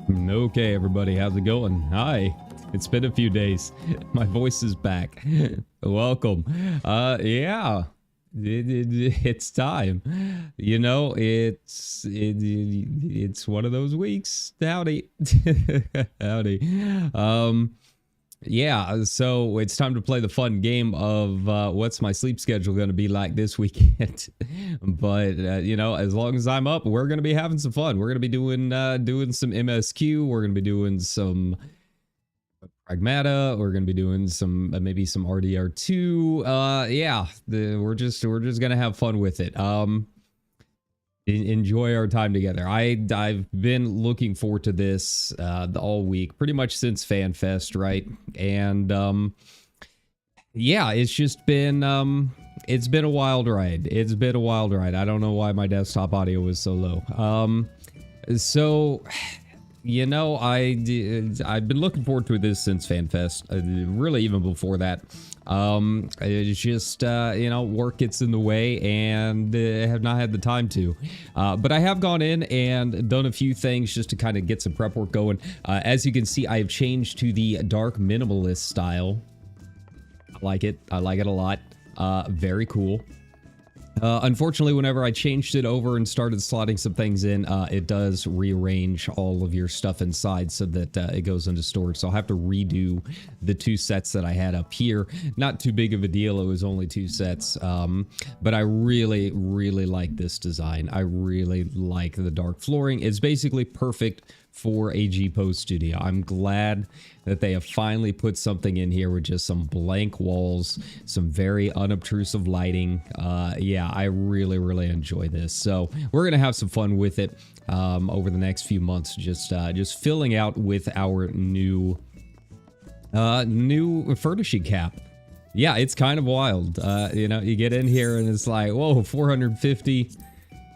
Okay, everybody, how's it going? Hi. It's been a few days. My voice is back. Welcome. Yeah. It's time. You know, it's one of those weeks. Howdy. Howdy. Yeah, so it's time to play the fun game of what's my sleep schedule going to be like this weekend. But you know, as long as I'm up, we're going to be having some fun. We're going to be doing some MSQ. We're going to be doing some Pragmata. We're going to be doing some maybe some RDR2. Yeah, we're just going to have fun with it. Enjoy our time together. I've been looking forward to this all week, pretty much since FanFest, right? And yeah, it's just been it's been a wild ride. It's been a wild ride. I don't know why my desktop audio was so low. So you know, I've been looking forward to this since FanFest, really even before that. It's just, you know, work gets in the way and have not had the time to. But I have gone in and done a few things just to kind of get some prep work going. As you can see, I have changed to the dark minimalist style. I like it. I like it a lot. Very cool. Unfortunately, whenever I changed it over and started slotting some things in, it does rearrange all of your stuff inside so that it goes into storage. So I'll have to redo the two sets that I had up here. Not too big of a deal. It was only two sets. But I really, really like this design. I really like the dark flooring. It's basically perfect for a G-Pose studio. I'm glad that they have finally put something in here with just some blank walls, some very unobtrusive lighting. Yeah, I really, really enjoy this. So we're gonna have some fun with it over the next few months, just filling out with our new furnishing cap. Yeah, it's kind of wild. You know, you get in here and it's like, whoa, 450.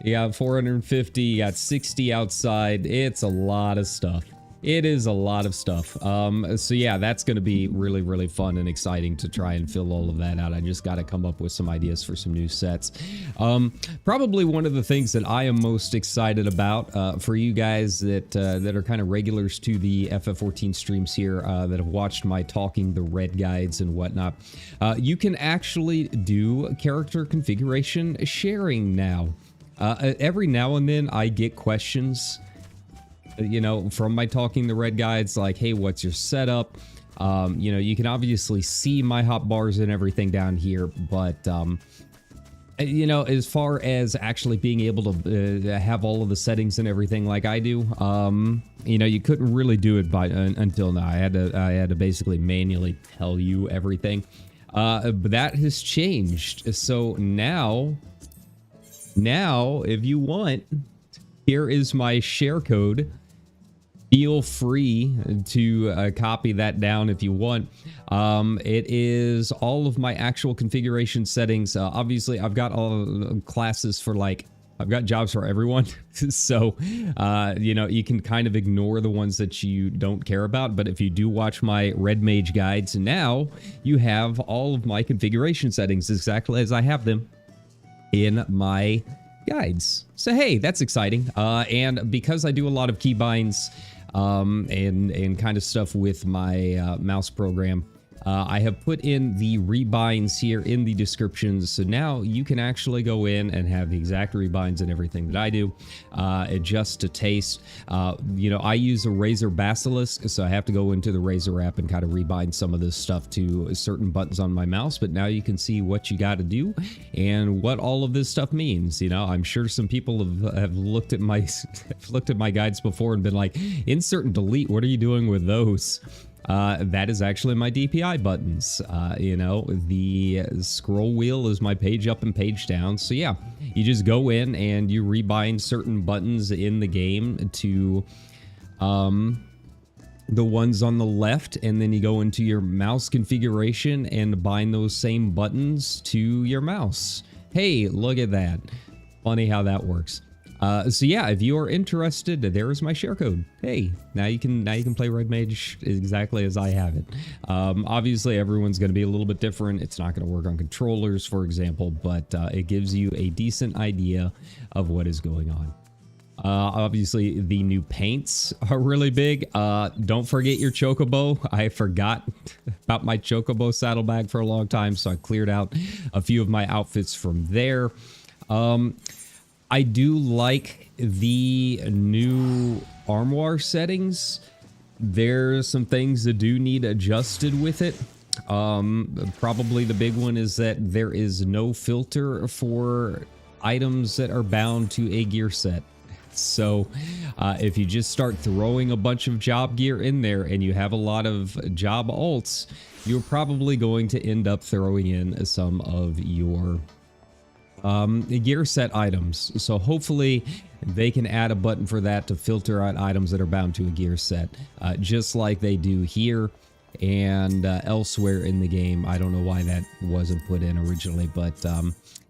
You got 450, you got 60 outside. It's a lot of stuff. It is a lot of stuff. So yeah, that's going to be really, really fun and exciting to try and fill all of that out. I just got to come up with some ideas for some new sets. Probably one of the things that I am most excited about for you guys that are kind of regulars to the FF14 streams here that have watched my Talking the Red guides and whatnot. You can actually do character configuration sharing now. Every now and then I get questions, you know, from my Talking the Red guides like, hey, what's your setup? You know, you can obviously see my hotbars and everything down here, but, you know, as far as actually being able to have all of the settings and everything like I do, you know, you couldn't really do it until now. I had to basically manually tell you everything. But that has changed. So now, if you want, here is my share code. Feel free to copy that down if you want. It is all of my actual configuration settings. Obviously, I've got all classes for like, I've got jobs for everyone. So, you know, you can kind of ignore the ones that you don't care about. But if you do watch my Red Mage guides, now you have all of my configuration settings exactly as I have them in my guides. So hey, that's exciting. And because I do a lot of keybinds and kind of stuff with my mouse program, I have put in the rebinds here in the descriptions. So now you can actually go in and have the exact rebinds and everything that I do, adjust to taste. You know, I use a Razer Basilisk, so I have to go into the Razer app and kind of rebind some of this stuff to certain buttons on my mouse. But now you can see what you got to do and what all of this stuff means. You know, I'm sure some people have looked at my guides before and been like, insert and delete. What are you doing with those? That is actually my DPI buttons. You know, the scroll wheel is my page up and page down. So yeah, you just go in and you rebind certain buttons in the game to the ones on the left, and then you go into your mouse configuration and bind those same buttons to your mouse. Hey, look at that. Funny how that works. So yeah, if you are interested, there is my share code. Hey, now you can play Red Mage exactly as I have it. Obviously, everyone's going to be a little bit different. It's not going to work on controllers, for example, but it gives you a decent idea of what is going on. Obviously, the new paints are really big. Don't forget your chocobo. I forgot about my chocobo saddlebag for a long time, so I cleared out a few of my outfits from there. I do like the new armoire settings. There's some things that do need adjusted with it. Probably the big one is that there is no filter for items that are bound to a gear set. So if you just start throwing a bunch of job gear in there and you have a lot of job alts, you're probably going to end up throwing in some of your gear set items. So hopefully they can add a button for that to filter out items that are bound to a gear set, just like they do here and elsewhere in the game. I don't know why that wasn't put in originally, but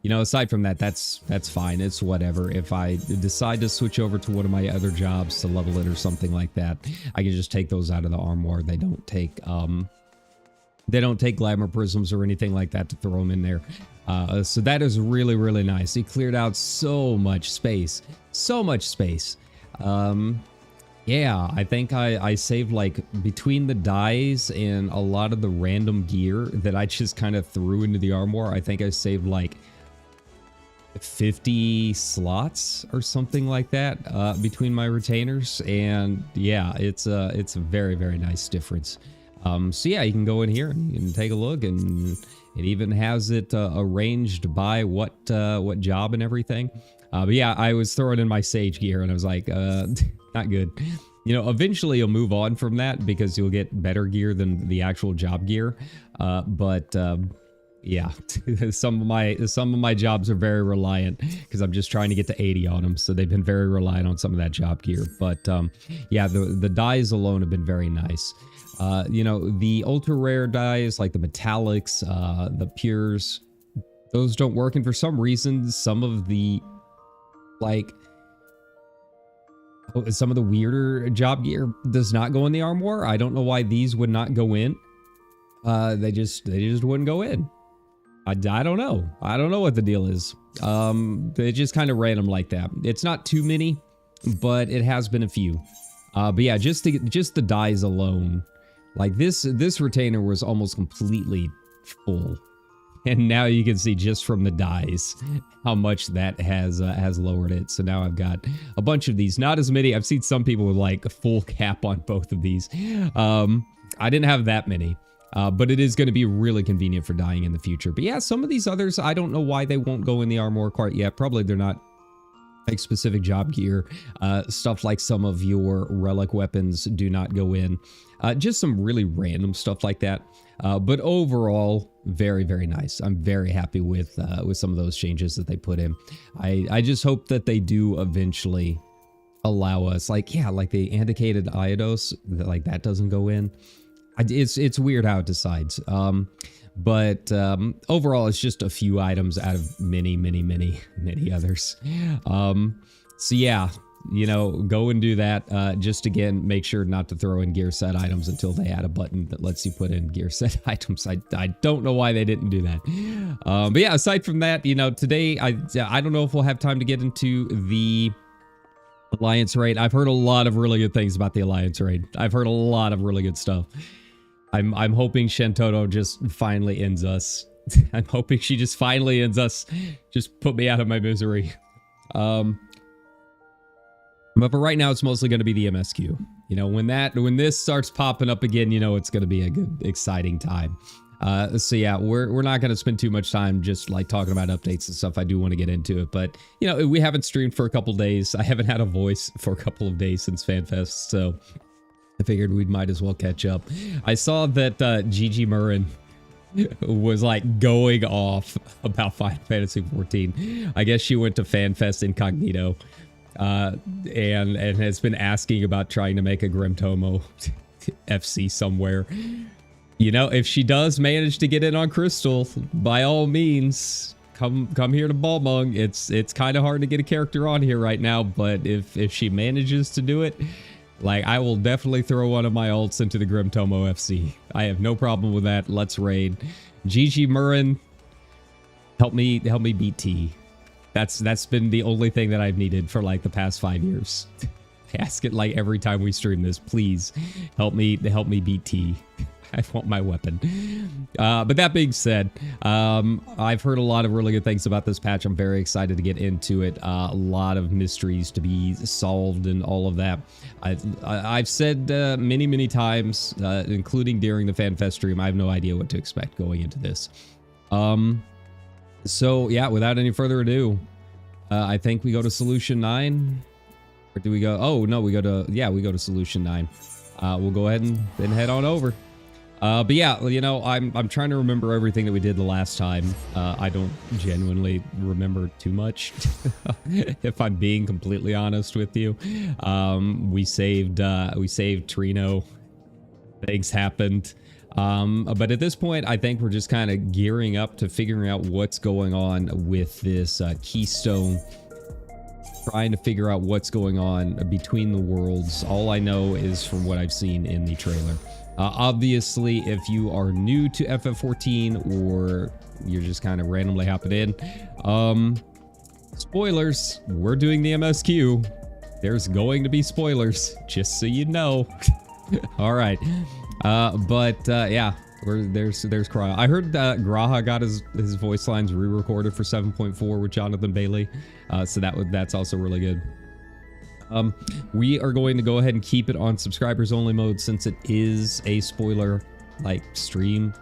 you know, aside from that, that's fine. It's whatever. If I decide to switch over to one of my other jobs to level it or something like that, I can just take those out of the armoire. They don't take glamour prisms or anything like that to throw them in there. So that is really, really nice. He cleared out so much space. So much space. Yeah, I think I saved, like, between the dyes and a lot of the random gear that I just kind of threw into the armoire, I think I saved, like, 50 slots or something like that between my retainers. And yeah, it's a very, very nice difference. So yeah, you can go in here and take a look, and it even has it arranged by what job and everything. But yeah, I was throwing in my sage gear and I was like, not good. You know, eventually you'll move on from that because you'll get better gear than the actual job gear. Yeah, some of my jobs are very reliant because I'm just trying to get to 80 on them. So they've been very reliant on some of that job gear. But yeah, the dyes alone have been very nice. You know, the ultra rare dyes like the metallics, the pures, those don't work. And for some reason, some of the weirder job gear does not go in the armoire. I don't know why these would not go in. They just wouldn't go in. I don't know. I don't know what the deal is. They just kind of random like that. It's not too many, but it has been a few. But yeah, just the dyes alone, like this retainer was almost completely full, and now you can see just from the dyes how much that has lowered it. So now I've got a bunch of these. Not as many. I've seen some people with like a full cap on both of these. I didn't have that many. But it is going to be really convenient for dyeing in the future. But yeah, some of these others, I don't know why they won't go in the armoire quite yet. Probably they're not like specific job gear. Stuff like some of your relic weapons do not go in. Just some really random stuff like that. But overall, very, very nice. I'm very happy with some of those changes that they put in. I just hope that they do eventually allow us, like, yeah, like the indicated iodos, like that doesn't go in. It's weird how it decides. But overall, it's just a few items out of many, many, many, many others. So yeah, you know, go and do that. Just again, make sure not to throw in gear set items until they add a button that lets you put in gear set items. I don't know why they didn't do that. But yeah, aside from that, you know, today, I don't know if we'll have time to get into the Alliance raid. I've heard a lot of really good things about the Alliance raid. I've heard a lot of really good stuff. I'm hoping Shentoto just finally ends us. I'm hoping she just finally ends us. Just put me out of my misery. But for right now, it's mostly going to be the MSQ. You know, when this starts popping up again, you know it's going to be a good, exciting time. So yeah, we're not going to spend too much time just like talking about updates and stuff. I do want to get into it, but you know, we haven't streamed for a couple days. I haven't had a voice for a couple of days since FanFest, so I figured we might as well catch up. I saw that Gigi Murrin was like going off about Final Fantasy XIV. I guess she went to FanFest incognito and has been asking about trying to make a Grimtomo FC somewhere. You know, if she does manage to get in on Crystal, by all means, come here to Balmung. It's kind of hard to get a character on here right now, but if she manages to do it, like, I will definitely throw one of my ults into the Grimtomo FC. I have no problem with that. Let's raid. Gigi Murrin, help me beat T. That's been the only thing that I've needed for like the past 5 years. I ask it like every time we stream this, please help me beat T. I want my weapon. But that being said, I've heard a lot of really good things about this patch. I'm very excited to get into it. A lot of mysteries to be solved and all of that. I've said many times, including during the FanFest stream, I have no idea what to expect going into this. So yeah, without any further ado, I think we go to Solution 9. Or do we go? Oh no, we go to Solution 9. We'll go ahead and then head on over. But yeah, you know, I'm trying to remember everything that we did the last time. I don't genuinely remember too much, if I'm being completely honest with you. We saved Trino. Things happened. But at this point, I think we're just kind of gearing up to figuring out what's going on with this Keystone. Trying to figure out what's going on between the worlds. All I know is from what I've seen in the trailer. Obviously, if you are new to FF14 or you're just kind of randomly hopping in, spoilers, we're doing the MSQ. There's going to be spoilers, just so you know. All right. Yeah, there's Cryo. I heard that Graha got his voice lines re-recorded for 7.4 with Jonathan Bailey. So that's also really good. We are going to go ahead and keep it on subscribers only mode since it is a spoiler like stream.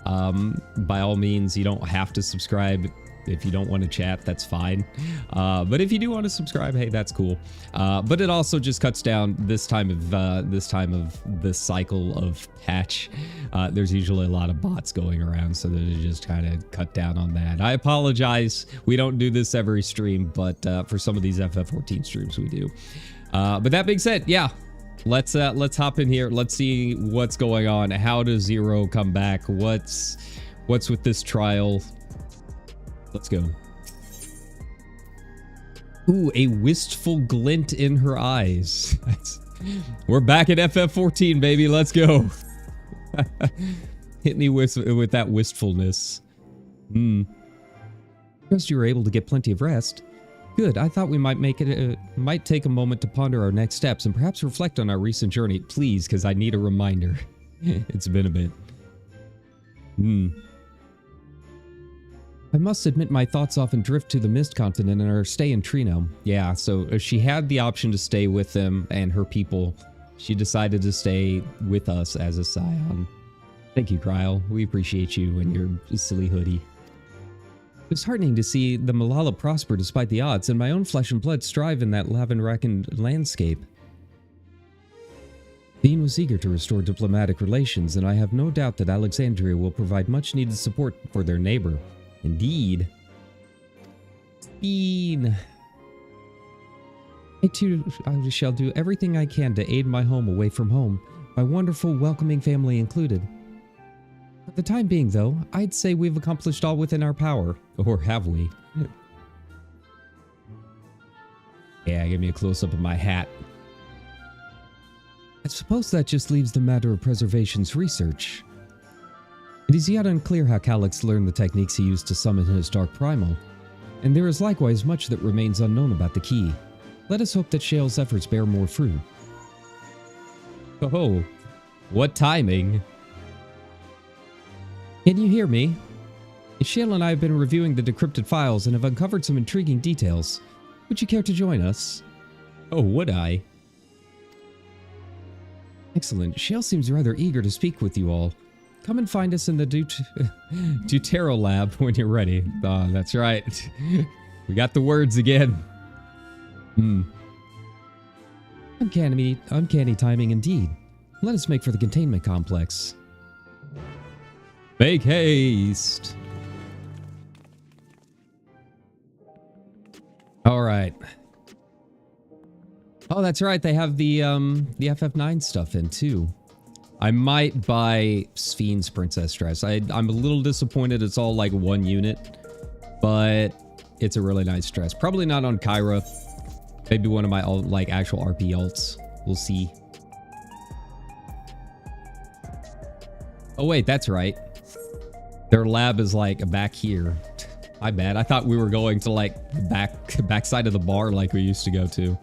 By all means, you don't have to subscribe. If you don't want to chat, that's fine. But if you do want to subscribe, hey, that's cool. But it also just cuts down this time of the cycle of patch. There's usually a lot of bots going around, so that it just kind of cut down on that. I apologize. We don't do this every stream, but for some of these FF14 streams, we do. But that being said, yeah. Let's hop in here. Let's see what's going on. How does Zero come back? What's with this trial? Let's go. Ooh, a wistful glint in her eyes. We're back at FF14, baby. Let's go. Hit me with that wistfulness. Trust you were able to get plenty of rest. Good. I thought we might take a moment to ponder our next steps and perhaps reflect on our recent journey. Please, because I need a reminder. It's been a bit. I must admit my thoughts often drift to the Mist Continent and our stay in Trino. Yeah, so if she had the option to stay with them and her people, she decided to stay with us as a scion. Thank you, Cryo. We appreciate you and your silly hoodie. It was heartening to see the Malala prosper despite the odds, and my own flesh and blood strive in that Lavenrakan landscape. Dean was eager to restore diplomatic relations, and I have no doubt that Alexandria will provide much-needed support for their neighbor. Indeed. Dean. I too shall do everything I can to aid my home away from home, my wonderful, welcoming family included. For the time being, though, I'd say we've accomplished all within our power. Or have we? Yeah, give me a close-up of my hat. I suppose that just leaves the matter of preservation's research. It is yet unclear how Calyx learned the techniques he used to summon his Dark Primal, and there is likewise much that remains unknown about the key. Let us hope that Shale's efforts bear more fruit. Oh, what timing! Can you hear me? Shale and I have been reviewing the decrypted files and have uncovered some intriguing details. Would you care to join us? Oh, would I? Excellent. Shale seems rather eager to speak with you all. Come and find us in the Deutero lab when you're ready. Oh, that's right. We got the words again. Uncanny timing indeed. Let us make for the containment complex. Make haste. All right. Oh, that's right. They have the FF9 stuff in too. I might buy Sphne's Princess Dress. I'm a little disappointed it's all like one unit, but it's a really nice dress. Probably not on Kyra. Maybe one of my like actual RP alts. We'll see. Oh wait, that's right. Their lab is like back here. My bad. I thought we were going to like the backside of the bar like we used to go to.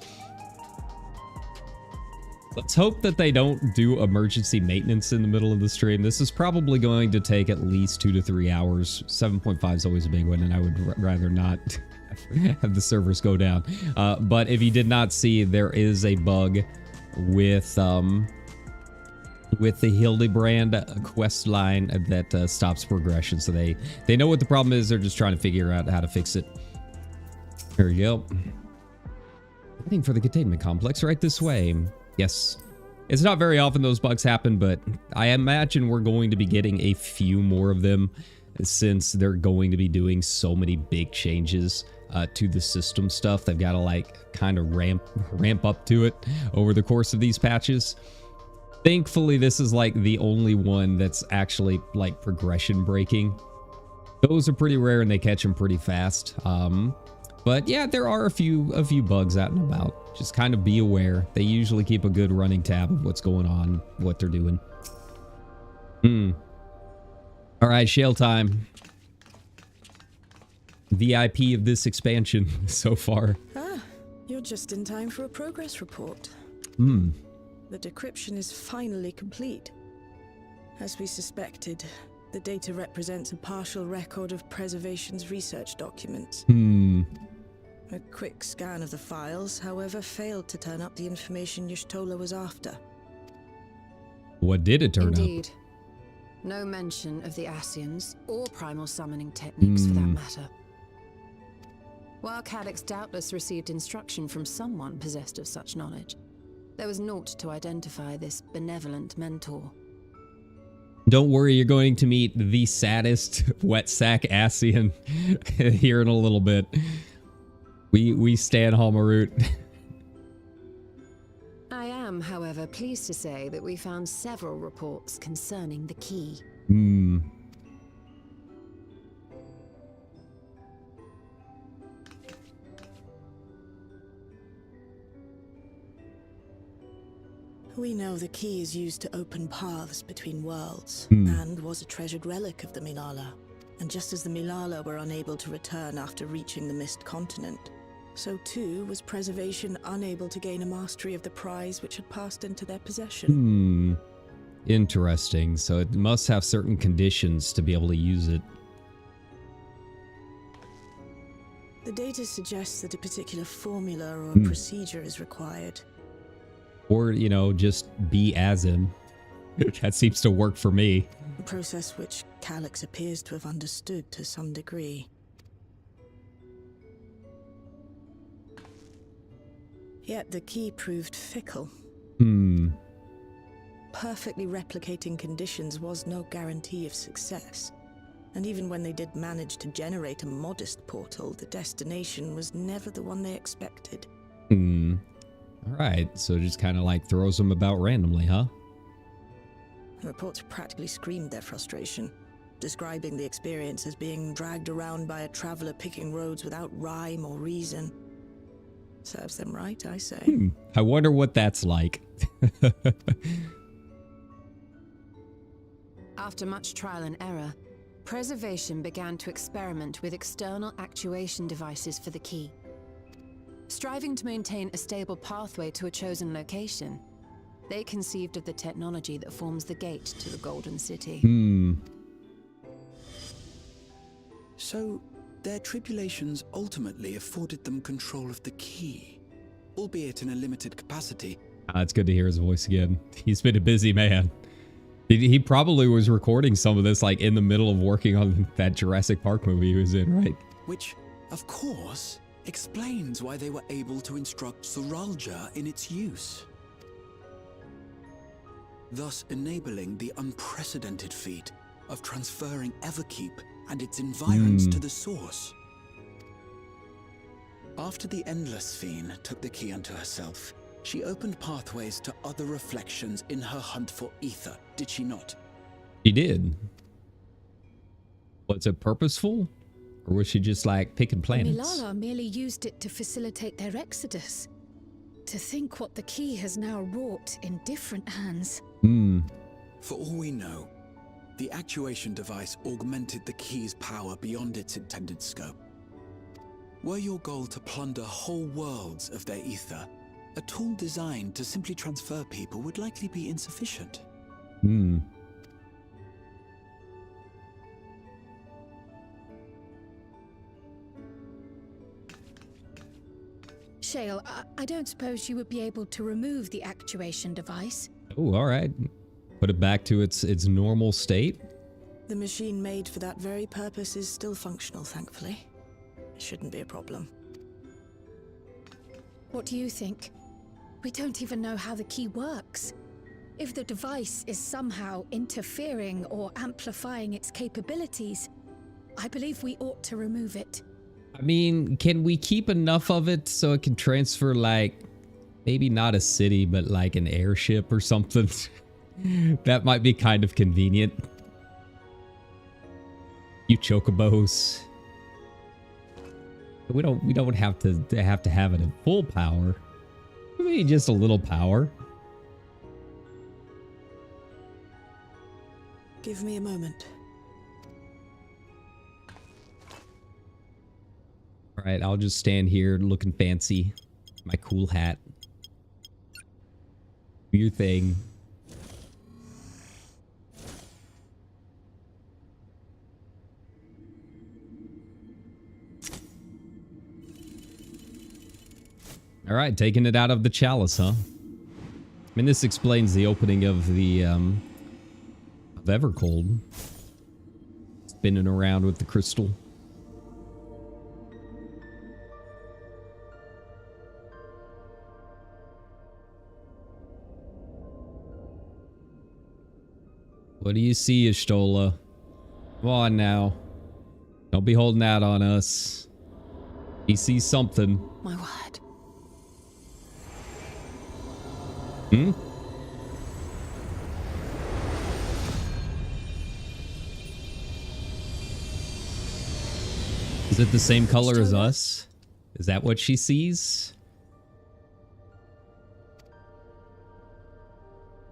Let's hope that they don't do emergency maintenance in the middle of the stream. This is probably going to take at least 2 to 3 hours. 7.5 is always a big one, and I would rather not have the servers go down. But if you did not see, there is a bug with the Hildebrand quest line that stops progression. So they know what the problem is. They're just trying to figure out how to fix it. Here we go. Heading for the containment complex right this way. Yes. It's not very often those bugs happen, but I imagine we're going to be getting a few more of them since they're going to be doing so many big changes to the system stuff. They've got to like kind of ramp up to it over the course of these patches. Thankfully, this is like the only one that's actually like progression breaking. Those are pretty rare and they catch them pretty fast. But yeah, there are a few bugs out and about. Just kind of be aware. They usually keep a good running tab of what's going on, what they're doing. All right, shale time. VIP of this expansion so far. Ah, you're just in time for a progress report. The decryption is finally complete. As we suspected, the data represents a partial record of Preservation's research documents. A quick scan of the files, however, failed to turn up the information Y'shtola was after. What did it turn up? Indeed. No mention of the Asians or primal summoning techniques for that matter. While Calyx doubtless received instruction from someone possessed of such knowledge, there was naught to identify this benevolent mentor. Don't worry, you're going to meet the saddest wet sack Asian here in a little bit. We stand Homarut. I am, however, pleased to say that we found several reports concerning the key. We know the key is used to open paths between worlds, and was a treasured relic of the Milala. And just as the Milala were unable to return after reaching the Mist Continent, so too was Preservation unable to gain a mastery of the prize which had passed into their possession. Interesting. So it must have certain conditions to be able to use it. The data suggests that a particular formula or procedure is required. Or, you know, just be as him. That seems to work for me. A process which Calyx appears to have understood to some degree. Yet the key proved fickle. Perfectly replicating conditions was no guarantee of success. And even when they did manage to generate a modest portal, the destination was never the one they expected. Alright, so it just kind of like throws them about randomly, huh? The reports practically screamed their frustration, describing the experience as being dragged around by a traveler picking roads without rhyme or reason. Serves them right, I say. I wonder what that's like. After much trial and error, Preservation began to experiment with external actuation devices for the key. Striving to maintain a stable pathway to a chosen location, they conceived of the technology that forms the gate to the Golden City. So, their tribulations ultimately afforded them control of the key, albeit in a limited capacity. It's good to hear his voice again. He's been a busy man. He probably was recording some of this like in the middle of working on that Jurassic Park movie he was in, right? Which, of course, explains why they were able to instruct Zoraljah in its use, thus enabling the unprecedented feat of transferring Everkeep and its environs to the source. After the Endless Fiend took the key unto herself, she opened pathways to other reflections in her hunt for ether, did she not? She did. Was it purposeful? Or was she just like picking planets? Milala merely used it to facilitate their exodus. To think what the key has now wrought in different hands. For all we know, the actuation device augmented the key's power beyond its intended scope. Were your goal to plunder whole worlds of their ether, a tool designed to simply transfer people would likely be insufficient. Shale, I don't suppose you would be able to remove the actuation device? Oh, all right. Put it back to its normal state. The machine made for that very purpose is still functional, thankfully. It shouldn't be a problem. What do you think? We don't even know how the key works. If the device is somehow interfering or amplifying its capabilities, I believe we ought to remove it. I mean, can we keep enough of it so it can transfer, like, maybe not a city, but like an airship or something? That might be kind of convenient. You chocobos. We don't have to have it at full power. Maybe just a little power. Give me a moment. All right, I'll just stand here looking fancy. My cool hat. Do your thing. All right, taking it out of the chalice, huh? I mean, this explains the opening of the, of Evercold. Spinning around with the crystal. What do you see, Ishtola? Come on now. Don't be holding out on us. He sees something. My word. Hmm? Is it the same color as us? Is that what she sees?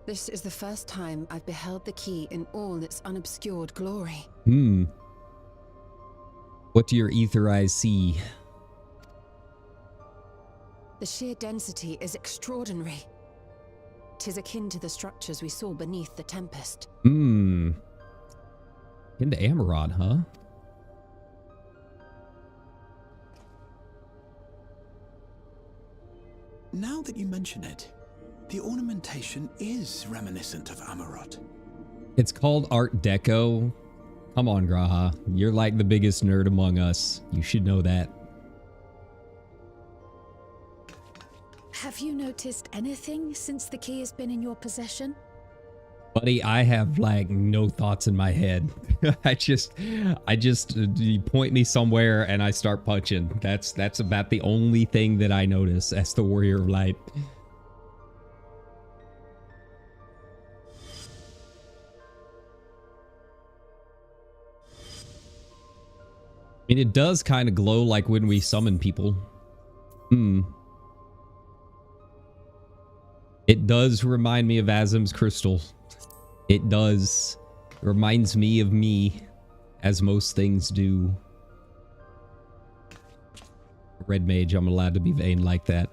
This is the first time I've beheld the key in all its unobscured glory. What do your ether eyes see? The sheer density is extraordinary. 'Tis akin to the structures we saw beneath the Tempest. Into Amarod, huh? Now that you mention it, the ornamentation is reminiscent of Amarod. It's called Art Deco. Come on, Graha. You're like the biggest nerd among us. You should know that. Have you noticed anything since the key has been in your possession? Buddy, I have like no thoughts in my head. I just you point me somewhere and I start punching. That's about the only thing that I notice as the Warrior of Light. I mean, it does kind of glow like when we summon people. It does remind me of Azim's crystal. It does. It reminds me of me, as most things do. Red mage, I'm allowed to be vain like that.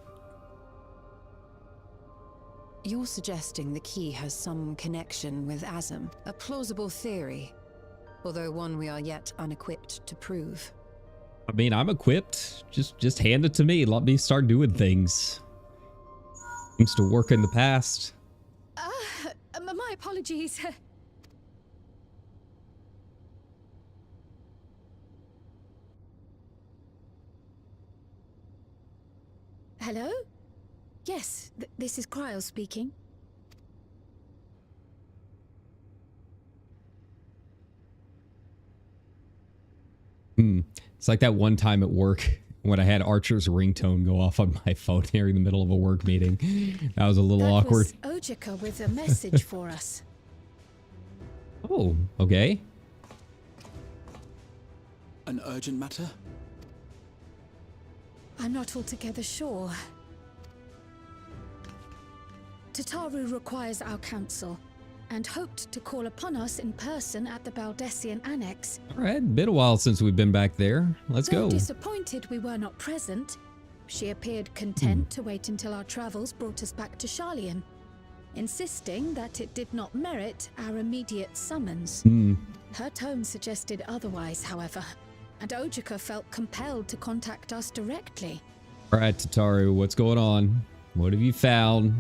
You're suggesting the key has some connection with Azim. A plausible theory, although one we are yet unequipped to prove. I mean, I'm equipped. Just hand it to me. Let me start doing things. Seems to work in the past. My apologies. Hello? Yes, this is Cryo speaking. It's like that one time at work when I had Archer's ringtone go off on my phone here in the middle of a work meeting. That was a little awkward. Was Ojika with a message for us. Oh, okay. An urgent matter? I'm not altogether sure. Tataru requires our counsel, and hoped to call upon us in person at the Baldessian Annex. All right, been a while since we've been back there. Let's Though go. disappointed we were not present, she appeared content to wait until our travels brought us back to Charlian, insisting that it did not merit our immediate summons. Her tone suggested otherwise, however, and Ojika felt compelled to contact us directly. All right, Tataru, what's going on? What have you found?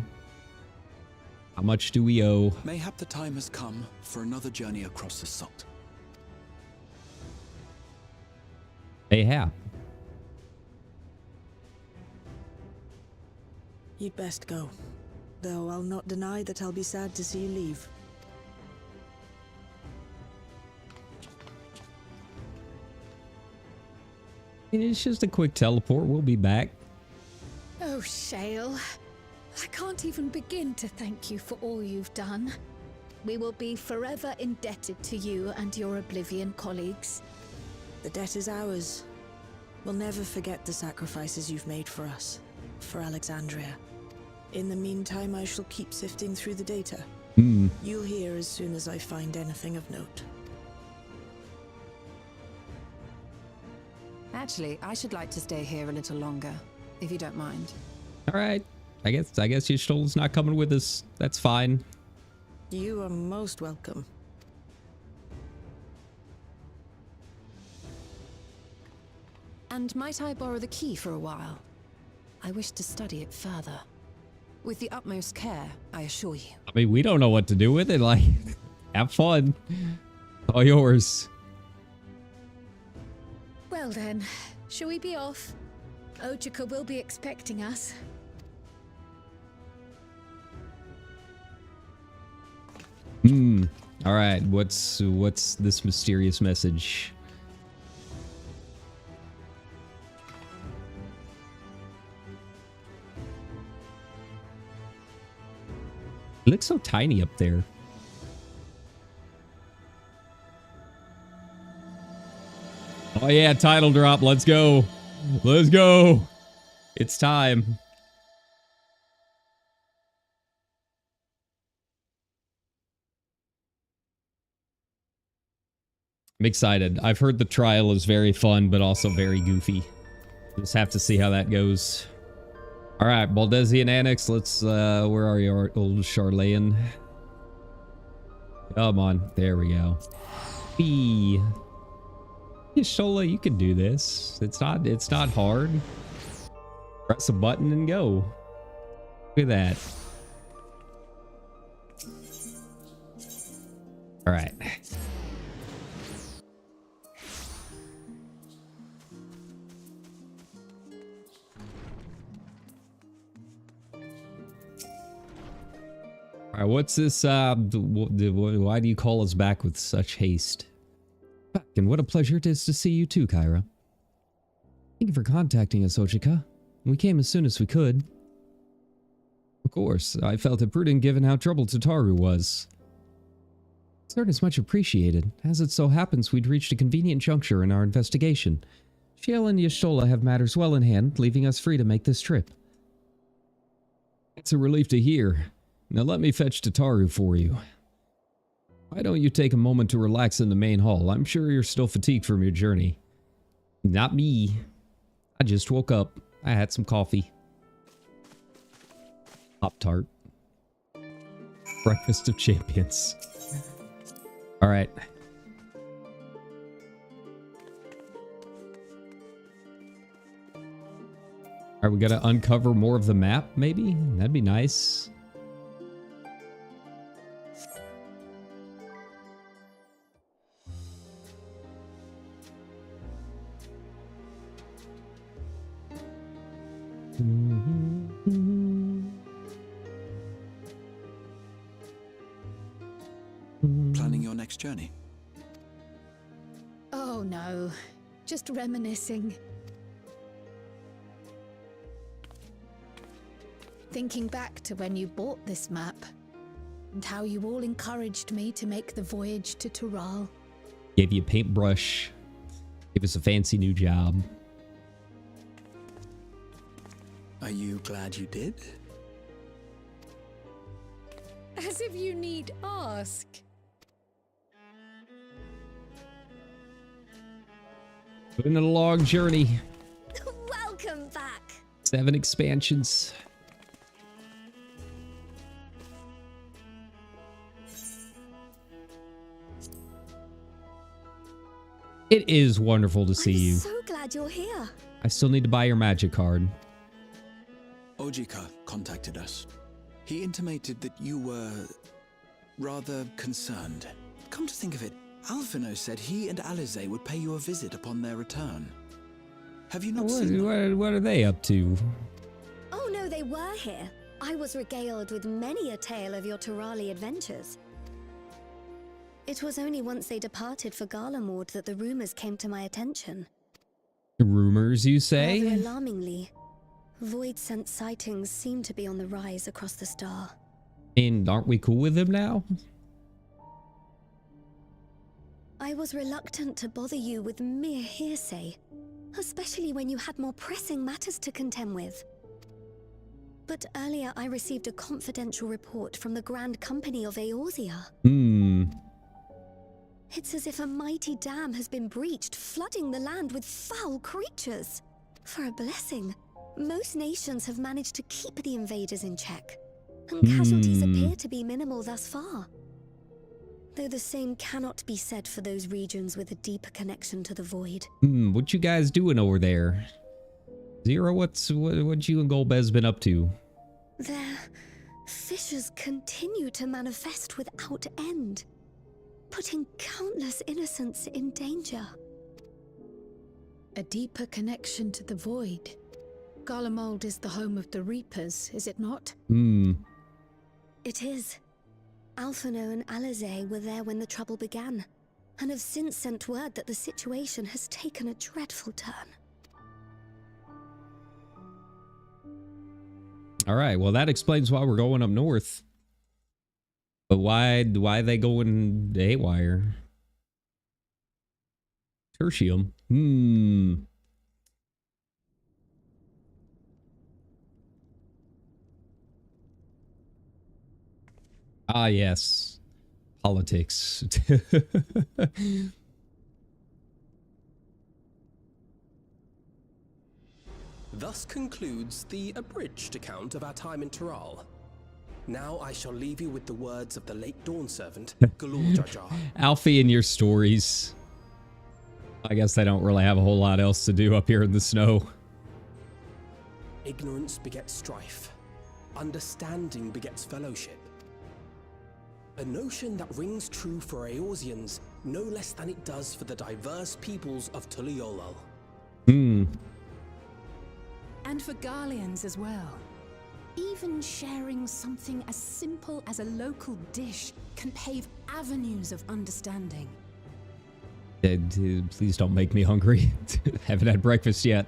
How much do we owe? Mayhap the time has come for another journey across the salt. Mayhap. You'd best go. Though I'll not deny that I'll be sad to see you leave. It's just a quick teleport. We'll be back. Oh, Shale. I can't even begin to thank you for all you've done. We will be forever indebted to you and your Oblivion colleagues. The debt is ours. We'll never forget the sacrifices you've made for us, for Alexandria. In the meantime, I shall keep sifting through the data. You'll hear as soon as I find anything of note. Actually, I should like to stay here a little longer, if you don't mind. All right. I guess Y'shtola's not coming with us. That's fine. You are most welcome. And might I borrow the key for a while? I wish to study it further. With the utmost care, I assure you. I mean, we don't know what to do with it. Like, have fun. All yours. Well then, shall we be off? Ojika will be expecting us. All right. What's this mysterious message? It looks so tiny up there. Oh yeah, title drop. Let's go. Let's go. It's time. I'm excited. I've heard the trial is very fun, but also very goofy. Just have to see how that goes. All right, Baldessian Annex. Let's, where are you, old Charlayan? Come on. There we go. B. Y'shtola, you can do this. It's not hard. Press a button and go. Look at that. All right. All right, what's this, why do you call us back with such haste? Back, and what a pleasure it is to see you too, Kyra. Thank you for contacting us, Ojika. We came as soon as we could. Of course, I felt it prudent given how troubled Tataru was. Concern is much appreciated. As it so happens, we'd reached a convenient juncture in our investigation. Shale and Y'shtola have matters well in hand, leaving us free to make this trip. It's a relief to hear. Now let me fetch Tataru for you. Why don't you take a moment to relax in the main hall? I'm sure you're still fatigued from your journey. Not me. I just woke up. I had some coffee. Pop-Tart. Breakfast of champions. Alright. Alright, we gotta uncover more of the map, maybe? That'd be nice. Planning your next journey? Oh no, just reminiscing. Thinking back to when you bought this map, and how you all encouraged me to make the voyage to Tural. Gave you a paintbrush. Gave us a fancy new job. Are you glad you did? As if you need ask. Been a long journey. Welcome back. 7 expansions. It is wonderful to see you. I'm so glad you're here. I still need to buy your magic card. Ojika contacted us. He intimated that you were rather concerned. Come to think of it, Alphino said he and Alize would pay you a visit upon their return. Have you not seen them? What are they up to? Oh no, they were here. I was regaled with many a tale of your Turali adventures. It was only once they departed for Garlemord that the rumors came to my attention. Rumors, you say? Rather alarmingly, void-sent sightings seem to be on the rise across the star. And aren't we cool with them now? I was reluctant to bother you with mere hearsay, especially when you had more pressing matters to contend with. But earlier I received a confidential report from the Grand Company of Eorzea. It's as if a mighty dam has been breached, flooding the land with foul creatures. For a blessing, most nations have managed to keep the invaders in check, and casualties appear to be minimal thus far. Though the same cannot be said for those regions with a deeper connection to the void. What you guys doing over there? Zero, what you and Golbez been up to? Their fissures continue to manifest without end, putting countless innocents in danger. A deeper connection to the void. Garlemald is the home of the Reapers, is it not? It is. Alphino and Alize were there when the trouble began, and have since sent word that the situation has taken a dreadful turn. All right, well that explains why we're going up north. But why are they going haywire? Tertium. Ah, yes. Politics. Thus concludes the abridged account of our time in Tural. Now I shall leave you with the words of the late Dawn servant, gooooo Jar. Alfie and your stories. I guess they don't really have a whole lot else to do up here in the snow. Ignorance begets strife. Understanding begets fellowship. A notion that rings true for Eorzeans no less than it does for the diverse peoples of Tuliolol. And for Garleans as well. Even sharing something as simple as a local dish can pave avenues of understanding. Please don't make me hungry. Haven't had breakfast yet.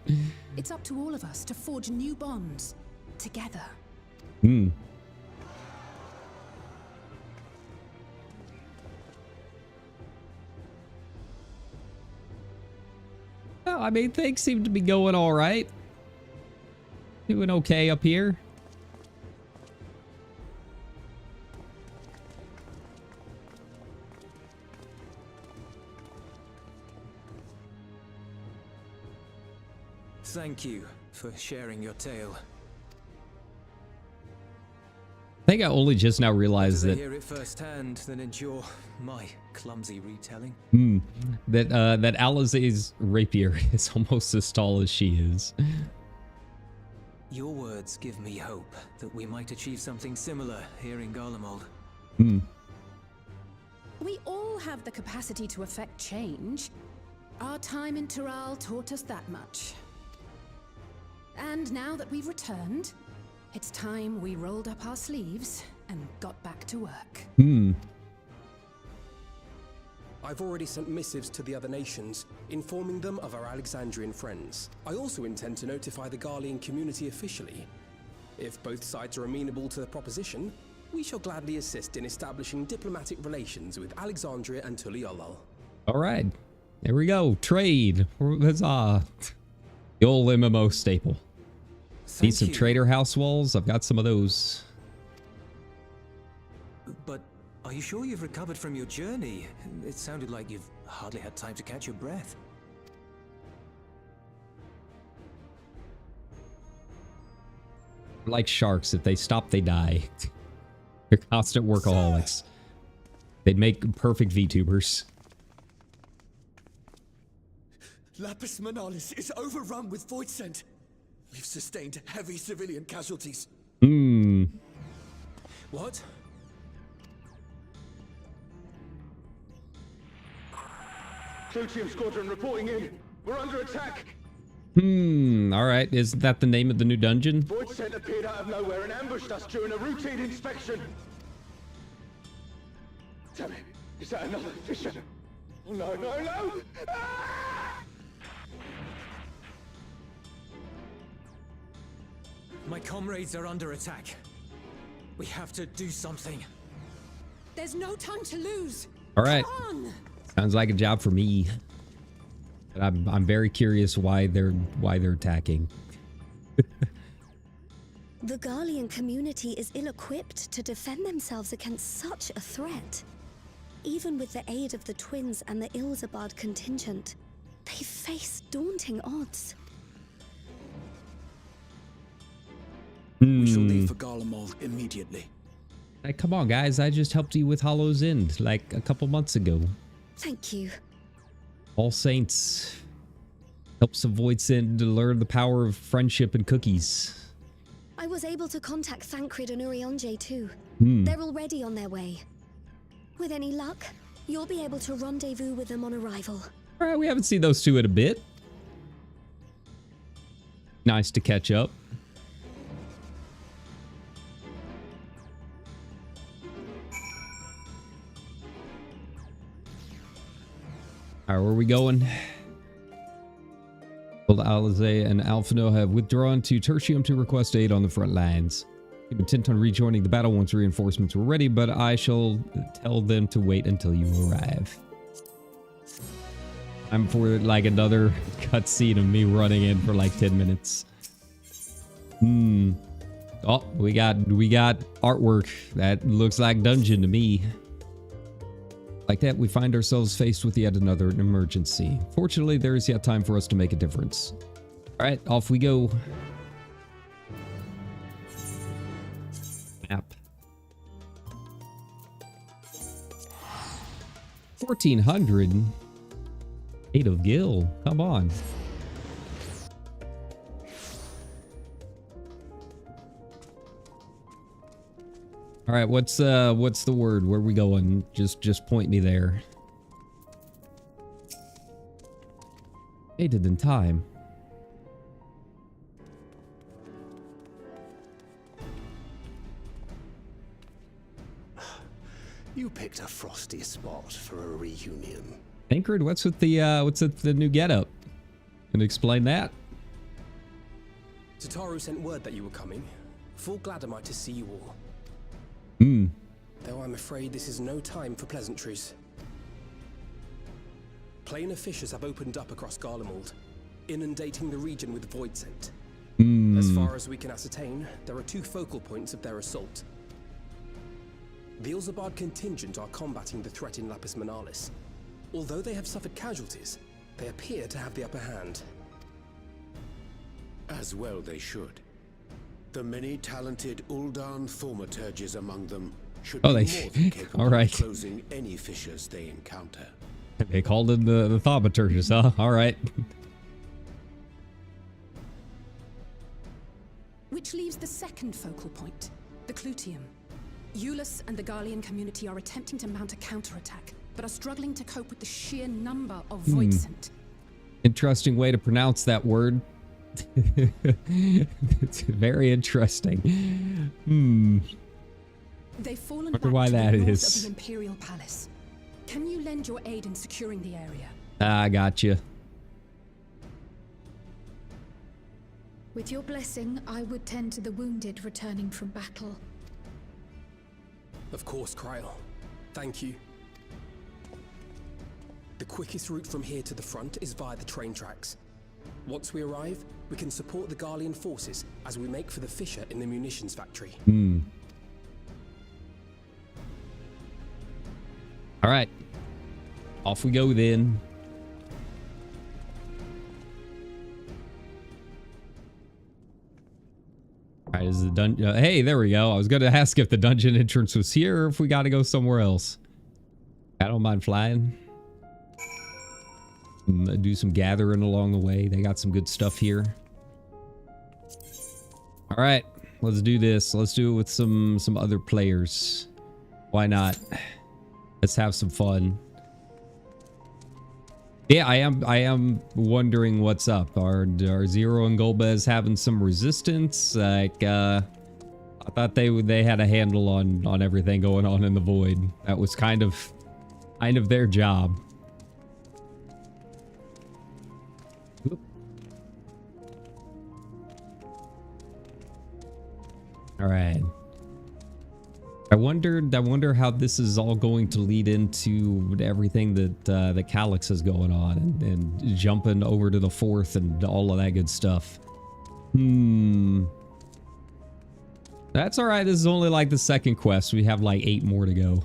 It's up to all of us to forge new bonds together. Well, I mean, things seem to be going all right. Doing okay up here. Thank you for sharing your tale. I think I only just now realized Better that hear it firsthand than endure my clumsy retelling. that Alize's rapier is almost as tall as she is. Your words give me hope that we might achieve something similar here in Garlemald. We all have the capacity to affect change. Our time in Tural taught us that much. And now that we've returned, it's time we rolled up our sleeves and got back to work. I've already sent missives to the other nations, informing them of our Alexandrian friends. I also intend to notify the Garlean community officially. If both sides are amenable to the proposition, we shall gladly assist in establishing diplomatic relations with Alexandria and Tuliolol. All right, there we go. Trade. Huzzah. The old MMO staple. Need some trader house walls? I've got some of those. Are you sure you've recovered from your journey? It sounded like you've hardly had time to catch your breath. Like sharks, if they stop, they die. They're constant workaholics. They'd make perfect VTubers. Lapis Manalis is overrun with void scent. We've sustained heavy civilian casualties. Hmm. What? Clutium Squadron reporting in. We're under attack. All right. Is that the name of the new dungeon? Void scent appeared out of nowhere and ambushed us during a routine inspection. Damn it. Is that another fissure? Oh, no, no, no! Ah! My comrades are under attack. We have to do something. There's no time to lose. All right. Come on. Sounds like a job for me. But I'm very curious why they're attacking. The Garlean community is ill-equipped to defend themselves against such a threat. Even with the aid of the twins and the Ilzabard contingent, they face daunting odds. We shall leave for Garlemald immediately. Like, come on, guys. I just helped you with Hollow's End like a couple months ago. Thank you. All Saints helps avoid sin to learn the power of friendship and cookies. I was able to contact Thancred and Urianger too. Hmm. They're already on their way. With any luck, you'll be able to rendezvous with them on arrival. All right, we haven't seen those two in a bit. Nice to catch up. All right, where are we going? Both Alize and Alphino have withdrawn to Tertium to request aid on the front lines. I'm intent on rejoining the battle once reinforcements were ready, but I shall tell them to wait until you arrive. I'm for like another cutscene of me running in for like 10 minutes. Oh, we got artwork that looks like dungeon to me. Like that, we find ourselves faced with yet another emergency. Fortunately, there is yet time for us to make a difference. All right, off we go. Map. 1400. 8 of Gil. Come on. All right, what's the word? Where are we going? Just point me there. Aided in time. You picked a frosty spot for a reunion. Anchored, what's with the new getup? Can you explain that? Tataru sent word that you were coming. Full glad am I to see you all. Though I'm afraid this is no time for pleasantries. Planar fissures have opened up across Garlemald, inundating the region with void scent. As far as we can ascertain, there are 2 focal points of their assault. The Ilzabard contingent are combating the threat in Lapis Manalis. Although they have suffered casualties, they appear to have the upper hand. As well they should. The many talented Uldan thaumaturges among them should be more than capable of closing any fissures they encounter. They called in the thaumaturges, huh? All right. Which leaves the second focal point, the Clutium. Eulus and the Garlean community are attempting to mount a counterattack, but are struggling to cope with the sheer number of void scent. Interesting way to pronounce that word. It's very interesting. They've fallen Wonder back why to that the north is. of the Imperial Palace. Can you lend your aid in securing the area? I gotcha. With your blessing, I would tend to the wounded returning from battle. Of course, Kryl. Thank you. The quickest route from here to the front is via the train tracks. Once we arrive, we can support the Garlean forces as we make for the fissure in the munitions factory. All right. Off we go then. All right, is the dungeon... hey, there we go. I was going to ask if the dungeon entrance was here or if we got to go somewhere else. I don't mind flying. Do some gathering along the way. They got some good stuff here. All right, let's do this. Let's do it with some other players. Why not? Let's have some fun. Yeah, I am wondering what's up. Are Zero and Golbez having some resistance? Like, I thought they had a handle on everything going on in the void. That was kind of their job. Oop. All right. I wonder how this is all going to lead into everything that Calyx is going on and jumping over to the 4th and all of that good stuff. That's all right. This is only like the second quest. We have like 8 more to go.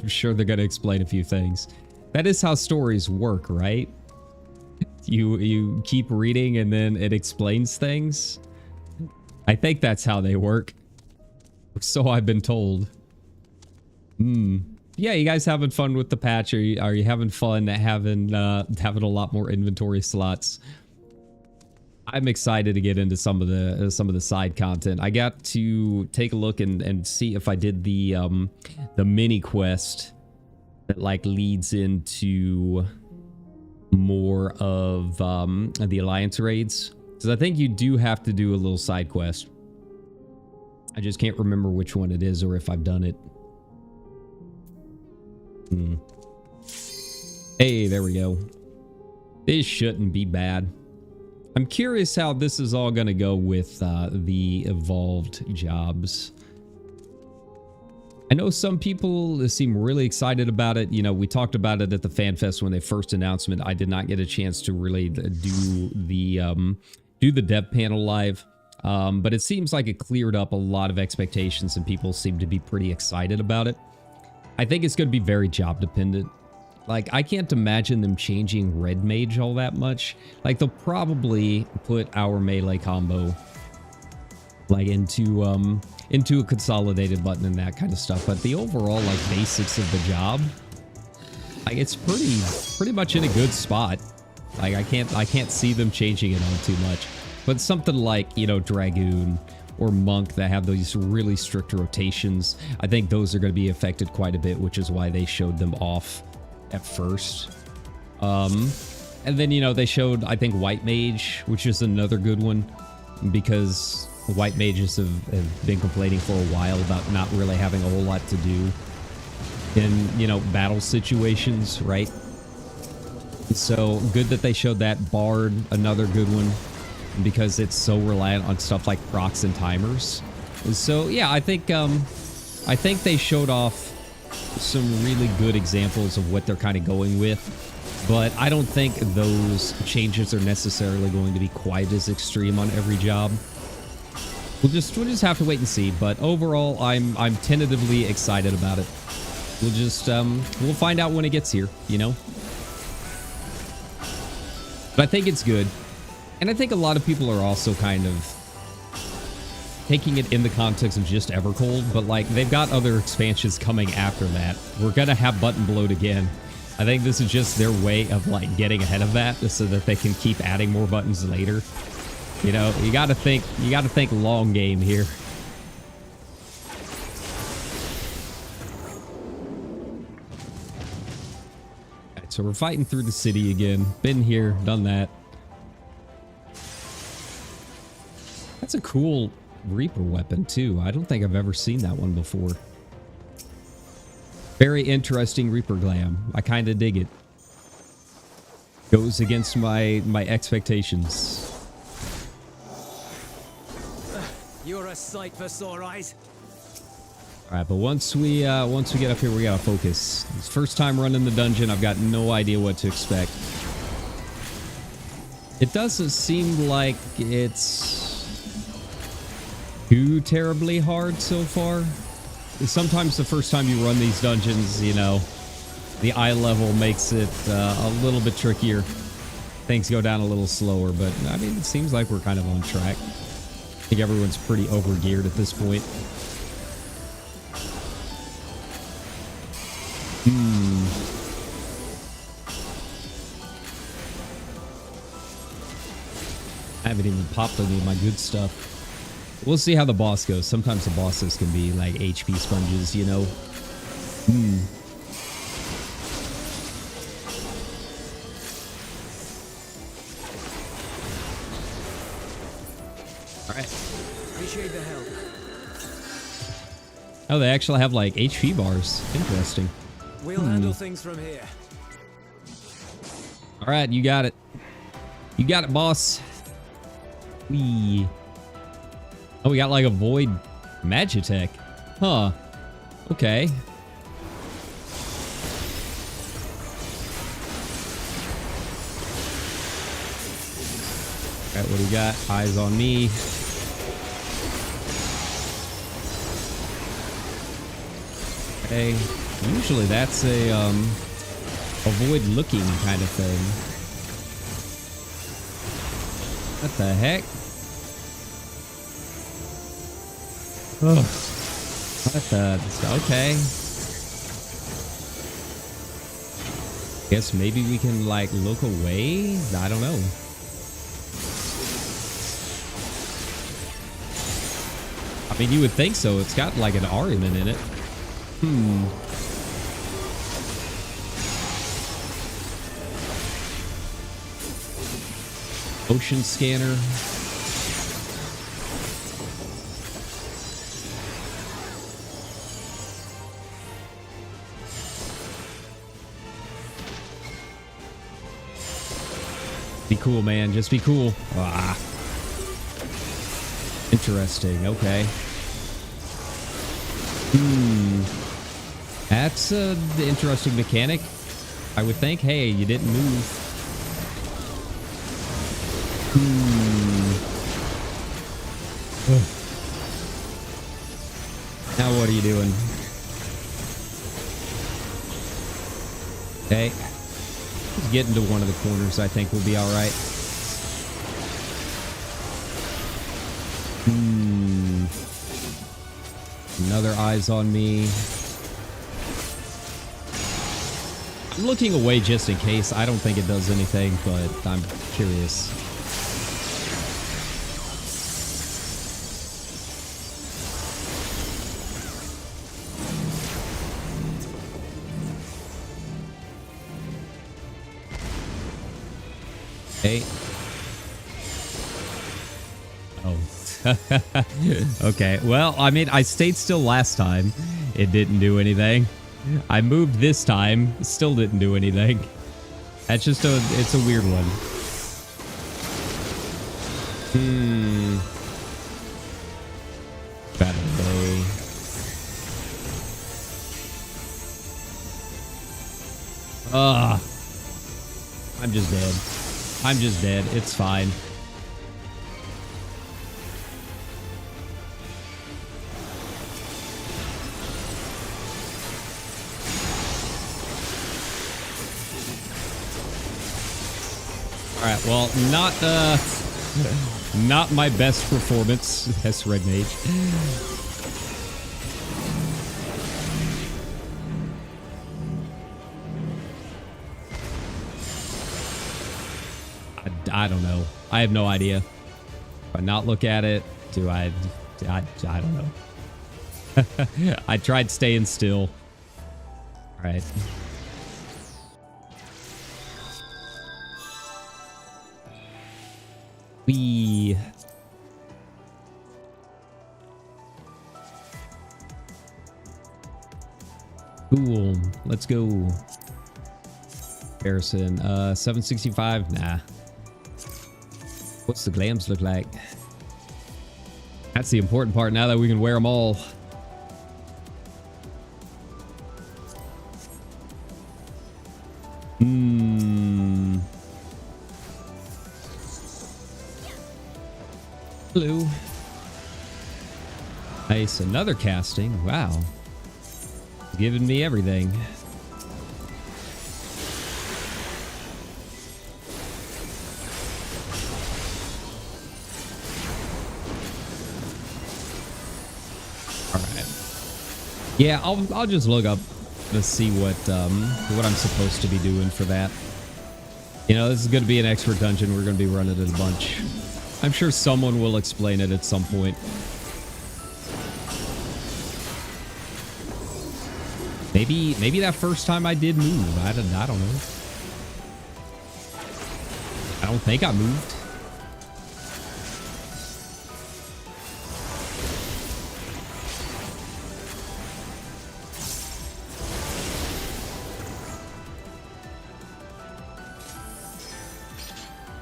I'm sure they're going to explain a few things. That is how stories work, right? You keep reading and then it explains things. I think that's how they work. So I've been told. Yeah, you guys having fun with the patch? Are you having fun having a lot more inventory slots? I'm excited to get into some of the side content. I got to take a look and see if I did the mini quest that like leads into more of the Alliance raids, because I think you do have to do a little side quest. I just can't remember which one it is or if I've done it. Hey, there we go. This shouldn't be bad. I'm curious how this is all going to go with the evolved jobs. I know some people seem really excited about it. You know, we talked about it at the FanFest when they first announcement. I did not get a chance to really do the dev panel live. But it seems like it cleared up a lot of expectations and people seem to be pretty excited about it. I think it's going to be very job dependent. Like, I can't imagine them changing Red Mage all that much. Like, they'll probably put our melee combo like into a consolidated button and that kind of stuff. But the overall like basics of the job, like, it's pretty much in a good spot. Like, I can't see them changing it all too much. But something like, you know, Dragoon or Monk that have these really strict rotations, I think those are going to be affected quite a bit, which is why they showed them off at first. And then, you know, they showed, I think, White Mage, which is another good one, because White Mages have been complaining for a while about not really having a whole lot to do in, you know, battle situations, right? So good that they showed that. Bard, another good one, because it's so reliant on stuff like procs and timers. And so yeah, I think they showed off some really good examples of what they're kind of going with, but I don't think those changes are necessarily going to be quite as extreme on every job. We'll just have to wait and see. But overall, I'm tentatively excited about it. We'll find out when it gets here, you know. But I think it's good. And I think a lot of people are also kind of taking it in the context of just Evercold, but like they've got other expansions coming after that. We're gonna have Button Bloat again. I think this is just their way of like getting ahead of that so that they can keep adding more buttons later. You know, you gotta think long game here. Alright, so we're fighting through the city again. Been here, done that. That's a cool Reaper weapon too. I don't think I've ever seen that one before. Very interesting Reaper glam. I kind of dig it. Goes against my expectations. You're a sight for sore eyes. All right, but once we get up here, we gotta focus. It's first time running the dungeon. I've got no idea what to expect. It doesn't seem like it's too terribly hard so far. Sometimes the first time you run these dungeons, you know, The eye level makes it a little bit trickier. Things go down a little slower, but I mean, it seems like we're kind of on track. I think everyone's pretty overgeared at this point. I haven't even popped any of my good stuff. We'll see how the boss goes. Sometimes the bosses can be like HP sponges, you know? Alright. Appreciate the help. Oh, they actually have like HP bars. Interesting. We'll handle things from here. Alright, you got it. You got it, boss. Wee. Oh, we got like a void magitech. Huh. Okay. Alright, what do we got? Eyes on me. Okay. Usually that's a void looking kind of thing. What the heck? Oh, what the? Okay. Guess maybe we can like look away. I don't know. I mean, you would think so. It's got like an argument in it. Ocean scanner. Be cool, man. Just be cool. Ah. Interesting. Okay. That's an interesting mechanic. I would think, hey, you didn't move. Now what are you doing? Okay. Let's get into one of the corners. I think we'll be all right. Another eyes on me. I'm looking away just in case. I don't think it does anything, but I'm curious. Okay. Oh. Okay. Well, I mean, I stayed still last time. It didn't do anything. I moved this time. Still didn't do anything. That's just it's a weird one. Battle day. I'm just dead. I'm just dead. It's fine. All right. Well, not my best performance as Red Mage. I don't know. I have no idea. If I not look at it, do I don't know. I tried staying still. All right. Wee. Cool. Let's go. Comparison. 765. Nah. What's the glams look like? That's the important part now that we can wear them all. Hello. Nice. Another casting. Wow. Giving me everything. Yeah, I'll just look up to see what I'm supposed to be doing for that. You know, this is going to be an expert dungeon. We're going to be running it a bunch. I'm sure someone will explain it at some point. Maybe that first time I did move. I don't know. I don't think I moved.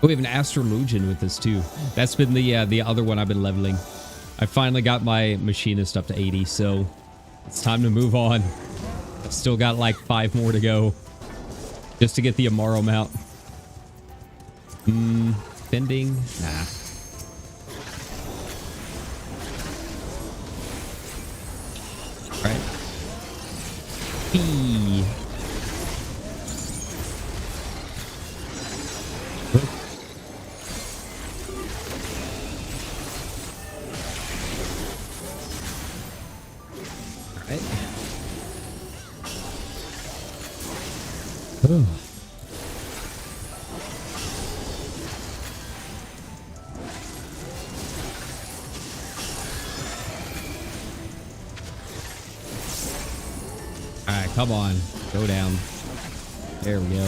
Oh, we have an Astrologian with this too. That's been the other one I've been leveling. I finally got my machinist up to 80, so it's time to move on. I've still got like 5 more to go just to get the Amaro mount. Bending? Nah. All right. P. All right, come on. Go down. There we go.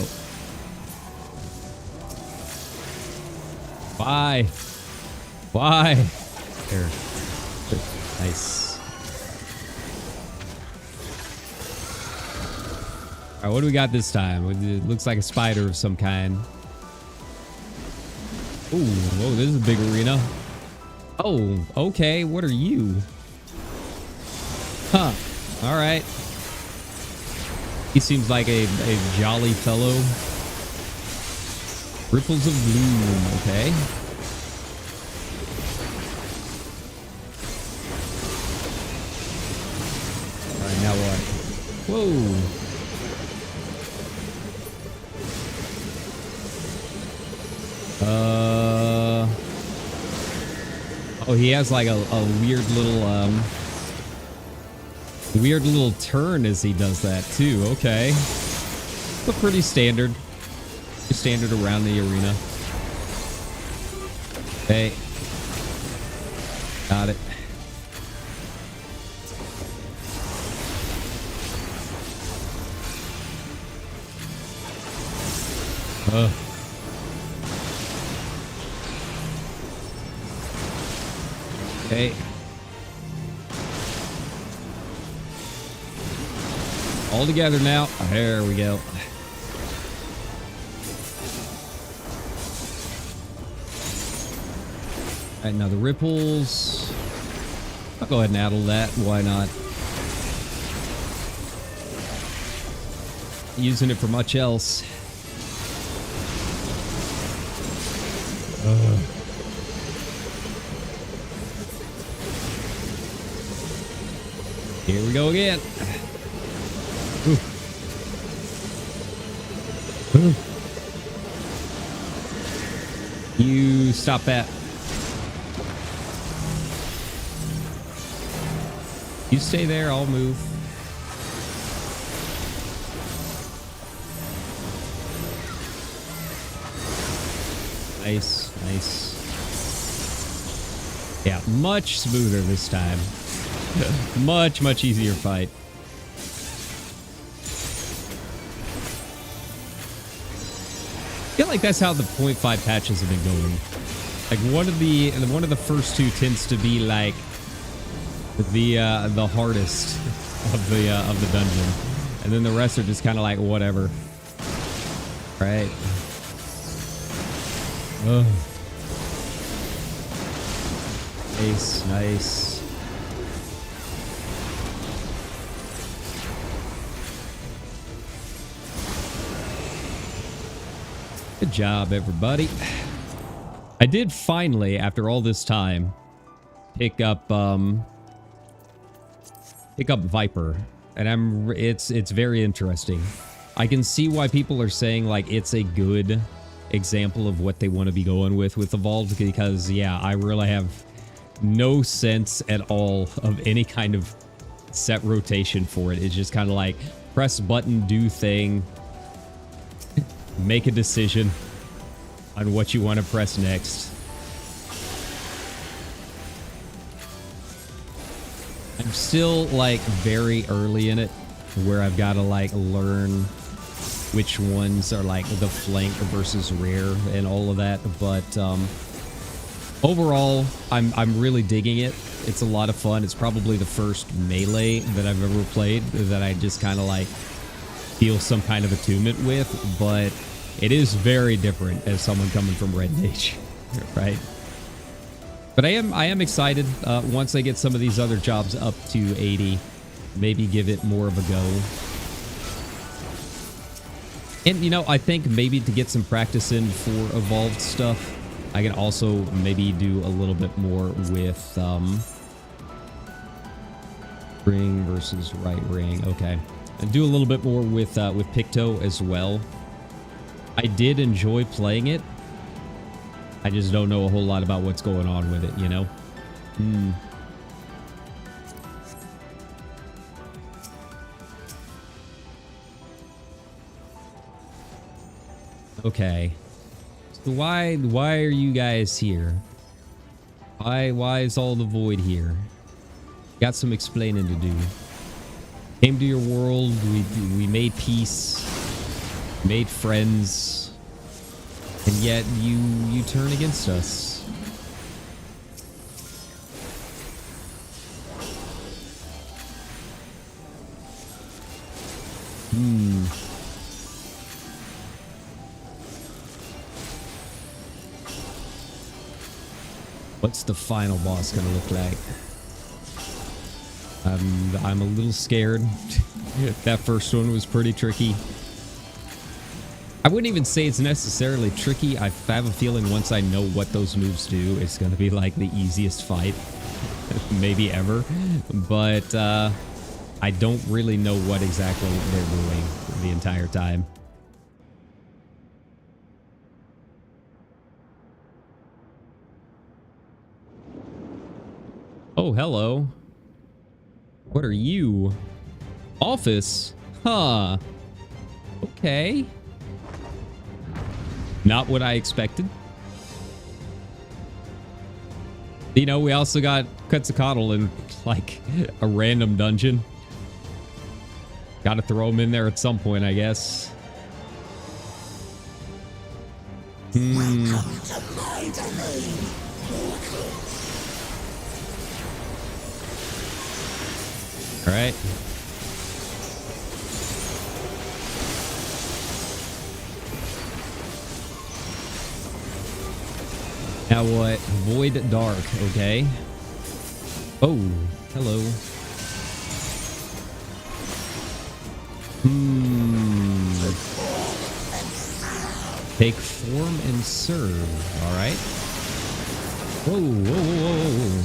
Why? Why? There. Nice. All right, what do we got this time? It looks like a spider of some kind. Ooh, whoa, this is a big arena. Oh, okay. What are you? Huh. All right. He seems like a jolly fellow. Ripples of Gloom. Okay. All right, now what? Whoa. Oh, he has like a weird little turn as he does that too. Okay. But pretty standard. Standard around the arena. Okay. Got it. Okay. All together now. There we go. All right, now the ripples. I'll go ahead and addle that. Why not? Using it for much else. Here we go again. Ooh. Ooh. You stop that. You stay there, I'll move. Nice, nice. Yeah, much smoother this time. Much easier fight. I feel like that's how the 0.5 patches have been going. Like one of the first two tends to be like the hardest of the dungeon, and then the rest are just kind of like whatever. Right. Ugh. Nice, nice. Good job, everybody. I did finally, after all this time, pick up Viper, and it's very interesting. I can see why people are saying like it's a good example of what they want to be going with Evolved, because yeah, I really have no sense at all of any kind of set rotation for it. It's just kind of like press button, do thing, make a decision on what you want to press next. I'm still like very early in it where I've got to like learn which ones are like the flank versus rear and all of that, but overall I'm really digging it. It's a lot of fun. It's probably the first melee that I've ever played that I just kind of like feel some kind of attunement with, but it is very different as someone coming from Red Mage, right? But I am excited once I get some of these other jobs up to 80, maybe give it more of a go. And, you know, I think maybe to get some practice in for evolved stuff, I can also maybe do a little bit more with ring versus right ring. Okay. And do a little bit more with Picto as well. I did enjoy playing it. I just don't know a whole lot about what's going on with it, you know? Okay. So why are you guys here? Why is all the void here? Got some explaining to do. Came to your world, we made peace, made friends, and yet you turn against us. What's the final boss gonna look like? I'm a little scared. That first one was pretty tricky. I wouldn't even say it's necessarily tricky. I have a feeling once I know what those moves do, it's gonna be like the easiest fight maybe ever. But I don't really know what exactly they're doing the entire time. Oh, hello. What are you? Office? Huh. Okay. Not what I expected. You know, we also got Quetzalcoatl in like a random dungeon. Gotta throw him in there at some point, I guess. Welcome to my domain. All right. Now what? Void Dark, okay. Oh, hello. Take form and serve, all right. Whoa, whoa, whoa, whoa.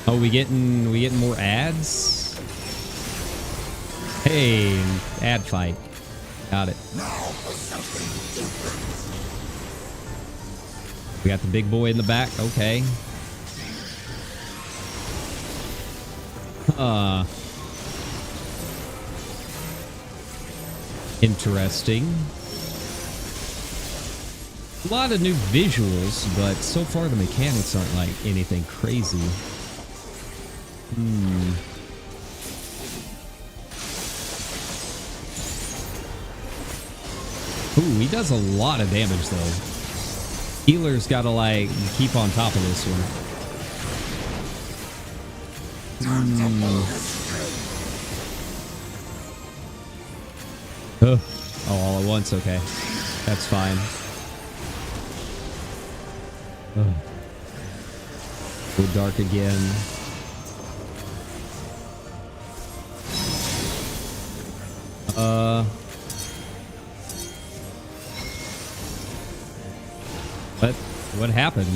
Oh, we getting more ads? Hey, ad fight. Got it. We got the big boy in the back. Okay. Interesting. A lot of new visuals, but so far the mechanics aren't like anything crazy. Ooh, he does a lot of damage though. Healer's gotta like keep on top of this one. Oh, all at once, okay. That's fine. Go dark again. What happened?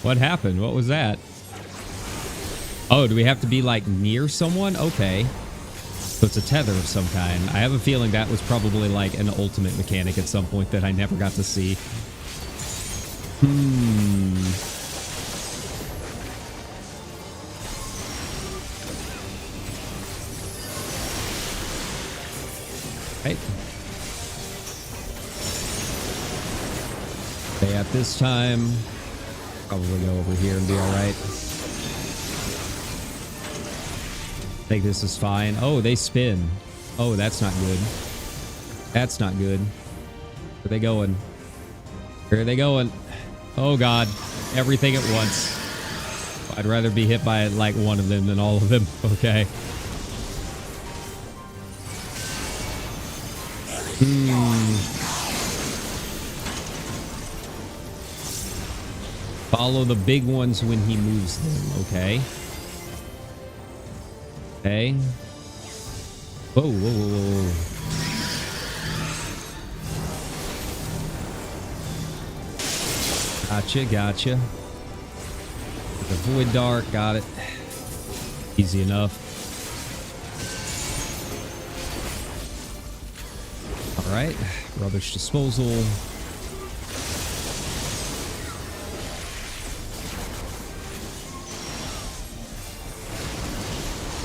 What happened? What was that? Oh, do we have to be like near someone? Okay. So it's a tether of some kind. I have a feeling that was probably like an ultimate mechanic at some point that I never got to see. Right. Okay, at this time, probably go over here and be all right. I think this is fine. Oh, they spin. Oh, that's not good. That's not good. Where are they going? Where are they going? Oh, God. Everything at once. I'd rather be hit by like one of them than all of them. Okay. Follow the big ones when he moves them. Okay. Okay. Whoa, whoa, whoa, whoa. Gotcha, gotcha. The void dart, got it. Easy enough. All right, rubbish disposal.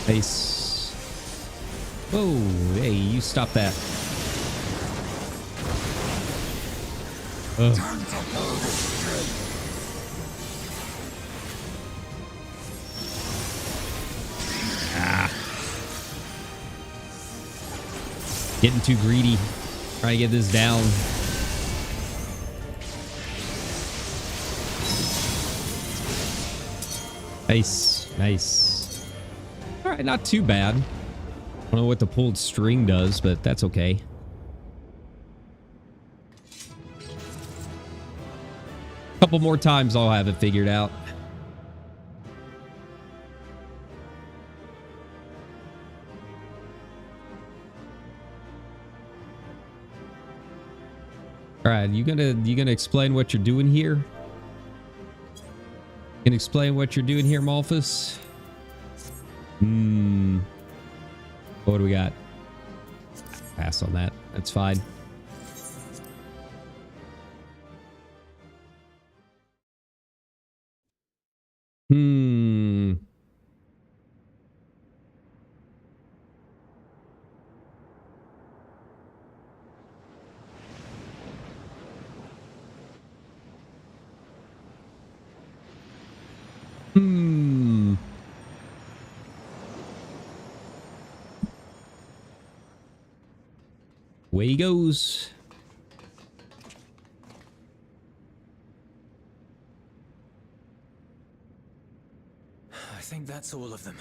Nice. Whoa, hey, you stop that. Ugh. Getting too greedy. Trying to get this down. Nice. Nice. All right, not too bad. I don't know what the pulled string does, but that's okay. A couple more times I'll have it figured out. All right, you gonna explain what you're doing here? You can explain what you're doing here, Malphus? What do we got? Pass on that. That's fine. Away he goes. I think that's all of them.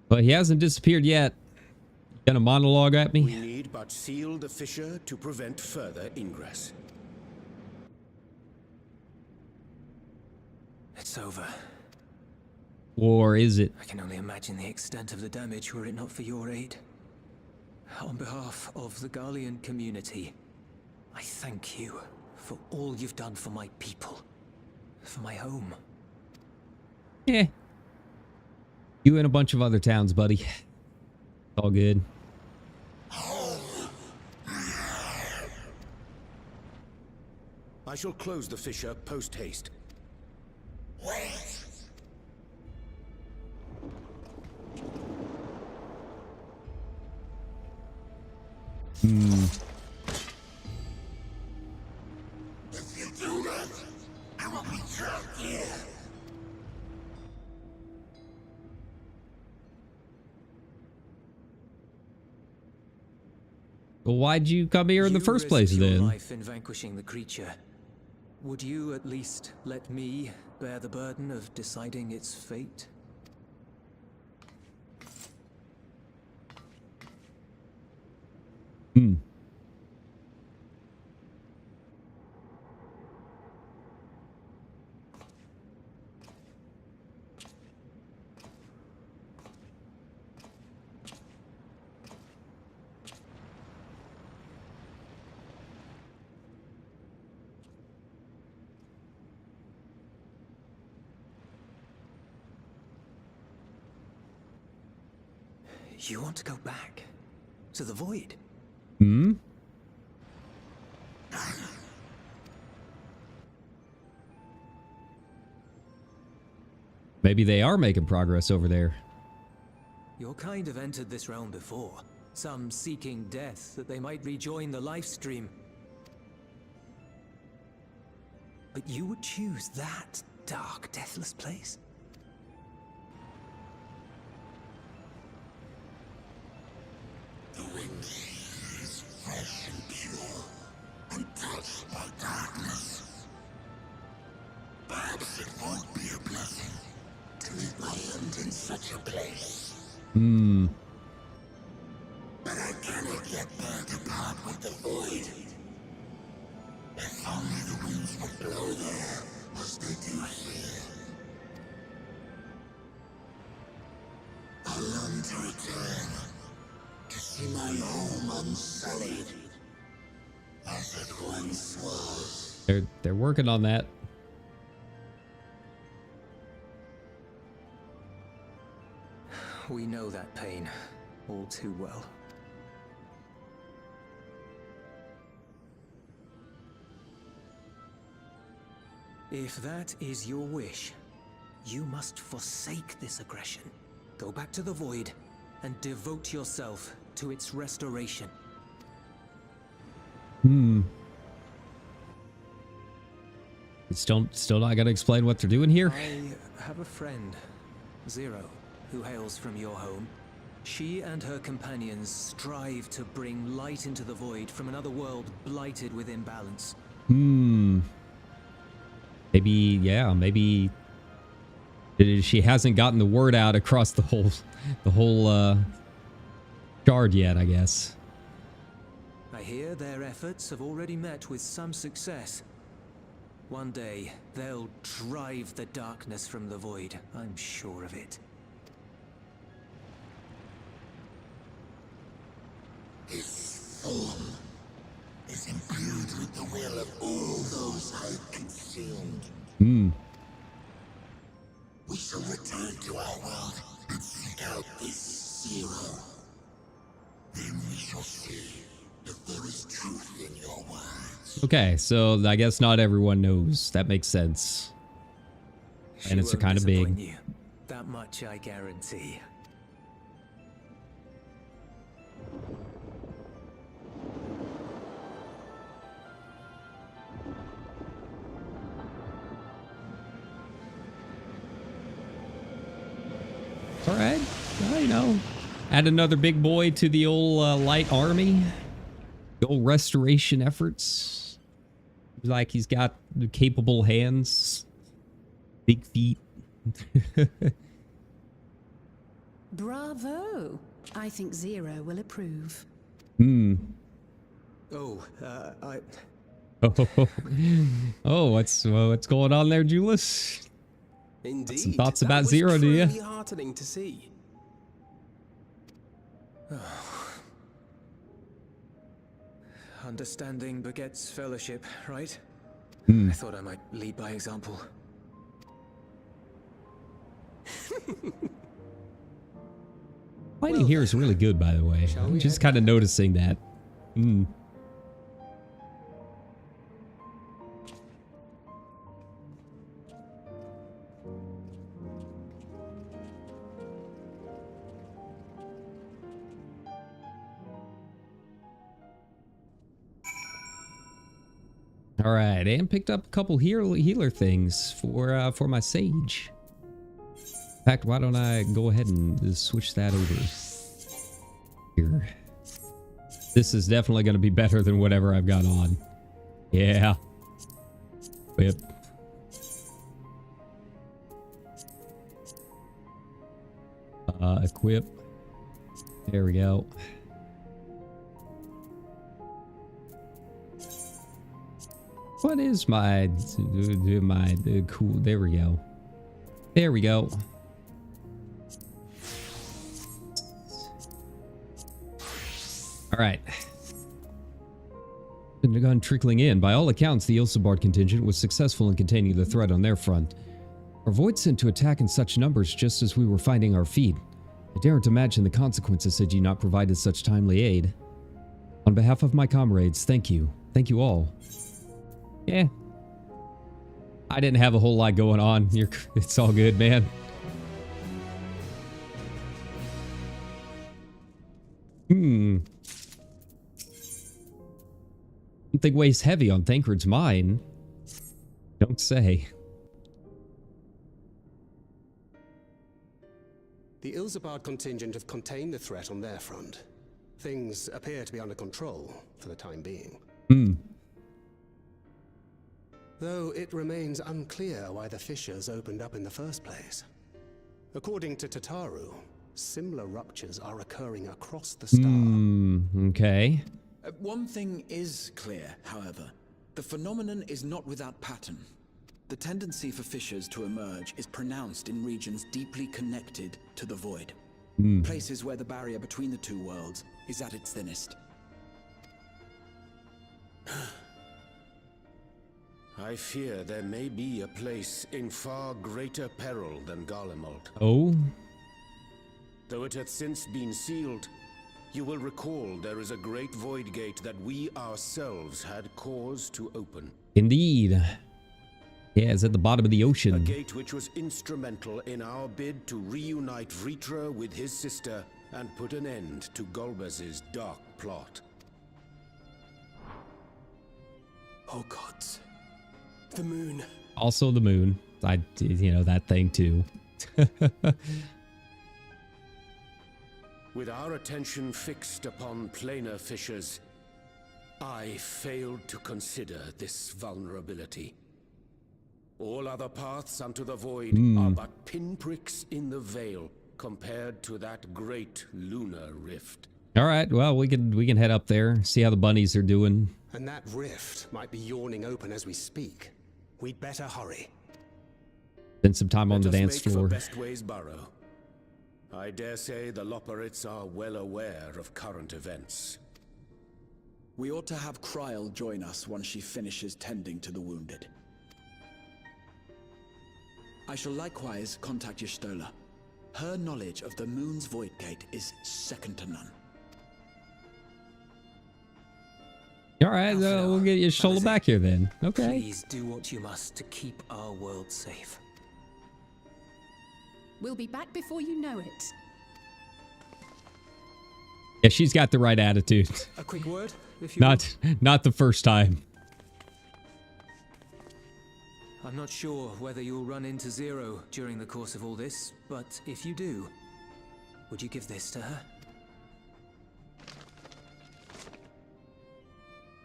But he hasn't disappeared yet. Gonna monologue at me? We need but seal the fissure to prevent further ingress. It's over. Or is it? I can only imagine the extent of the damage were it not for your aid. On behalf of the Garlean community, I thank you for all you've done for my people, for my home. Yeah. You and a bunch of other towns, buddy. All good. I shall close the fissure post-haste. If you do that, I will be trapped here. Well, why'd you come here in the first place You risked your then? life in vanquishing the creature. Would you at least let me bear the burden of deciding its fate? You want to go back to the void? Maybe they are making progress over there. Your kind have entered this realm before. Some seeking death that they might rejoin the life stream. But you would choose that dark, deathless place? The wind is fresh and pure, untouched by darkness. Perhaps it won't be a blessing to meet my end in such a place. But I cannot yet bear to part with the void. If only the winds would blow there, as they do here. I long to return, to see my home unsullied, as it once was. They're working on that. We know that pain all too well. If that is your wish, you must forsake this aggression. Go back to the void and devote yourself to its restoration. Still not gonna explain what they're doing here? I have a friend, Zero, who hails from your home. She and her companions strive to bring light into the void from another world blighted with imbalance. Maybe she hasn't gotten the word out across the whole shard yet, I guess. I hear their efforts have already met with some success. One day, they'll drive the darkness from the void, I'm sure of it. This form is imbued with the will of all those I've consumed. We shall return to our world and seek out this Zero. Then we shall see if there is truth in your words. Okay, so I guess not everyone knows. That makes sense. And it's kind of big. You. That much I guarantee. All right, well, you know, add another big boy to the old light army. The old restoration efforts. Like he's got capable hands, big feet. Bravo! I think Zero will approve. Oh, what's going on there, Julius? Indeed. Some thoughts about Zero, do you? Truly heartening to see. Understanding begets fellowship, right? I thought I might lead by example. Lighting here is really good, by the way. I'm just kind of noticing that. All right, and picked up a couple healer things for my sage. In fact, why don't I go ahead and just switch that over here? This is definitely going to be better than whatever I've got on. Yeah. Whip. Equip. There we go. What is my cool? There we go. There we go. All right. The gun trickling in. By all accounts, the Ilsabard contingent was successful in containing the threat on their front. Our void sent to attack in such numbers just as we were finding our feet. I daren't imagine the consequences had you not provided such timely aid. On behalf of my comrades, thank you. Thank you all. Yeah. I didn't have a whole lot going on. It's all good, man. Something weighs heavy on Thancred's mind. Don't say. The Ilzabard contingent have contained the threat on their front. Things appear to be under control for the time being. Though it remains unclear why the fissures opened up in the first place. According to Tataru, similar ruptures are occurring across the star. Okay. One thing is clear, however. The phenomenon is not without pattern. The tendency for fissures to emerge is pronounced in regions deeply connected to the void. Places where the barrier between the two worlds is at its thinnest. I fear there may be a place in far greater peril than Garlemald. Oh? Though it hath since been sealed, you will recall there is a great void gate that we ourselves had cause to open. Indeed. Yeah, it's at the bottom of the ocean. A gate which was instrumental in our bid to reunite Vritra with his sister and put an end to Golbez's dark plot. Oh gods. The moon. Also the moon. That thing too. With our attention fixed upon planar fissures, I failed to consider this vulnerability. All other paths unto the void are but pinpricks in the veil compared to that great lunar rift. All right, well, we can head up there, see how the bunnies are doing. And that rift might be yawning open as we speak. We'd better hurry. Spend some time on the dance floor. Best ways burrow. I dare say the Loporrits are well aware of current events. We ought to have Kryl join us once she finishes tending to the wounded. I shall likewise contact Y'shtola. Her knowledge of the moon's void gate is second to none. All right, we'll get Y'shtola back here then. Okay. Please do what you must to keep our world safe. We'll be back before you know it. Yeah, she's got the right attitude. A quick word, if you not the first time. I'm not sure whether you'll run into Zero during the course of all this, but if you do, would you give this to her?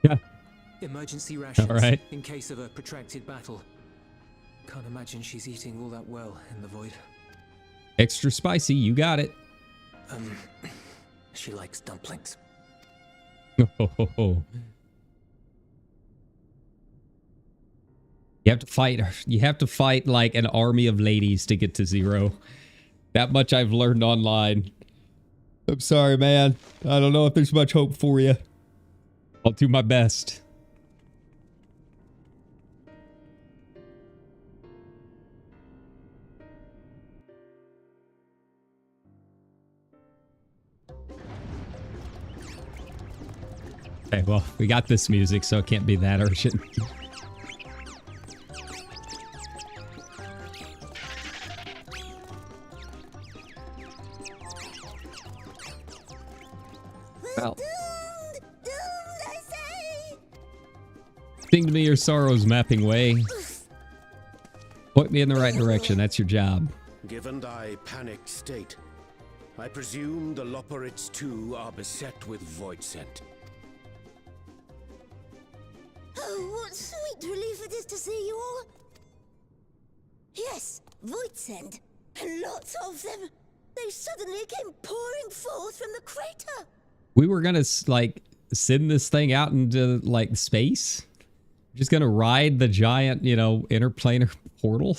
Yeah. Emergency rations all right. in case of a protracted battle. Can't imagine she's eating all that well in the void. Extra spicy, you got it. She likes dumplings. Oh. You have to fight like an army of ladies to get to Zero. That much I've learned online. I'm sorry, man. I don't know if there's much hope for you. I'll do my best. Okay, well, we got this music, so it can't be that urgent. Well, sing to me your sorrows, mapping way. Point me in the right direction. That's your job. Given thy panicked state, I presume the Loporrits too are beset with void scent. Oh, what sweet relief it is to see you all. Yes, void scent, and lots of them. They suddenly came pouring forth from the crater. We were gonna like send this thing out into like space. Just gonna ride the giant, interplanar portal.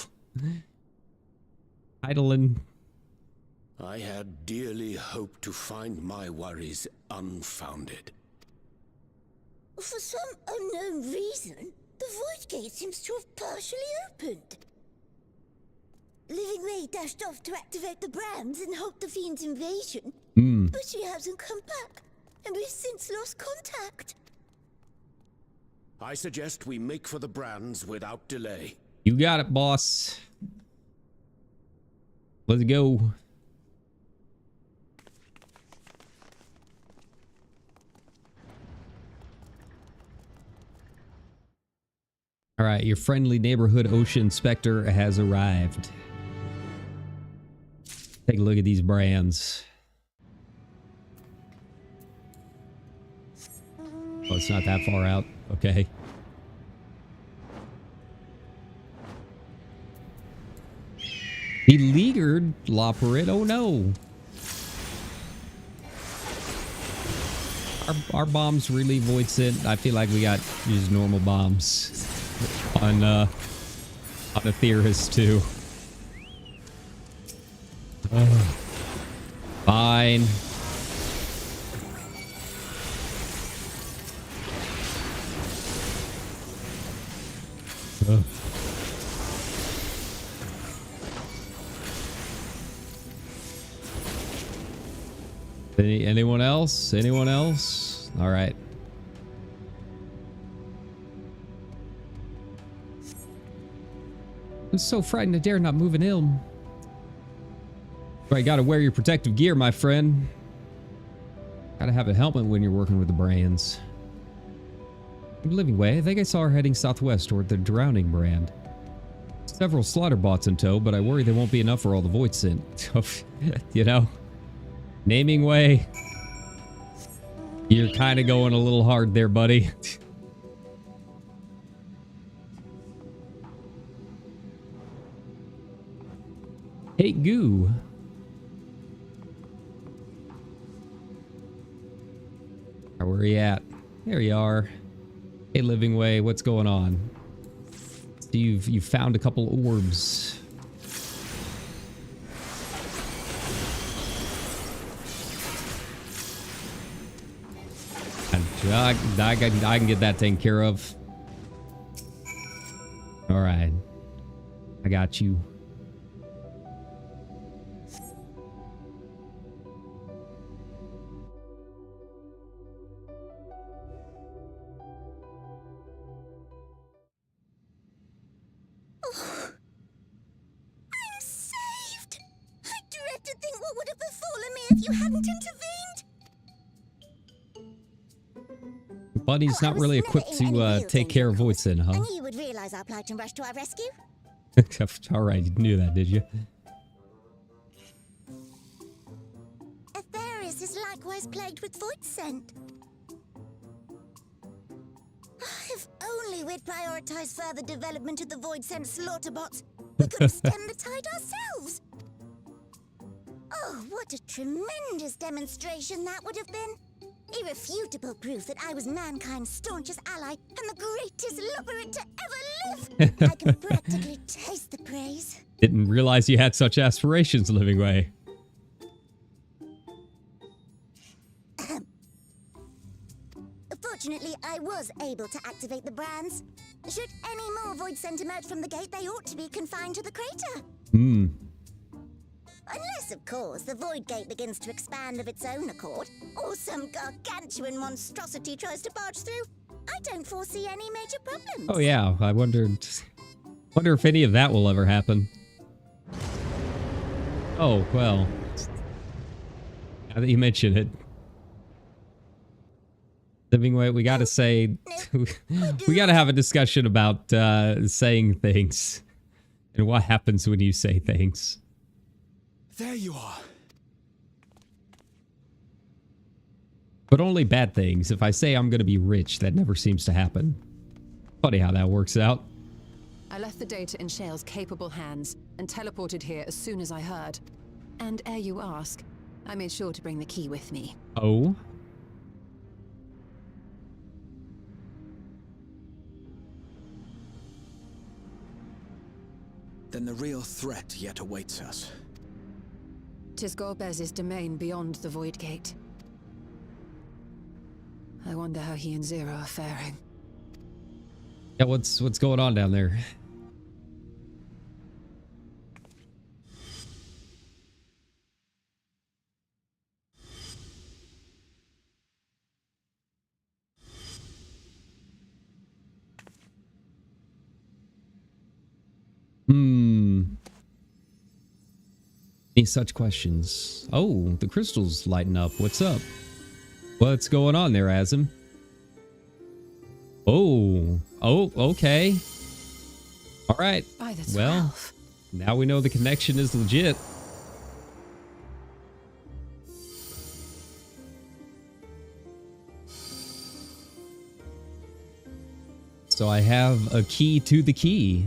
Idling. I had dearly hoped to find my worries unfounded. For some unknown reason, the void gate seems to have partially opened. Living Ray dashed off to activate the brands and halt the fiend's invasion. But she hasn't come back, and we've since lost contact. I suggest we make for the brands without delay. You got it, boss. Let's go. All right, your friendly neighborhood ocean inspector has arrived. Take a look at these brands. Oh, it's not that far out. Okay. Beleaguered Loperit. Oh no. Our bombs really void sent. I feel like we got just normal bombs on the theorist too. Fine. Anyone else? Anyone else? All right. I'm so frightened I dare not move an ilm. Right, gotta wear your protective gear, my friend. Gotta have a helmet when you're working with the brands. Living way, I think I saw her heading southwest toward the drowning brand. Several slaughter bots in tow, but I worry they won't be enough for all the void sent. You know? Naming way. You're kind of going a little hard there, buddy. Hey, goo. Where are you at? There you are. Hey, Living Way, what's going on? So you've found a couple orbs. I can get that taken care of. All right. I got you. Oh, I'm saved. I dread to think what would have befallen me if you hadn't intervened. Buddy's not really equipped to take care of Voidson, huh? I knew you would realize our plight and rush to our rescue. All right, you knew that, did you? Atheris is likewise plagued with void scent. If only we'd prioritized further development of the void scent slaughter bots, we could have stemmed the tide ourselves. Oh, what a tremendous demonstration that would have been. Irrefutable proof that I was mankind's staunchest ally and the greatest Loperit to ever live. I can practically taste the praise. Didn't realize you had such aspirations, Living Way. Fortunately, I was able to activate the brands. Should any more void scent emerge from the gate, they ought to be confined to the crater. Hmm. Unless, of course, the void gate begins to expand of its own accord, or some gargantuan monstrosity tries to barge through. I don't foresee any major problems. Oh yeah, I wonder if any of that will ever happen. Oh, well. Now that you mention it. Living Way, we gotta say... we gotta have a discussion about saying things. And what happens when you say things. There you are. But only bad things. If I say I'm gonna be rich, that never seems to happen. Funny how that works out. I left the data in Shale's capable hands and teleported here as soon as I heard. And ere you ask, I made sure to bring the key with me. Oh? Then the real threat yet awaits us. 'Tis Gorbez's domain beyond the Void Gate. I wonder how he and Zero are faring. Yeah, what's going on down there? Any such questions? Oh, the crystal's lighting up. What's up? What's going on there, Azim? Oh, okay. All right. Well, now we know the connection is legit. So I have a key to the key.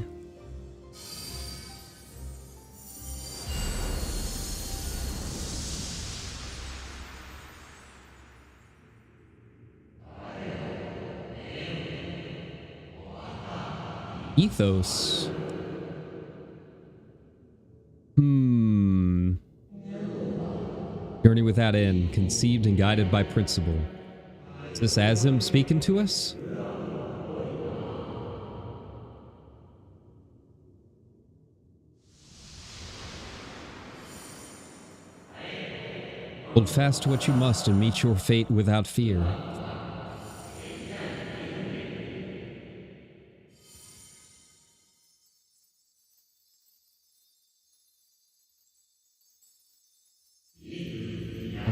Ethos. Journey without end, conceived and guided by principle. Is this Azim speaking to us? Hold fast to what you must and meet your fate without fear.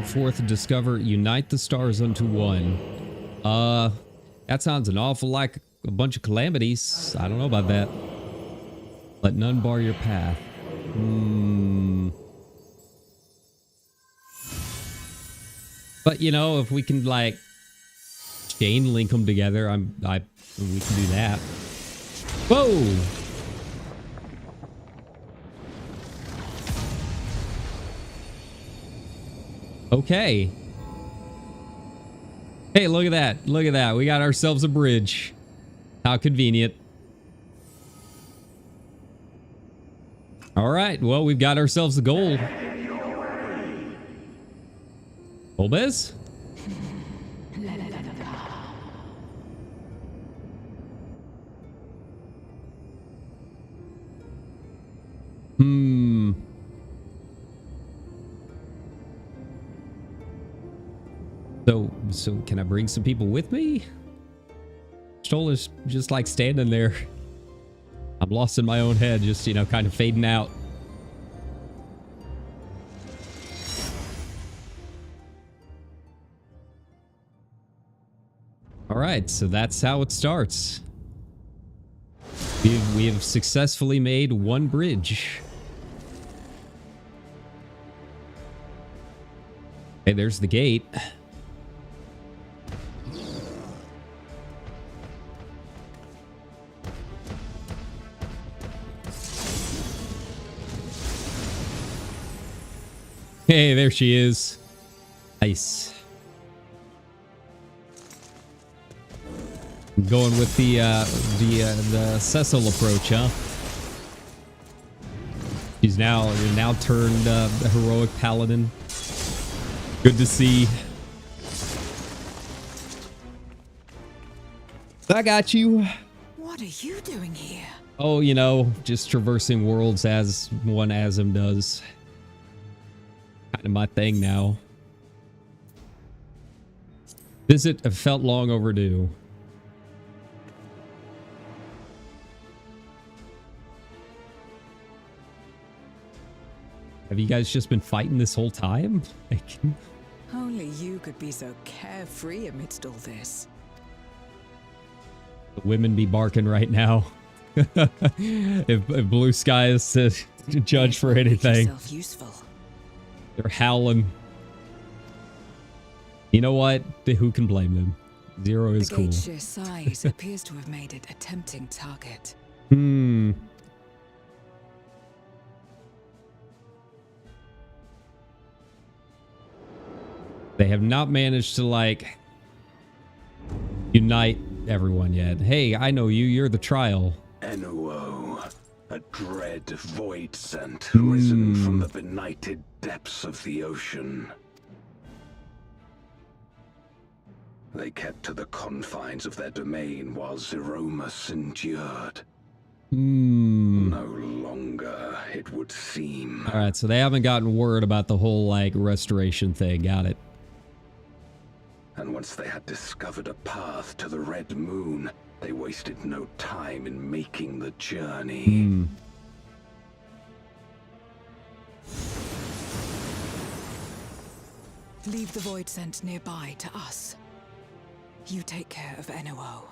Fourth, discover, unite the stars unto one. That sounds an awful like a bunch of calamities. I don't know about that. Let none bar your path. But you know, if we can like chain link them together, we can do that. Whoa! Okay. Hey, look at that. Look at that. We got ourselves a bridge. How convenient. All right. Well, we've got ourselves a goal. Olbez? So can I bring some people with me? Stoll is just like standing there. I'm lost in my own head, just, you know, kind of fading out. All right, so that's how it starts. We have successfully made one bridge. Hey, there's the gate. Hey, there she is. Nice. Going with the Cecil approach, huh? She's now turned a heroic paladin. Good to see. I got you. What are you doing here? Oh, you know, just traversing worlds as one Azim does. Kind of my thing now. Visit felt long overdue. Have you guys just been fighting this whole time? Only you could be so carefree amidst all this. The women be barking right now. if Blue Sky is to judge for anything. They're howling. You know what? Who can blame them? Zero is cool. The gate's sheer size appears to have made it a tempting target. They have not managed to, like, unite everyone yet. Hey, I know you. You're the trial. NOO, a dread void scent risen from the benighted depths of the ocean. They kept to the confines of their domain while Zeromus endured. No longer, it would seem. All right, so they haven't gotten word about the whole, like, restoration thing. Got it. And once they had discovered a path to the Red Moon, they wasted no time in making the journey. Leave the void scent nearby to us. You take care of NOO.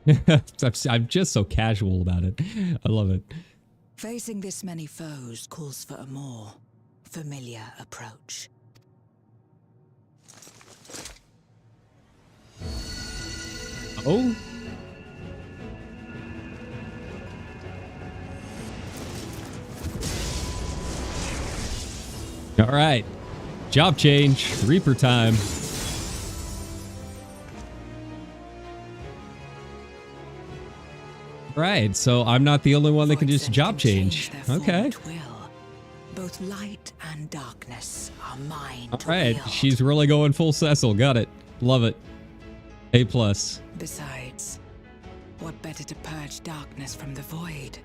I'm just so casual about it. I love it. Facing this many foes calls for a more familiar approach. Oh. All right. Job change. Reaper time. Right, so I'm not the only one that can just job change. Okay. Both light and darkness are mine. All right, she's really going full Cecil. Got it. Love it. A+. Besides, what better to purge darkness from the void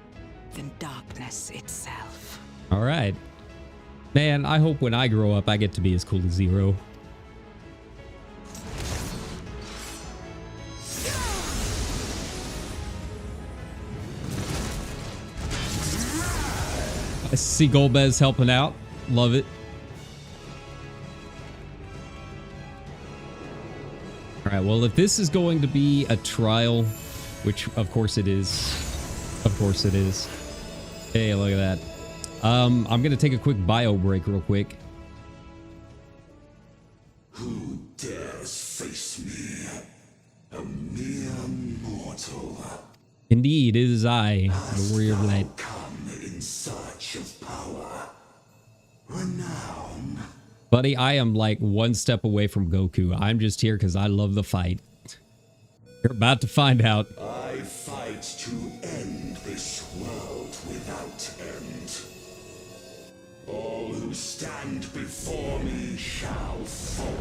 than darkness itself? All right. Man, I hope when I grow up, I get to be as cool as Zero. I see Golbez helping out. Love it. All right, well, if this is going to be a trial, which of course it is. Of course it is. Hey, look at that. I'm going to take a quick bio break real quick. Who dares face me? A mere mortal. Indeed, it is I, the Warrior of Light. In search of power, renown. Buddy, I am like one step away from Goku. I'm just here because I love the fight. You're about to find out. I fight to end this world without end. All who stand before me shall fall.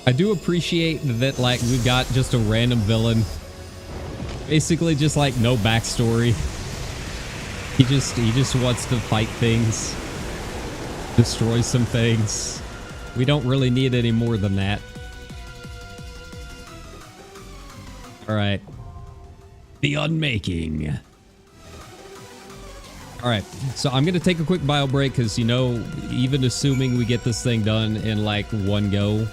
I do appreciate that, like, we've got just a random villain. Basically just like no backstory. He just wants to fight things. Destroy some things. We don't really need any more than that. Alright. The Unmaking. Alright, so I'm going to take a quick bio break because, you know, even assuming we get this thing done in like one go,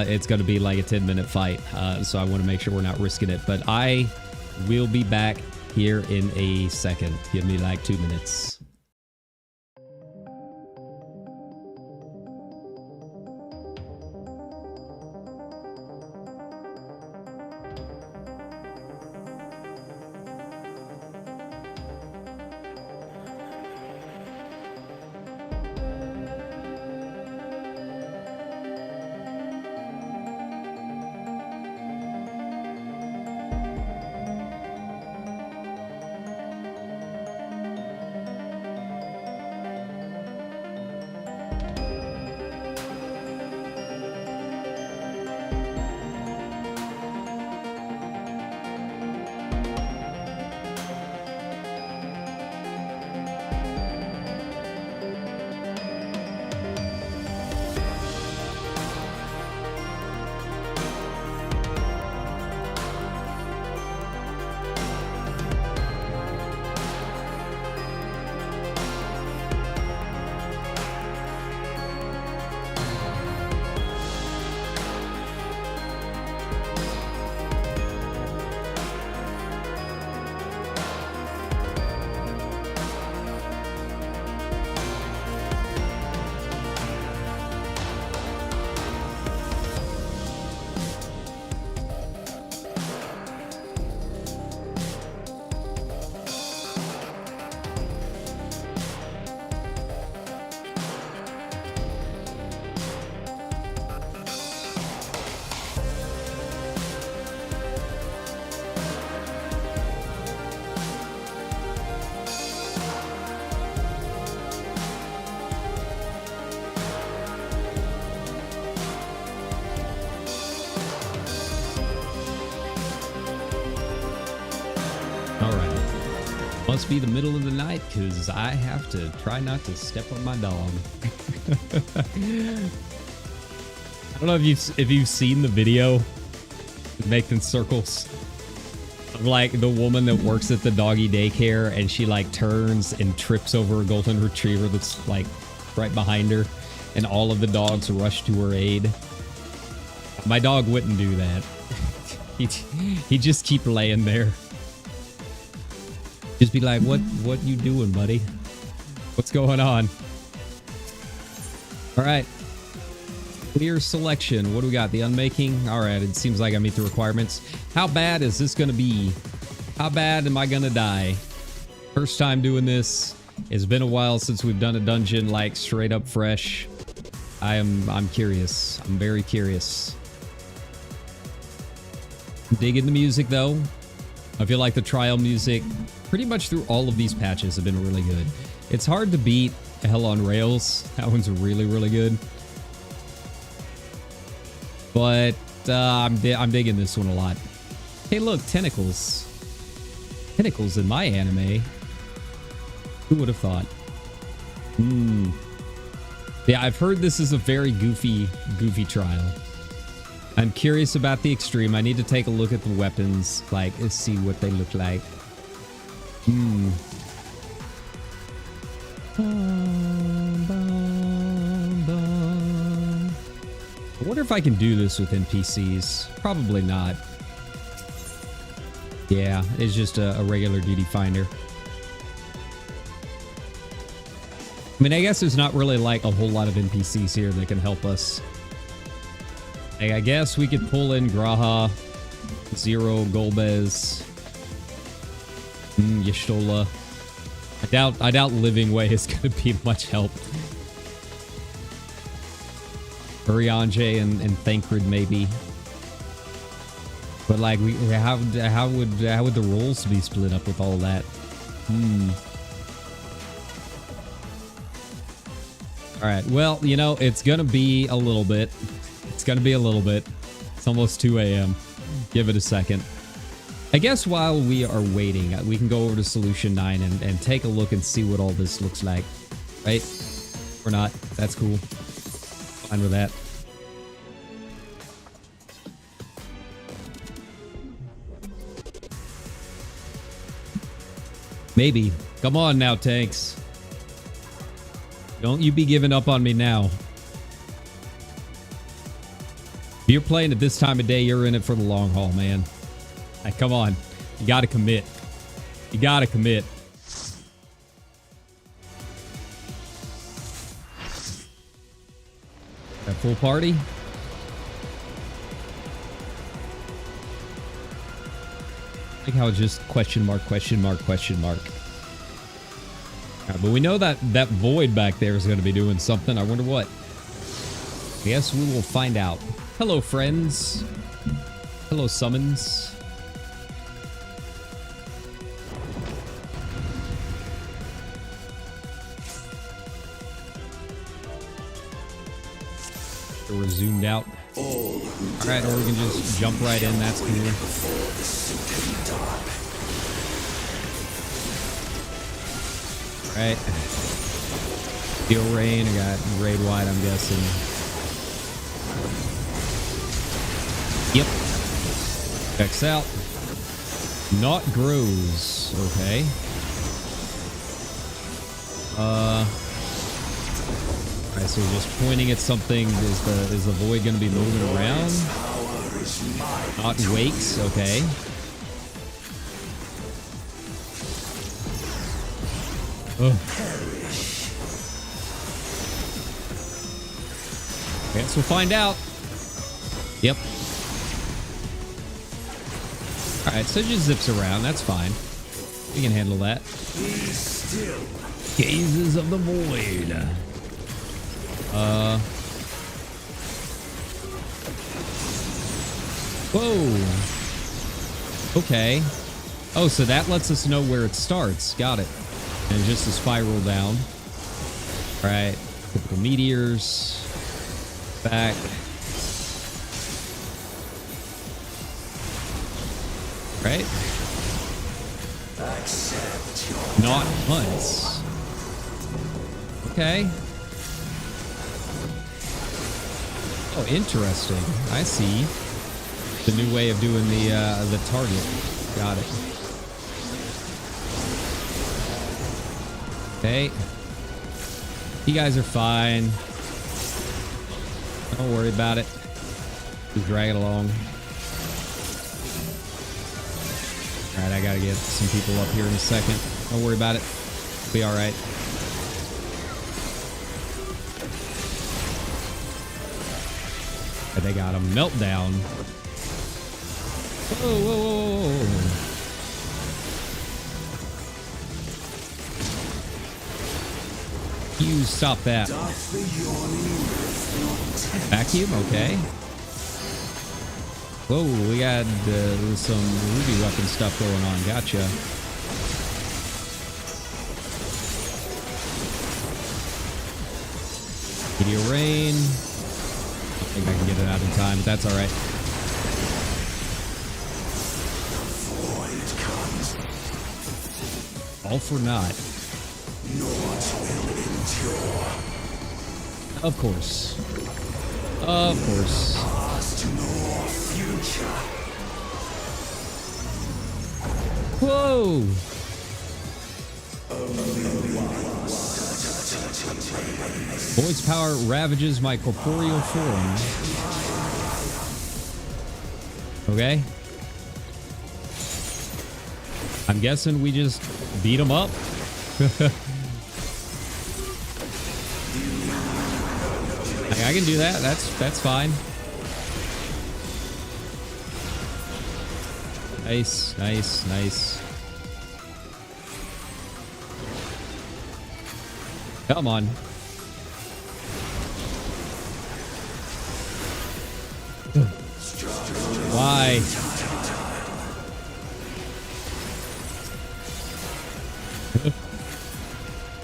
it's going to be like a 10-minute fight. So I want to make sure we're not risking it. But I will be back here in a second. Give me like 2 minutes. Must be the middle of the night because I have to try not to step on my dog. I don't know if you've seen the video making circles of like the woman that works at the doggy daycare and she like turns and trips over a golden retriever that's like right behind her and all of the dogs rush to her aid. My dog wouldn't do that. He'd just keep laying there. Just be like, what you doing, buddy? What's going on? All right. Clear selection. What do we got? The unmaking. All right. It seems like I meet the requirements. How bad is this going to be? How bad am I going to die? First time doing this. It's been a while since we've done a dungeon like straight up fresh. I'm curious. I'm very curious. Digging the music though. I feel like the trial music pretty much through all of these patches have been really good. It's hard to beat Hell on Rails. That one's really, really good. But I'm digging this one a lot. Hey, look, tentacles. Tentacles in my anime. Who would have thought? Yeah, I've heard this is a very goofy trial. I'm curious about the extreme. I need to take a look at the weapons, like, see what they look like. I wonder if I can do this with NPCs. Probably not. Yeah, it's just a regular duty finder. I mean, I guess there's not really like a whole lot of NPCs here that can help us. Like, I guess we could pull in Graha, Zero, Golbez, Y'shtola. I doubt Living Way is going to be much help. Urianger and Thancred maybe. But like, how would the roles be split up with all that? All right. Well, you know, it's gonna be a little bit. It's gonna be a little bit. It's almost 2 a.m. Give it a second. I guess while we are waiting, we can go over to Solution 9 and take a look and see what all this looks like. Right? Or not. That's cool. Fine with that. Maybe. Come on now, tanks. Don't you be giving up on me now. If you're playing at this time of day, you're in it for the long haul, man. Like, come on. You gotta commit. You gotta commit. That full party? Like how it's just question mark, question mark, question mark. Right, but we know that that void back there is going to be doing something. I wonder what. I guess we will find out. Hello, friends. Hello, summons. So we're zoomed out. Alright, or we can just jump right in. That's cool. Alright. Steel Rain. I got Raid Wide, I'm guessing. Yep. Checks out. Not grows. Okay. Alright, so just pointing at something. Is the void going to be moving around? Not wakes. Okay. Oh. Guess we'll find out. Yep. Alright, so it just zips around. That's fine. We can handle that. Be still. Gazes of the void. Whoa. Okay. Oh, so that lets us know where it starts. Got it. And just a spiral down. All right. Typical meteors. Back. Right. Accept your Not hunts. Okay. Oh, interesting. I see. The new way of doing the target. Got it. Okay. You guys are fine. Don't worry about it. Just drag it along. Alright, I gotta get some people up here in a second. Don't worry about it. Be alright. They got a meltdown. Whoa, whoa, whoa, whoa. You stop that. Vacuum, okay. Whoa, we got some ruby weapon stuff going on. Gotcha. Meteor rain. I think I can get it out in time, but that's all right. All for naught. Of course. Of course. Whoa! Void's power ravages my corporeal form. Okay. I'm guessing we just beat him up. I can do that. That's fine. Nice, nice, nice. Come on. Why?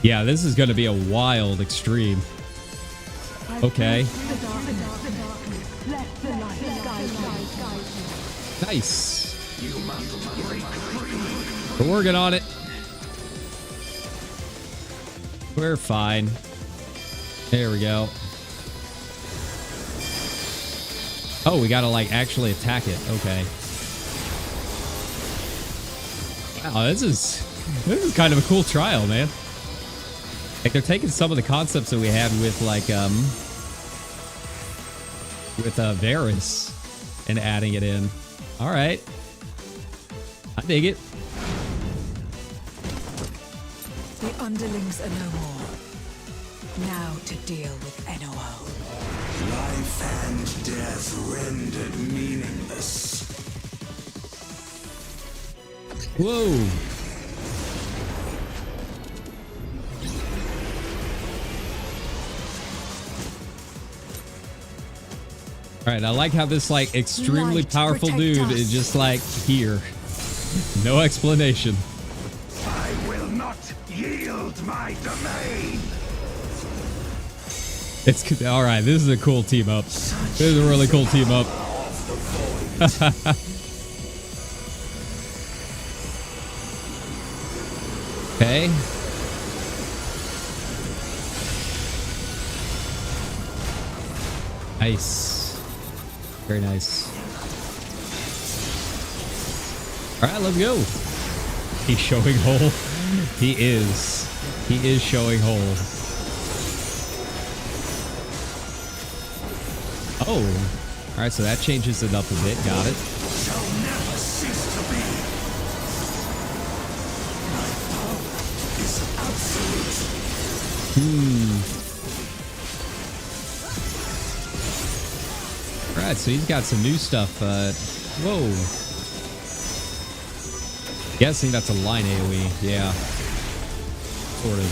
Yeah, this is going to be a wild extreme. Okay. Nice. We're working on it. We're fine. There we go. Oh, we gotta like actually attack it. Okay. Wow, this is kind of a cool trial, man. Like they're taking some of the concepts that we had with like with Varys and adding it in. All right. I dig it. The underlings are no more. Now to deal with NOO. Life and death rendered meaningless. Whoa. All right, I like how this like extremely powerful dude is just like here. No explanation. I will not yield my domain. It's all right. This is a cool team up. This is a really cool team up. Okay. Nice. Very nice. All right, let's go. He's showing whole. He is. He is showing whole. Oh. All right, so that changes it up a bit. Got it. Shall never cease to be. My power is absolute. All right, so he's got some new stuff. Whoa. Guessing that's a line AoE. Yeah. Sort of.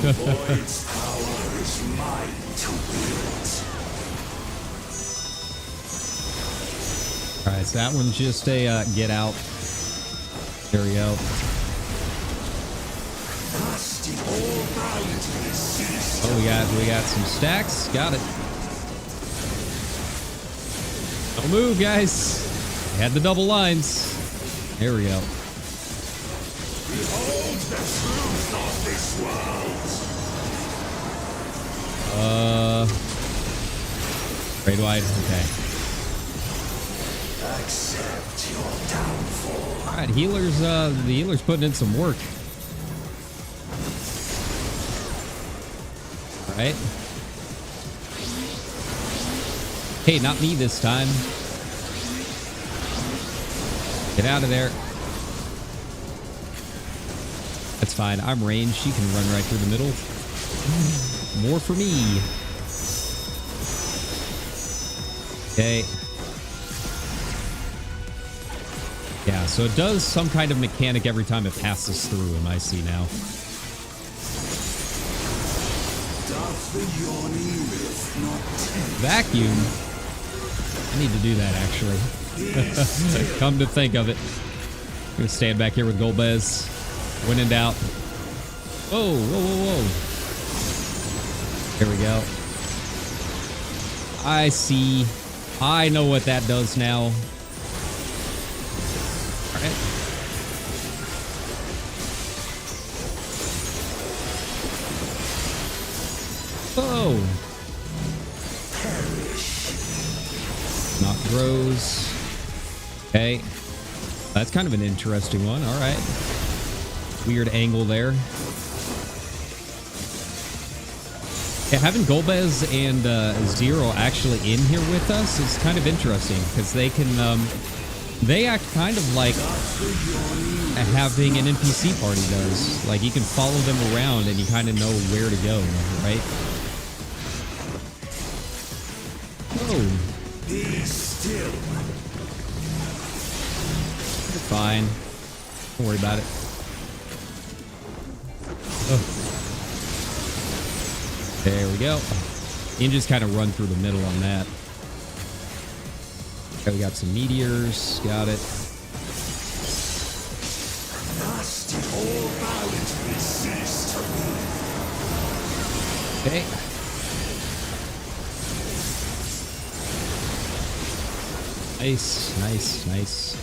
The void's power is mine to wield. All right, so that one's just a get out. There we go. Oh, we got some stacks. Got it. Don't move, guys. We had the double lines. There we go. Behold the truth of this world. Trade wide. Okay. Accept your downfall. All right, healers. The healer's putting in some work. All right. Hey, not me this time. Get out of there. That's fine. I'm ranged. She can run right through the middle. More for me. Okay. Yeah, so it does some kind of mechanic every time it passes through him, I see now. Vacuum? I need to do that, actually. Come to think of it. I'm gonna stand back here with Golbez. When in doubt. Whoa, whoa, whoa, whoa. There we go. I see. I know what that does now. All right. Whoa. Knock grows. Okay. That's kind of an interesting one. All right. Weird angle there. Yeah, having Golbez and Zero actually in here with us is kind of interesting because they can, they act kind of like having an NPC party does. Like you can follow them around and you kind of know where to go, right? Oh. Be still. You're fine. Don't worry about it. Oh. There we go. You can just kind of run through the middle on that. Okay, we got some meteors. Got it. Okay. Nice, nice, nice.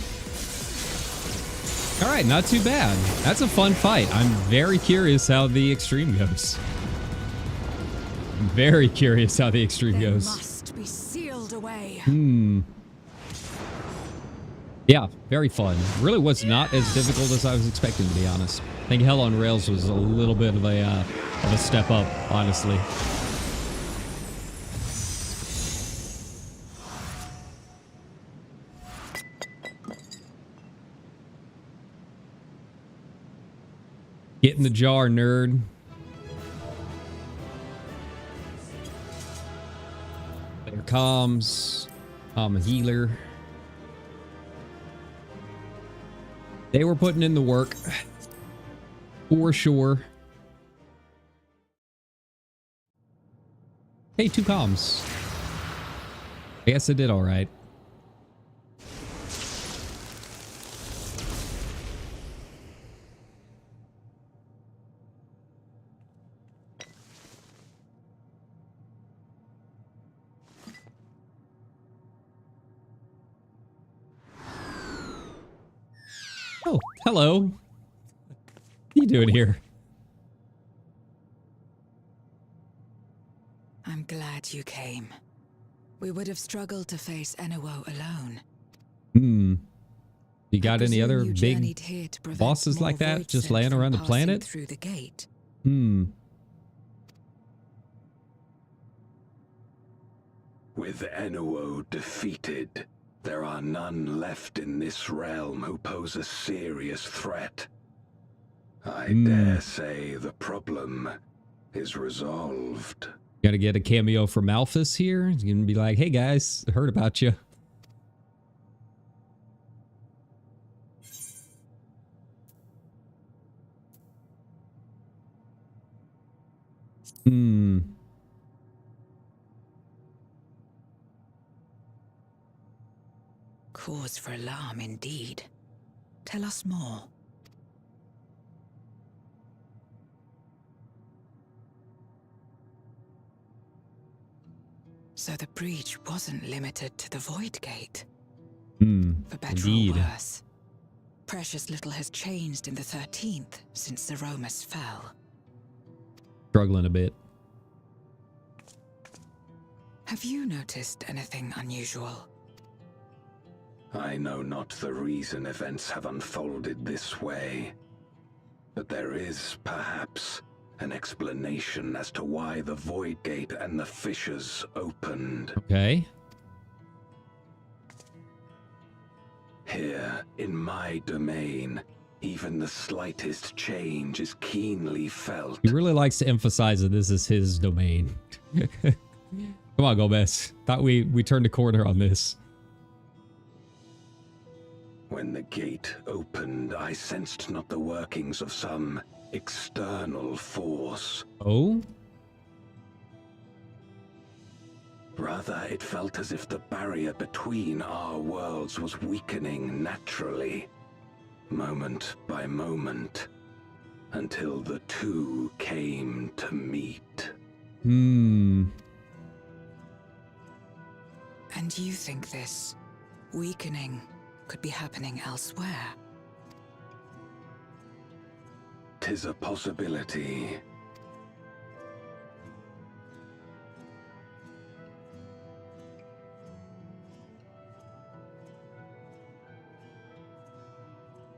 All right, not too bad. That's a fun fight. I'm very curious how the extreme goes. I'm very curious how the extreme goes. Must be sealed away. Yeah, very fun. Really was not as difficult as I was expecting, to be honest. I think Hell on Rails was a little bit of a step up, honestly. Get in the jar, nerd. Better comms. I'm a healer. They were putting in the work. For sure. Hey, 2 comms. I guess I did all right. Oh, hello. What are you doing here? I'm glad you came. We would have struggled to face Enuo alone. You got any other big bosses like that just laying around the planet? Through the gate. With Enuo defeated, there are none left in this realm who pose a serious threat. I dare say the problem is resolved. Gotta get a cameo from Malphus here. He's gonna be like, hey guys, I heard about you. Cause for alarm indeed. Tell us more. So the breach wasn't limited to the Void Gate. For better or worse, precious little has changed in the 13th since Zeromus fell. Struggling a bit. Have you noticed anything unusual? I know not the reason events have unfolded this way, but there is, perhaps, an explanation as to why the Void Gate and the fissures opened. Okay. Here, in my domain, even the slightest change is keenly felt. He really likes to emphasize that this is his domain. Come on, Gomez. Thought we turned a corner on this. When the gate opened, I sensed not the workings of some external force. Oh? Rather, it felt as if the barrier between our worlds was weakening naturally, moment by moment, until the two came to meet. And you think this weakening could be happening elsewhere? 'Tis a possibility.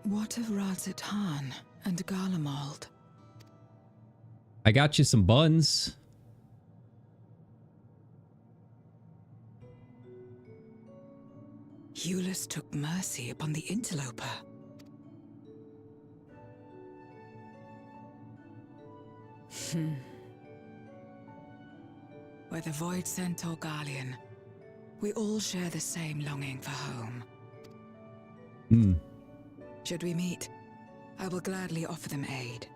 What of Radzatan and Garlemald? I got you some buns. Euless took mercy upon the interloper. Whether Void Sent or Garlean, we all share the same longing for home. Should we meet, I will gladly offer them aid.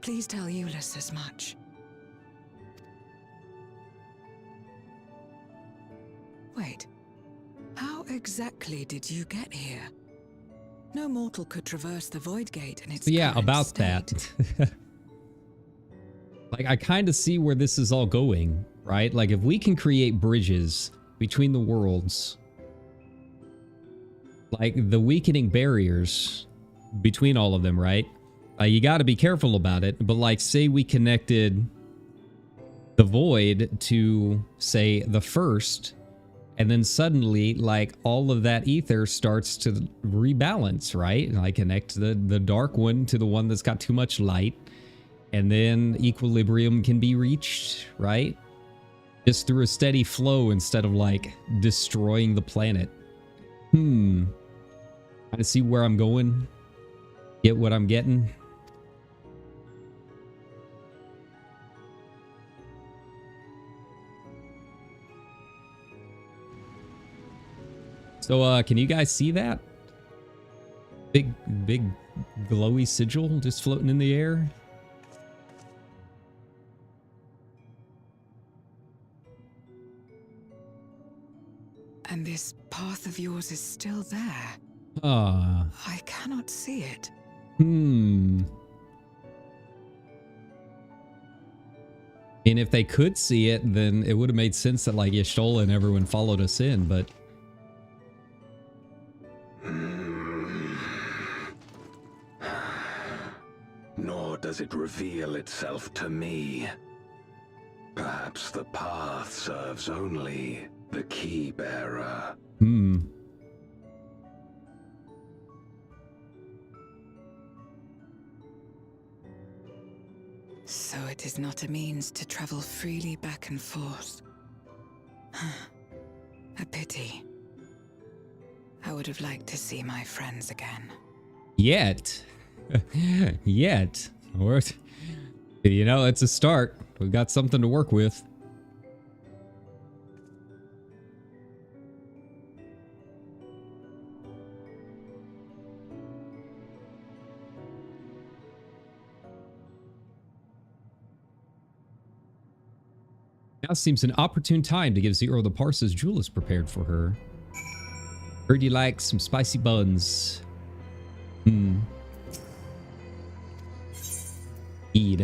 Please tell Euless as much. Wait. How exactly did you get here? No mortal could traverse the Void Gate in its Yeah, current about state. that. Like, I kind of see where this is all going, right? Like, if we can create bridges between the worlds, like the weakening barriers between all of them, right? You got to be careful about it. But like, say we connected the Void to, say, the First, and then suddenly, like, all of that ether starts to rebalance, right? And I connect the dark one to the one that's got too much light. And then equilibrium can be reached, right? Just through a steady flow instead of, like, destroying the planet. Kind of see where I'm going. Get what I'm getting. So, can you guys see that? Big glowy sigil just floating in the air? And this path of yours is still there. I cannot see it. And if they could see it, then it would have made sense that, like, Y'shtola and everyone followed us in, but... Nor does it reveal itself to me. Perhaps the path serves only the key bearer. So it is not a means to travel freely back and forth. A pity. I would have liked to see my friends again. Yet. Or, you know, it's a start. We've got something to work with. Now seems an opportune time to give Zero the parcels Jewel is prepared for her. Heard you like some spicy buns. Eat.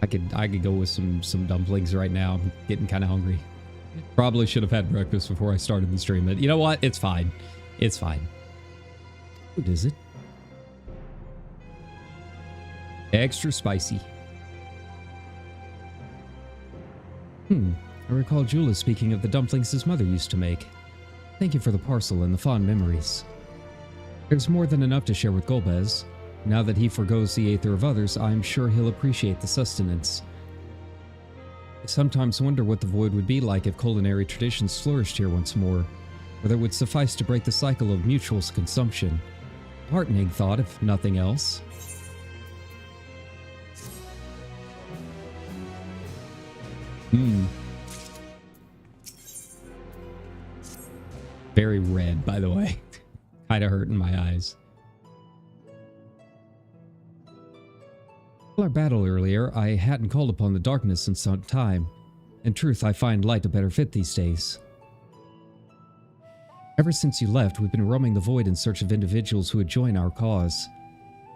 I could go with some dumplings right now. I'm getting kind of hungry. Probably should have had breakfast before I started the stream, but you know what? It's fine. It's fine. What is it? Extra spicy. I recall Jula speaking of the dumplings his mother used to make. Thank you for the parcel and the fond memories. There's more than enough to share with Golbez. Now that he forgoes the aether of others, I'm sure he'll appreciate the sustenance. I sometimes wonder what the void would be like if culinary traditions flourished here once more, whether it would suffice to break the cycle of mutual consumption. Heartening thought, if nothing else. Very red, by the way. Kinda hurting my eyes. In our battle earlier, I hadn't called upon the darkness in some time. In truth, I find light a better fit these days. Ever since you left, we've been roaming the void in search of individuals who would join our cause.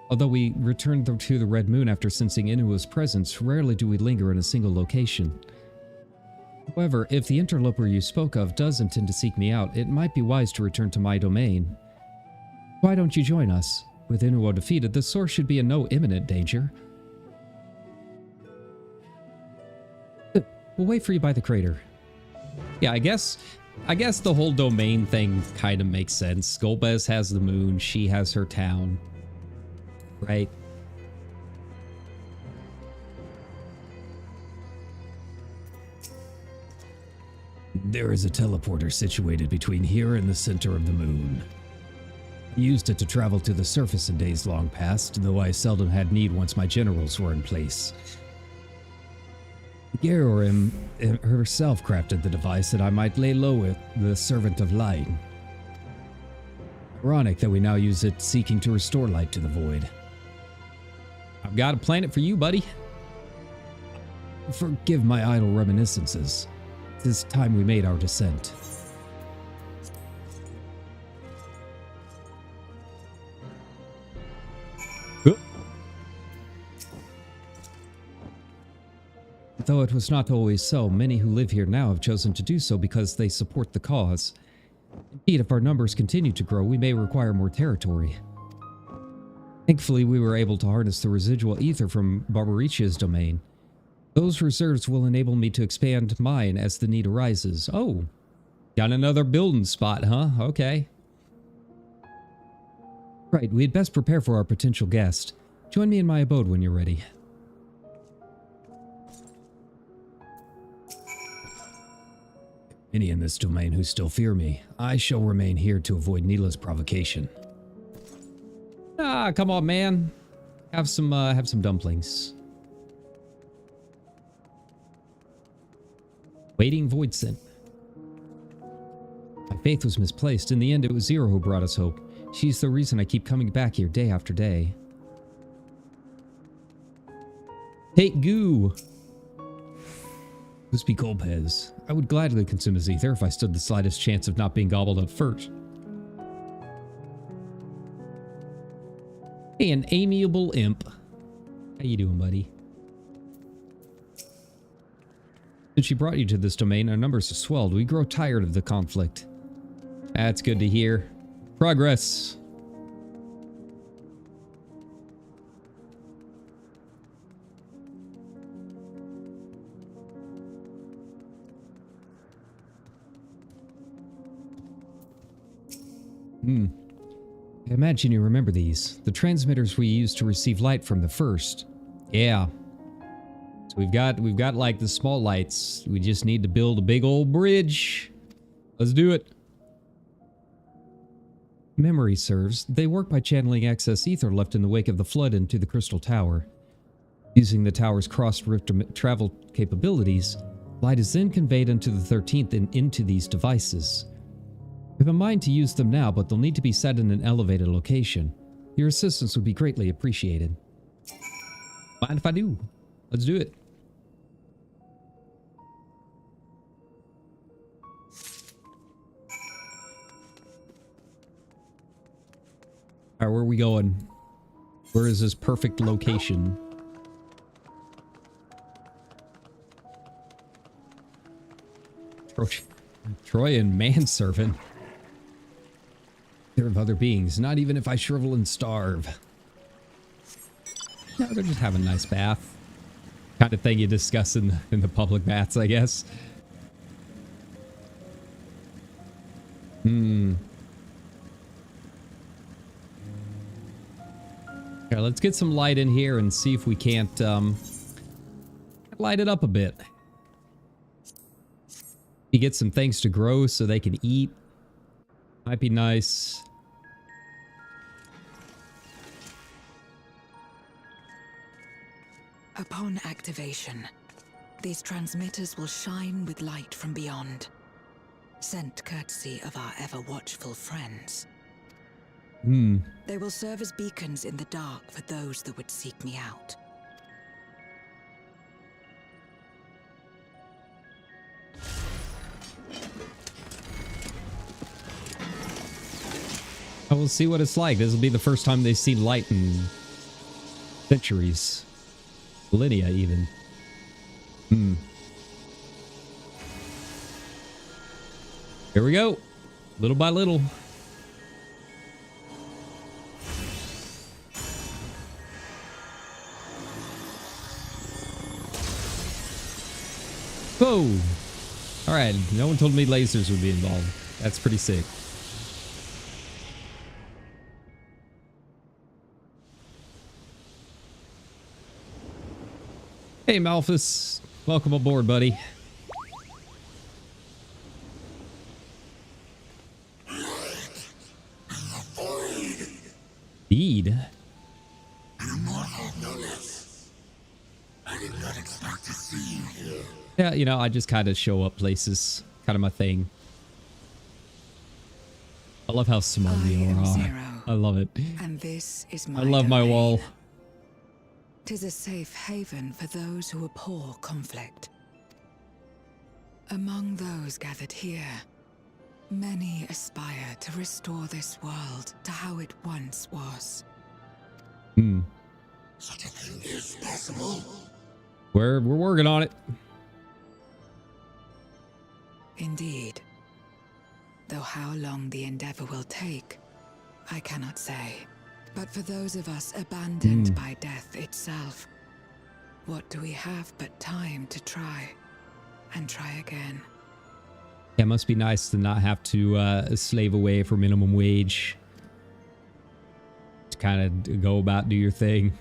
Although we returned to the Red Moon after sensing Inua's presence, rarely do we linger in a single location. However, if the interloper you spoke of does intend to seek me out, it might be wise to return to my domain. Why don't you join us? With Inua defeated, the source should be in no imminent danger. We'll wait for you by the crater. Yeah, I guess the whole domain thing kind of makes sense. Golbez has the moon, she has her town. Right? There is a teleporter situated between here and the center of the moon. I used it to travel to the surface in days long past, though I seldom had need once my generals were in place. Gerorim herself crafted the device that I might lay low with the Servant of Light. Ironic that we now use it seeking to restore light to the void. I've got a planet for you, buddy. Forgive my idle reminiscences. It is time we made our descent. Though it was not always so, many who live here now have chosen to do so because they support the cause. Indeed, if our numbers continue to grow, we may require more territory. Thankfully, we were able to harness the residual ether from Barbaricia's domain. Those reserves will enable me to expand mine as the need arises. Oh, got another building spot, huh? Okay. Right, we'd best prepare for our potential guest. Join me in my abode when you're ready. Any in this domain who still fear me, I shall remain here to avoid needless provocation. Ah, come on, man. Have some dumplings. Waiting void scent. My faith was misplaced. In the end, it was Zero who brought us hope. She's the reason I keep coming back here day after day. Take goo. This be Golbez. I would gladly consume his ether if I stood the slightest chance of not being gobbled up first. Hey, an amiable imp. How you doing, buddy? Since she brought you to this domain, our numbers have swelled. We grow tired of the conflict. That's good to hear. Progress. I imagine you remember these. The transmitters we used to receive light from the first. Yeah. So we've got like the small lights. We just need to build a big old bridge. Let's do it. Memory serves. They work by channeling excess ether left in the wake of the flood into the Crystal Tower. Using the tower's cross-rift travel capabilities, light is then conveyed into the 13th and into these devices. We have a mind to use them now, but they'll need to be set in an elevated location. Your assistance would be greatly appreciated. Mind if I do? Let's do it. Alright, where are we going? Where is this perfect location? Troy and manservant. Serve other beings, not even if I shrivel and starve. No, they're just having a nice bath. Kind of thing you discuss in the public baths, I guess. Okay, let's get some light in here and see if we can't light it up a bit. You get some things to grow so they can eat. Might be nice. Upon activation, these transmitters will shine with light from beyond, sent courtesy of our ever-watchful friends. They will serve as beacons in the dark for those that would seek me out. I will see what it's like. This will be the first time they've seen light in centuries. Millennia, even. Here we go. Little by little. Whoa! Alright, no one told me lasers would be involved. That's pretty sick. Hey Malphus, welcome aboard, buddy. Indeed. I did not expect to see you here. Yeah, you know, I just kind of show up places. Kind of my thing. I love how small you are. I love it. And this is my I love my wall. 'Tis a safe haven for those who abhor conflict. Among those gathered here, many aspire to restore this world to how it once was. Such a thing is possible. We're working on it. Indeed. Though how long the endeavor will take, I cannot say. But for those of us abandoned by death itself, what do we have but time to try and try again? Yeah, it must be nice to not have to slave away for minimum wage. To kind of go about, do your thing.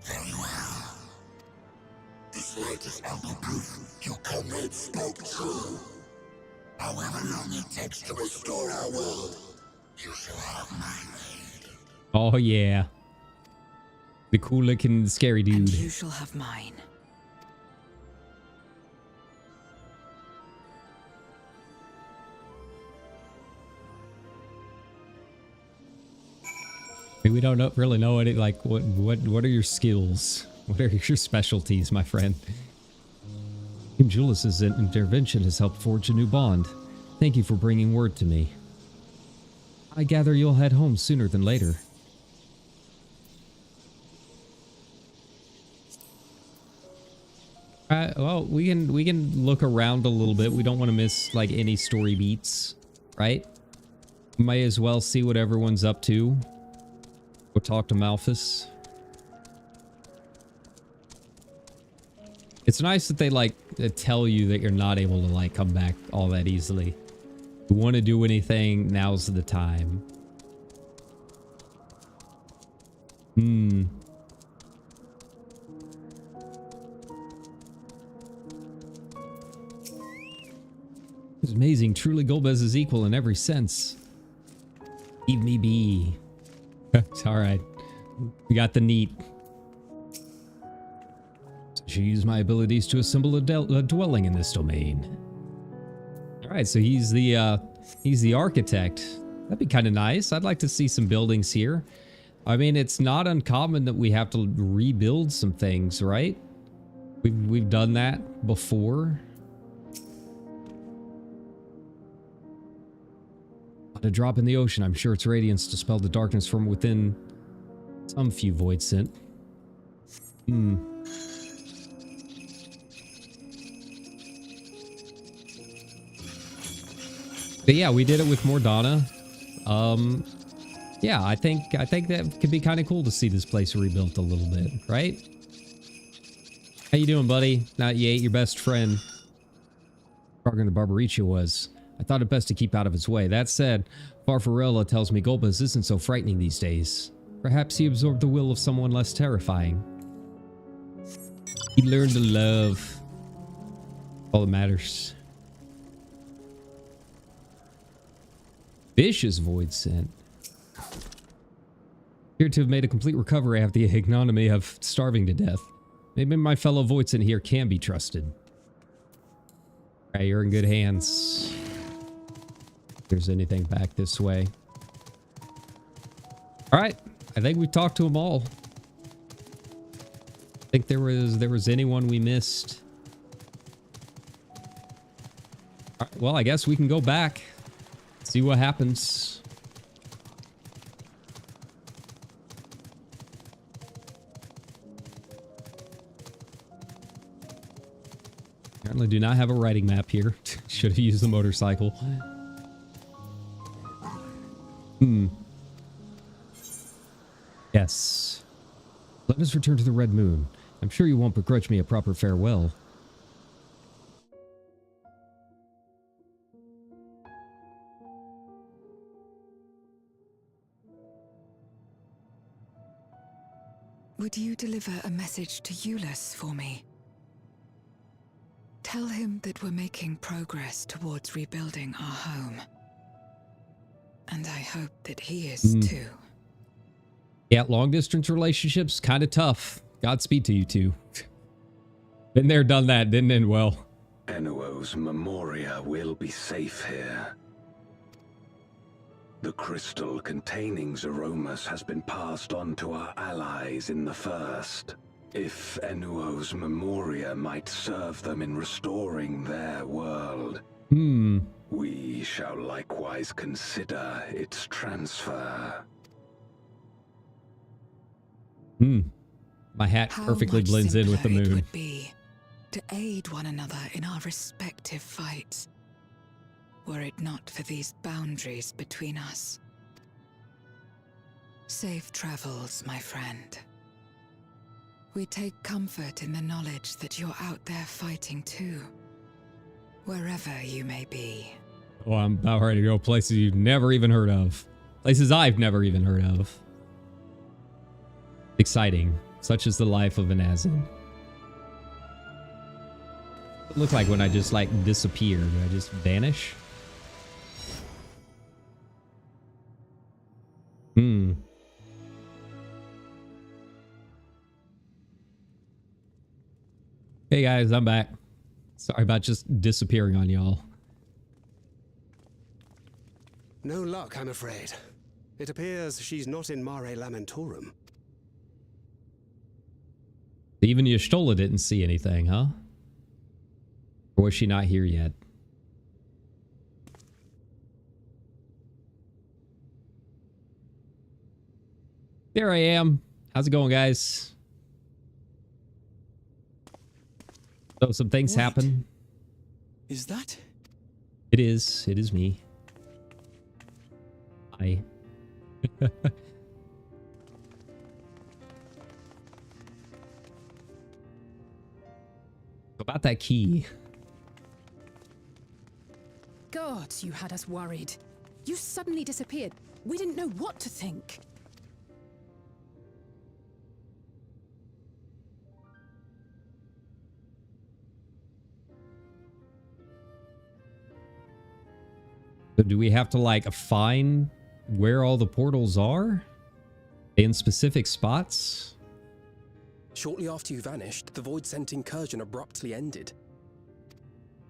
Very well. This light is ample proof your comrades spoke true. However long it takes to restore our world, you shall have my aid. Oh yeah. The cool looking scary dude. And you shall have mine. We don't really know any, like, what are your skills? What are your specialties, my friend? Kim Julius's intervention has helped forge a new bond. Thank you for bringing word to me. I gather you'll head home sooner than later. Well, we can look around a little bit. We don't want to miss like any story beats, right? Might as well see what everyone's up to. Go talk to Malphus. It's nice that they like tell you that you're not able to like come back all that easily. If you want to do anything, now's the time. It's amazing. Truly, Golbez is equal in every sense. Leave me be. It's all right. We got the neat. She used my abilities to assemble a dwelling in this domain. All right, so he's the architect. That'd be kind of nice. I'd like to see some buildings here. I mean, it's not uncommon that we have to rebuild some things, right? We've done that before. A drop in the ocean. I'm sure its radiance dispelled the darkness from within. Some few void sent. But yeah, we did it with Mordana. Yeah, I think that could be kind of cool to see this place rebuilt a little bit, right? How you doing, buddy? Not you ate your best friend. Stronger than Barbaricha was. I thought it best to keep out of its way. That said, Farfarella tells me Golbez isn't so frightening these days. Perhaps he absorbed the will of someone less terrifying. He learned to love. All that matters. Vicious void scent. Appear to have made a complete recovery after the ignominy of starving to death. Maybe my fellow voids in here can be trusted. Alright, you're in good hands. If there's anything back this way. Alright, I think we talked to them all. I think there was anyone we missed. Alright, well, I guess we can go back. See what happens. Apparently do not have a riding map here. Should have used the motorcycle. Yes. Let us return to the Red Moon. I'm sure you won't begrudge me a proper farewell. Would you deliver a message to Ulysses for me? Tell him that we're making progress towards rebuilding our home. And I hope that he is too. Yeah, long distance relationships, kind of tough. Godspeed to you two. Been there, done that, didn't end well. Enuo's Memoria will be safe here. The crystal containing Zeromus has been passed on to our allies in the First. If Enuo's Memoria might serve them in restoring their world, we shall likewise consider its transfer. My hat perfectly blends in with the moon. It would be to aid one another in our respective fights, were it not for these boundaries between us. Safe travels, my friend. We take comfort in the knowledge that you're out there fighting too, wherever you may be. Oh, I'm about ready to go places you've never even heard of. Places I've never even heard of. Exciting. Such is the life of an Azin. It looked like when I just like disappear. Do I just vanish? Hey guys, I'm back. Sorry about just disappearing on y'all. No luck, I'm afraid. It appears she's not in Mare Lamentorum. Even Y'shtola didn't see anything, huh? Or was she not here yet? There I am. How's it going, guys? So some things happen. Is that? It is. It is me. Hi. About that key. God, you had us worried. You suddenly disappeared. We didn't know what to think. So do we have to like find where all the portals are in specific spots? Shortly after you vanished, the Void-Sent incursion abruptly ended.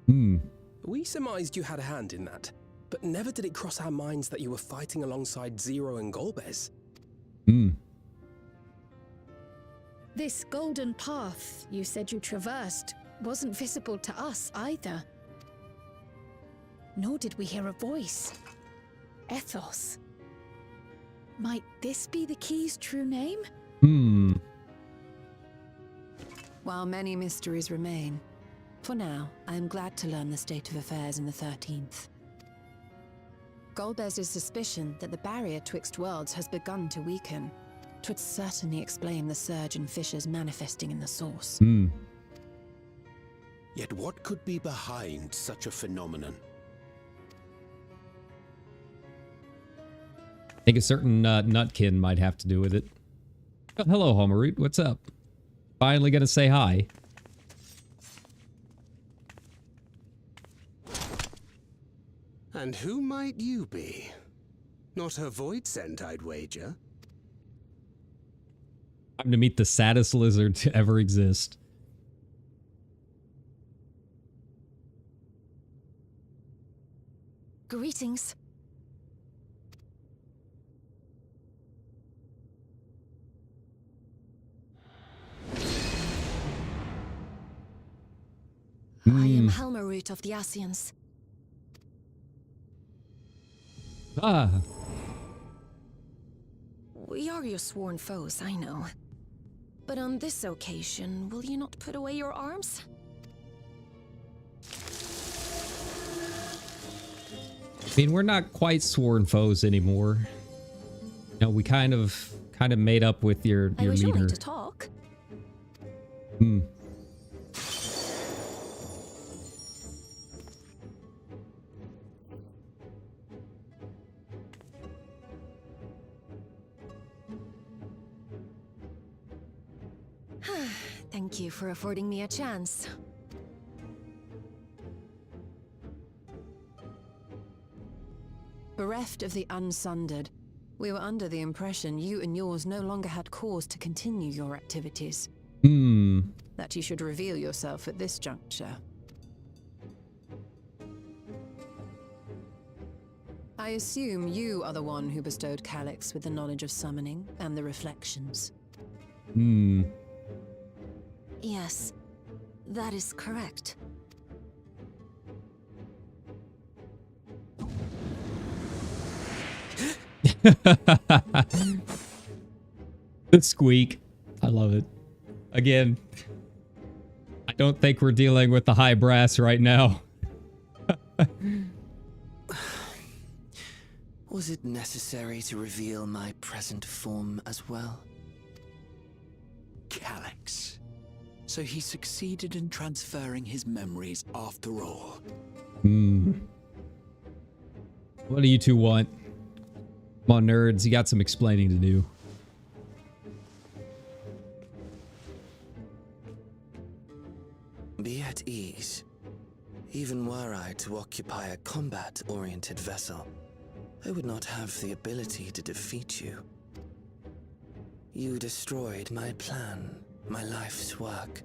We surmised you had a hand in that, but never did it cross our minds that you were fighting alongside Zero and Golbez. This golden path you said you traversed wasn't visible to us either. Nor did we hear a voice. Ethos. Might this be the key's true name? While many mysteries remain, for now, I am glad to learn the state of affairs in the 13th. Golbez's suspicion that the barrier twixt worlds has begun to weaken. 'Twould certainly explain the surge in fissures manifesting in the source. Yet what could be behind such a phenomenon? I think a certain nutkin might have to do with it. Oh, hello, Homerut. What's up? Finally gonna say hi. And who might you be? Not a void scent, I'd wager. I'm to meet the saddest lizard to ever exist. Greetings. I am Helmerut of the Asians. Ah. We are your sworn foes, I know. But on this occasion, will you not put away your arms? I mean, we're not quite sworn foes anymore. No, we kind of made up with your I was leader. willing to talk. Hmm. Thank you for affording me a chance. Bereft of the Unsundered, we were under the impression you and yours no longer had cause to continue your activities. That you should reveal yourself at this juncture. I assume you are the one who bestowed Calyx with the knowledge of summoning and the reflections. Yes, that is correct. The squeak. I love it. Again, I don't think we're dealing with the high brass right now. Was it necessary to reveal my present form as well? Calyx. So he succeeded in transferring his memories after all. What do you two want? Come on, nerds. You got some explaining to do. Be at ease. Even were I to occupy a combat-oriented vessel, I would not have the ability to defeat you. You destroyed my plan, my life's work.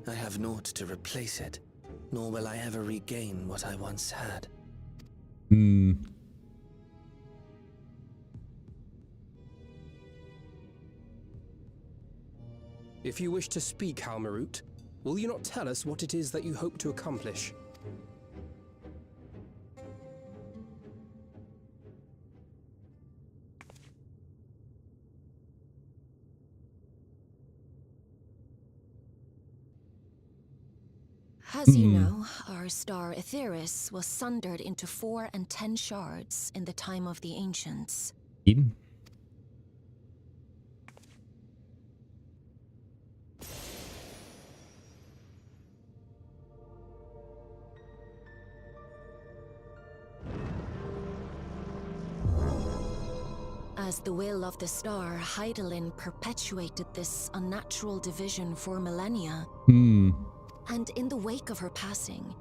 I have naught to replace it, nor will I ever regain what I once had. If you wish to speak, Helmerut, will you not tell us what it is that you hope to accomplish? As you know, our star Aetheris was sundered into 4 and 10 shards in the time of the Ancients. As the will of the star, Hydaelyn perpetuated this unnatural division for millennia. And in the wake of her passing,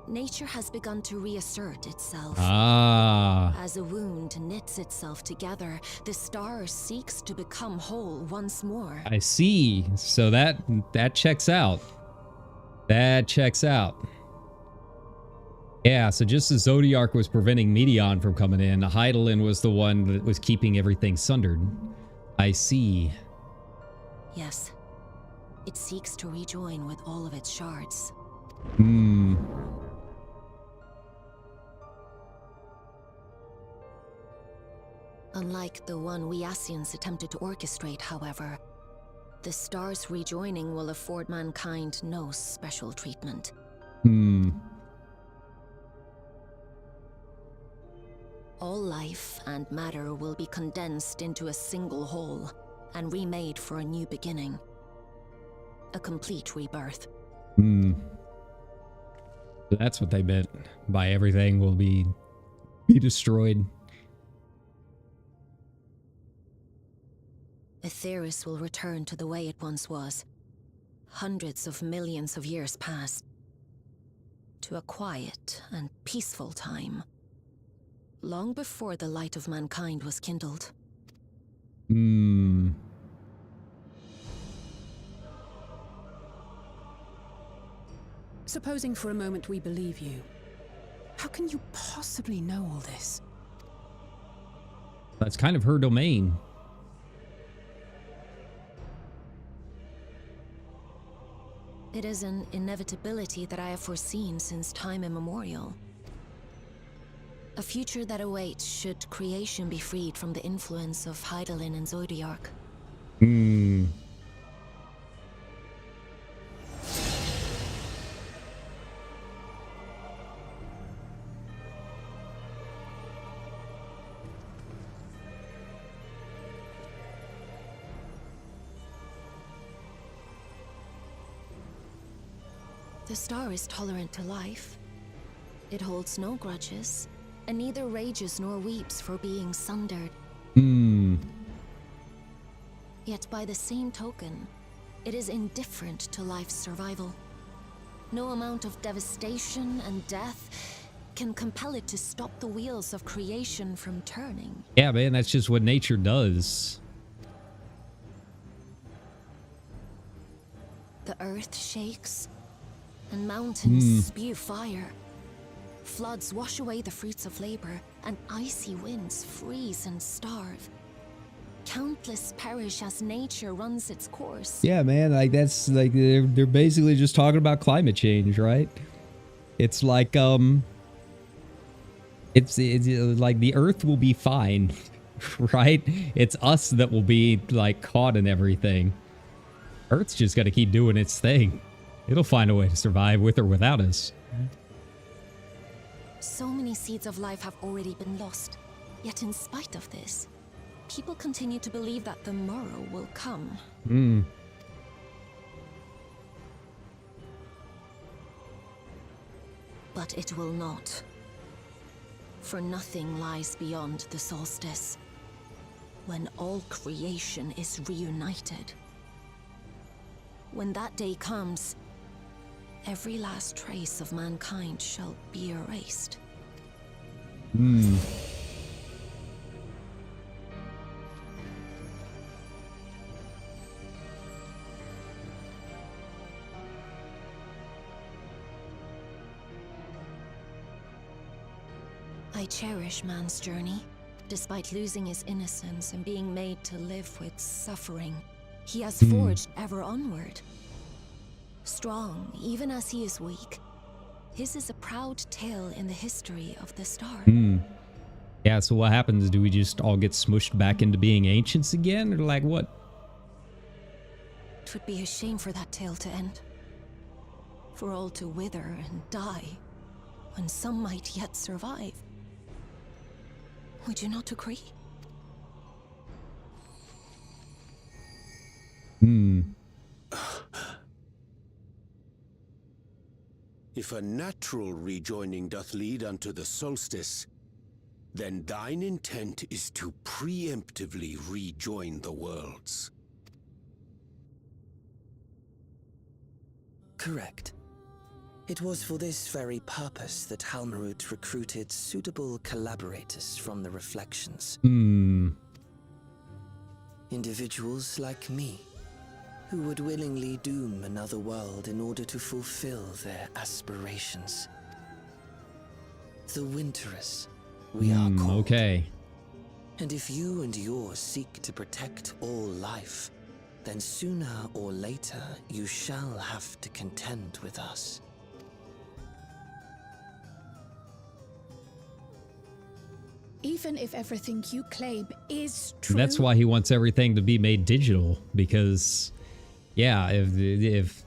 nature has begun to reassert itself. As a wound knits itself together, the star seeks to become whole once more. I see. So that checks out. That checks out. Yeah, so just as Zodiark was preventing Meteon from coming in, Hydaelyn was the one that was keeping everything sundered. I see. Yes. It seeks to rejoin with all of its shards. Unlike the one we Asians attempted to orchestrate, however, the star's rejoining will afford mankind no special treatment. All life and matter will be condensed into a single whole and remade for a new beginning. A complete rebirth. So that's what they meant by everything will be destroyed. Aetheris will return to the way it once was. Hundreds of millions of years past. to a quiet and peaceful time, long before the light of mankind was kindled. Supposing for a moment we believe you, how can you possibly know all this? That's kind of her domain. It is an inevitability that I have foreseen since time immemorial. A future that awaits should creation be freed from the influence of Hydaelyn and Zodiark. The star is tolerant to life. It holds no grudges, and neither rages nor weeps for being sundered. Yet by the same token, it is indifferent to life's survival. No amount of devastation and death can compel it to stop the wheels of creation from turning. Yeah, man, that's just what nature does. The earth shakes, and mountains spew fire. Floods wash away the fruits of labor, and icy winds freeze and starve. Countless perish as nature runs its course. Yeah, man, like that's like they're basically just talking about climate change, right? It's like it's like the earth will be fine, right? It's us that will be like caught in everything. Earth's just got to keep doing its thing. It'll find a way to survive with or without us. So many seeds of life have already been lost. Yet in spite of this, people continue to believe that the morrow will come. But it will not. For nothing lies beyond the solstice, when all creation is reunited. When that day comes, every last trace of mankind shall be erased. I cherish man's journey. Despite losing his innocence and being made to live with suffering, he has forged ever onward. Strong, even as he is weak, his is a proud tale in the history of the star. Yeah, so what happens? Do we just all get smushed back into being ancients again? Or like what? It would be a shame for that tale to end. For all to wither and die, when some might yet survive. Would you not agree? If a natural rejoining doth lead unto the solstice, then thine intent is to preemptively rejoin the worlds. Correct. It was for this very purpose that Halmarut recruited suitable collaborators from the Reflections. Individuals like me, who would willingly doom another world in order to fulfill their aspirations. The Winterers, we are called. Okay. And if you and yours seek to protect all life, then sooner or later you shall have to contend with us. Even if everything you claim is true... That's why he wants everything to be made digital, because, yeah, if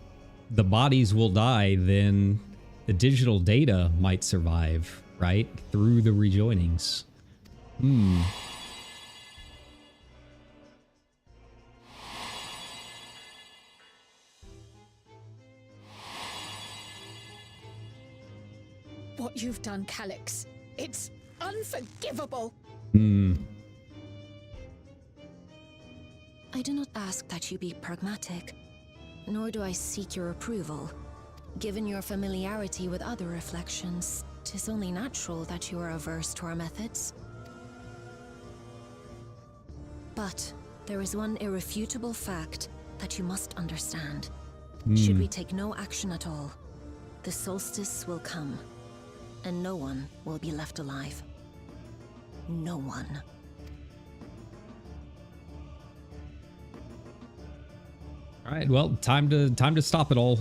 the bodies will die, then the digital data might survive, right? Through the rejoinings. What you've done, Calyx, it's unforgivable! I do not ask that you be pragmatic, nor do I seek your approval. Given your familiarity with other reflections, 'tis only natural that you are averse to our methods. But there is one irrefutable fact that you must understand. Should we take no action at all, the solstice will come, and no one will be left alive. No one. All right, well, time to stop it all.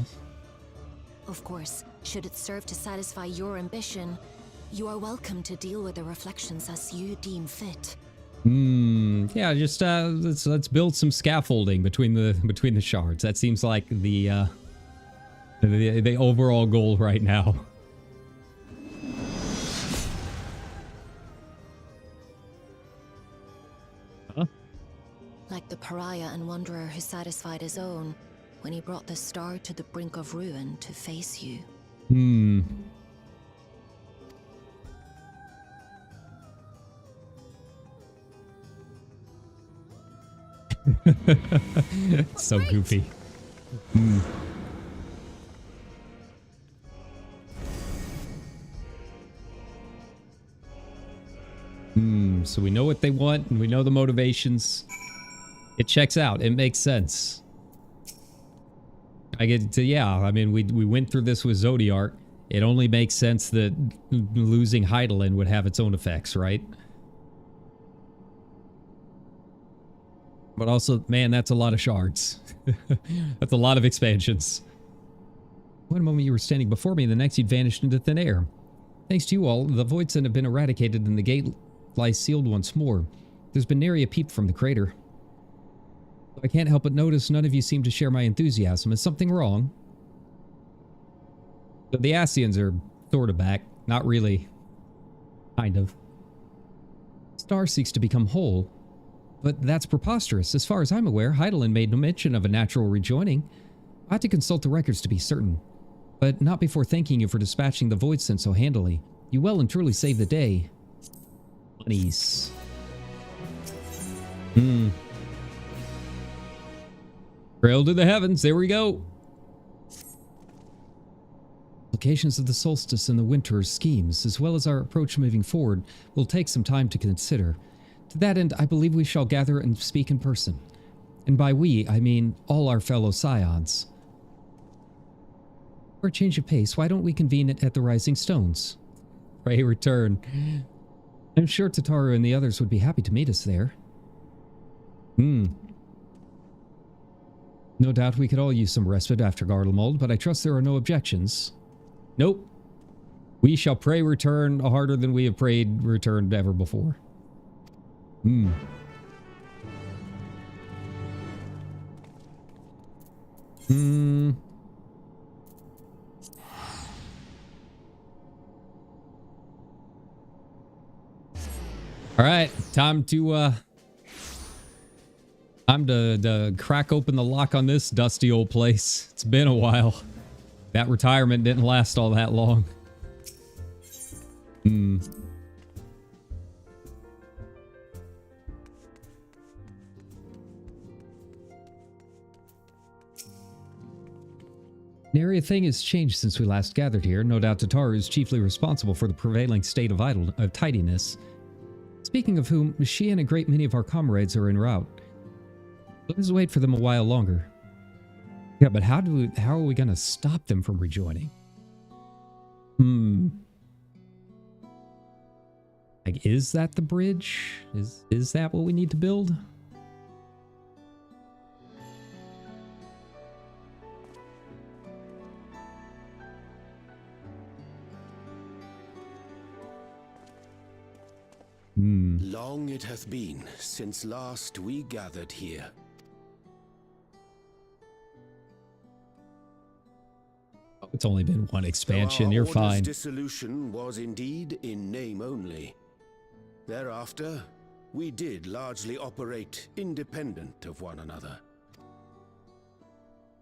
Of course, should it serve to satisfy your ambition, you are welcome to deal with the reflections as you deem fit. Yeah, just let's build some scaffolding between the shards. That seems like the overall goal right now. Huh? Like the pariah and wanderer who satisfied his own when he brought the star to the brink of ruin to face you. So goofy. So we know what they want and we know the motivations. It checks out. It makes sense. I get to, yeah, I mean, we went through this with Zodiark. It only makes sense that losing Heidelin would have its own effects, right? But also, man, that's a lot of shards. That's a lot of expansions. One moment you were standing before me, and the next you'd vanished into thin air. Thanks to you all, the Voidsen have been eradicated and the gate lies sealed once more. There's been nary a peep from the crater. I can't help but notice none of you seem to share my enthusiasm. Is something wrong? The Asians are sort of back. Not really. Kind of. Star seeks to become whole. But that's preposterous. As far as I'm aware, Heidelin made no mention of a natural rejoining. I had to consult the records to be certain. But not before thanking you for dispatching the Voidsen so handily. You well and truly saved the day. Bunnies. Trail to the heavens. There we go. Implications of the solstice and the winter's schemes, as well as our approach moving forward, will take some time to consider. To that end, I believe we shall gather and speak in person. And by we, I mean all our fellow scions. For a change of pace, why don't we convene it at the Rising Stones? Pray return. I'm sure Tataru and the others would be happy to meet us there. No doubt we could all use some respite after Garlemald, but I trust there are no objections. Nope. We shall pray return harder than we have prayed return ever before. All right, time to crack open the lock on this dusty old place. It's been a while. That retirement didn't last all that long. Nary a thing has changed since we last gathered here. No doubt Tataru is chiefly responsible for the prevailing state of tidiness. Speaking of whom, she and a great many of our comrades are en route. Let's wait for them a while longer. Yeah, but how are we gonna stop them from rejoining? Like, is that the bridge? Is that what we need to build? Long it hath been since last we gathered here. It's only been one expansion, you're fine. Dissolution was indeed in name only. Thereafter, we did largely operate independent of one another.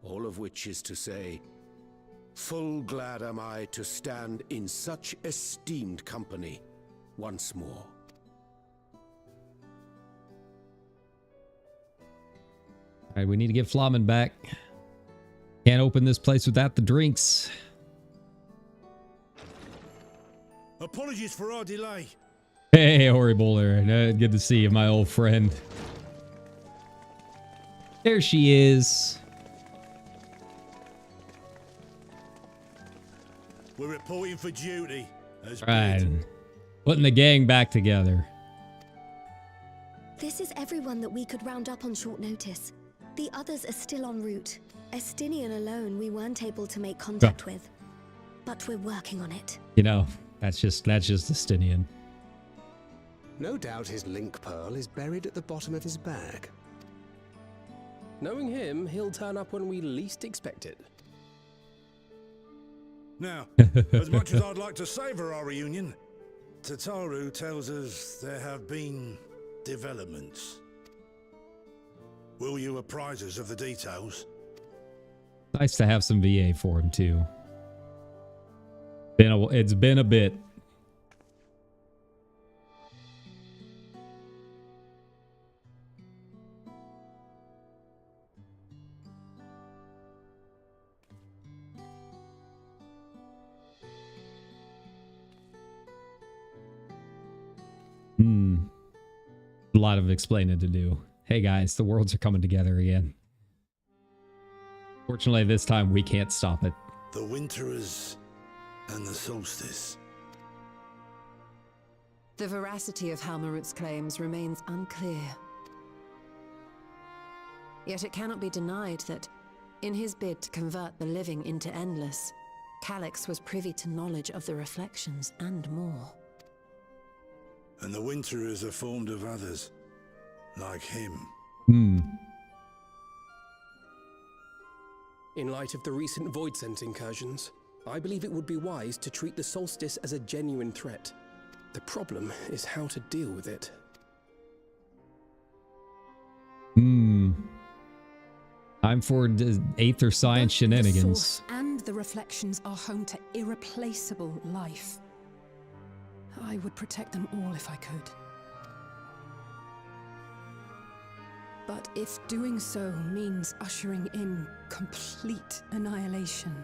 All of which is to say, full glad am I to stand in such esteemed company once more. Alright, we need to get Flamen back. Can't open this place without the drinks. Apologies for our delay. Hey, Horrible. Good to see you, my old friend. There she is. We're reporting for duty. Right. Putting the gang back together. This is everyone that we could round up on short notice. The others are still en route. Estinian alone we weren't able to make contact with. But we're working on it. You know, that's just Estinian. No doubt his link pearl is buried at the bottom of his bag. Knowing him, he'll turn up when we least expect it. Now, as much as I'd like to savor our reunion, Tataru tells us there have been developments. Will you apprise us of the details? Nice to have some VA for him too. It's been a bit. A lot of explaining to do. Hey guys, the worlds are coming together again. Fortunately, this time we can't stop it. The Winterers and the Solstice. The veracity of Halmarut's claims remains unclear. Yet it cannot be denied that, in his bid to convert the living into endless, Calyx was privy to knowledge of the reflections and more. And the Winterers are formed of others, like him. In light of the recent Voidsent incursions, I believe it would be wise to treat the Solstice as a genuine threat. The problem is how to deal with it. Time for Aether Science shenanigans. The Source and the reflections are home to irreplaceable life. I would protect them all if I could. But if doing so means ushering in complete annihilation,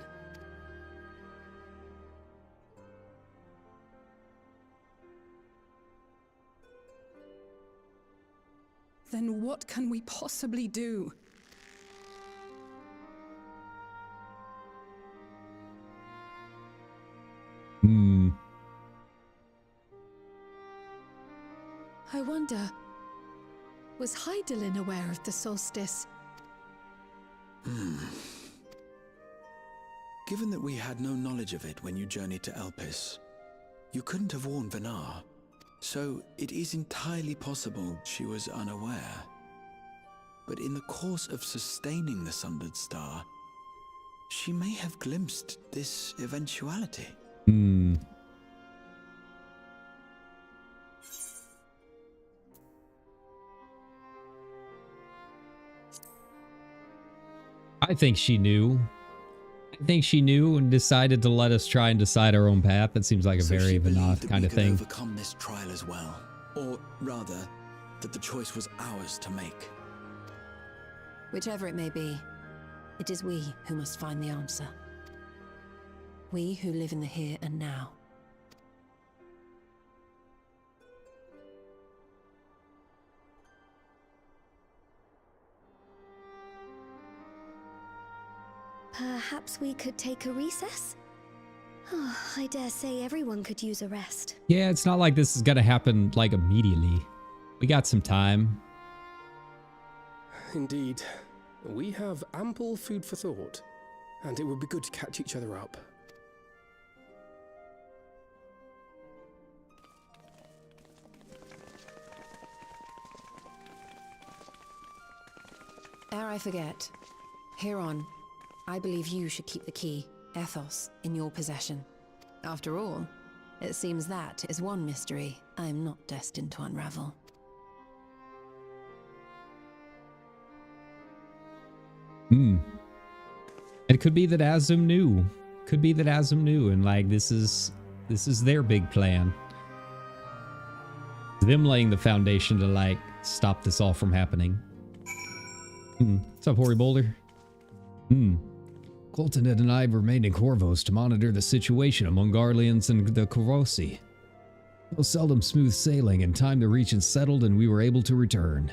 then what can we possibly do? I wonder, was Hydaelyn aware of the solstice? Given that we had no knowledge of it when you journeyed to Elpis, you couldn't have warned Venar, so it is entirely possible she was unaware. But in the course of sustaining the Sundered Star, she may have glimpsed this eventuality. I think she knew. I think she knew and decided to let us try and decide our own path. That seems like a very Vanath kind of thing. Overcome this trial as well, or rather, that the choice was ours to make. Whichever it may be, it is we who must find the answer. We who live in the here and now. Perhaps we could take a recess? Oh, I dare say everyone could use a rest. Yeah, it's not like this is gonna happen like immediately. We got some time. Indeed. We have ample food for thought, and it would be good to catch each other up. Ere I forget, hereon, I believe you should keep the key, Ethos, in your possession. After all, it seems that is one mystery I am not destined to unravel. It could be that Azum knew. Could be that Azum knew, and like this is their big plan. Them laying the foundation to like stop this all from happening. What's up, Hoary Boulder? Coltonet and I remained in Corvos to monitor the situation among Garleans and the Corvosi. It was seldom smooth sailing, and time the region settled and we were able to return.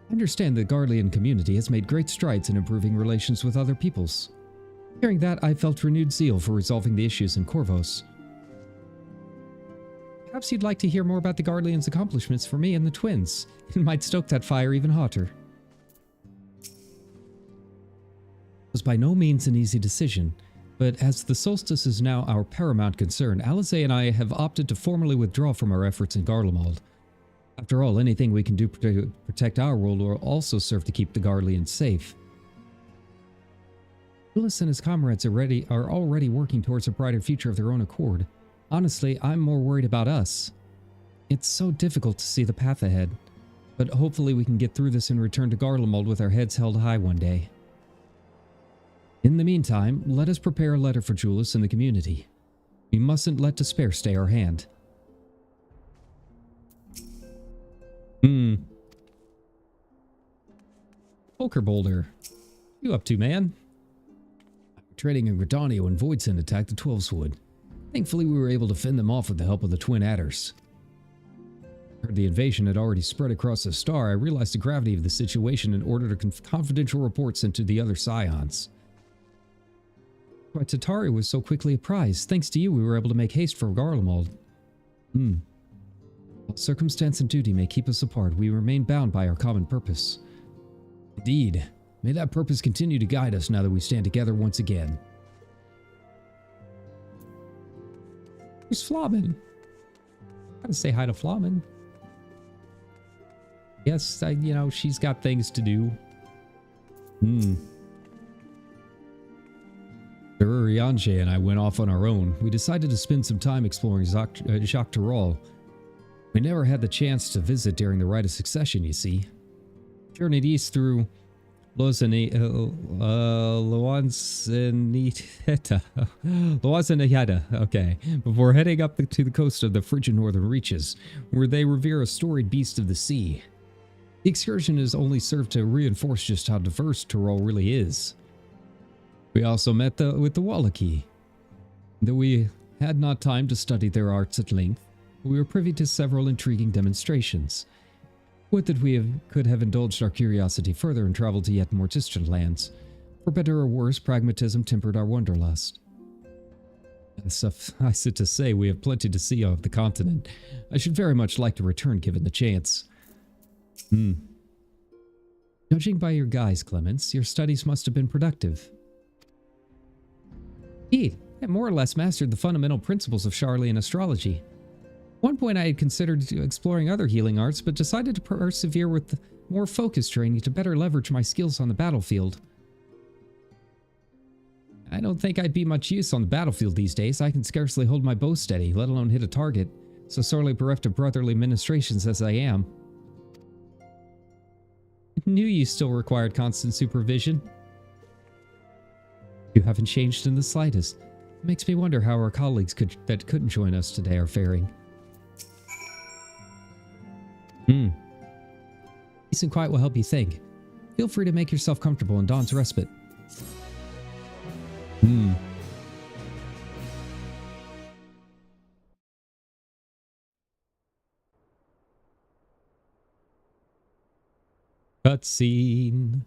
I understand the Garlean community has made great strides in improving relations with other peoples. Hearing that, I felt renewed zeal for resolving the issues in Corvos. Perhaps you'd like to hear more about the Garleans' accomplishments for me and the twins. It might stoke that fire even hotter. It was by no means an easy decision, but as the solstice is now our paramount concern, Alisaie and I have opted to formally withdraw from our efforts in Garlemald. After all, anything we can do to protect our world will also serve to keep the Garleans safe. Julius and his comrades are already working towards a brighter future of their own accord. Honestly, I'm more worried about us. It's so difficult to see the path ahead, but hopefully we can get through this and return to Garlemald with our heads held high one day. In the meantime, let us prepare a letter for Julius and the community. We mustn't let despair stay our hand. Poker Boulder. You up to, man? Trading in Gridania when Voidson attacked the Twelveswood. Thankfully, we were able to fend them off with the help of the Twin Adders. Heard the invasion had already spread across the star. I realized the gravity of the situation and ordered confidential reports into the other Scions. But Tatari was so quickly apprised. Thanks to you, we were able to make haste for Garlemald. While circumstance and duty may keep us apart, we remain bound by our common purpose. Indeed. May that purpose continue to guide us now that we stand together once again. Who's Flamen? Gotta say hi to Flamen. Yes, you know, she's got things to do. Yanje and I went off on our own. We decided to spend some time exploring Jacques Tarol. We never had the chance to visit during the Rite of Succession, you see. Journeyed east through Loazeniheta, okay, before heading up to the coast of the frigid northern reaches, where they revere a storied beast of the sea. The excursion has only served to reinforce just how diverse Tyrol really is. We also met with the Wallachie. Though we had not time to study their arts at length, we were privy to several intriguing demonstrations. Would that we could have indulged our curiosity further and traveled to yet more distant lands. For better or worse, pragmatism tempered our wanderlust. Suffice it to say, we have plenty to see of the continent. I should very much like to return given the chance. Judging by your guise, Clemens, your studies must have been productive. Indeed, I more or less mastered the fundamental principles of Charlian astrology. At one point I had considered exploring other healing arts, but decided to persevere with more focused training to better leverage my skills on the battlefield. I don't think I'd be much use on the battlefield these days. I can scarcely hold my bow steady, let alone hit a target, so sorely bereft of brotherly ministrations as I am. I knew you still required constant supervision. You haven't changed in the slightest. It makes me wonder how our colleagues that couldn't join us today are faring. Peace and quiet will help you think. Feel free to make yourself comfortable in Dawn's respite. Cutscene.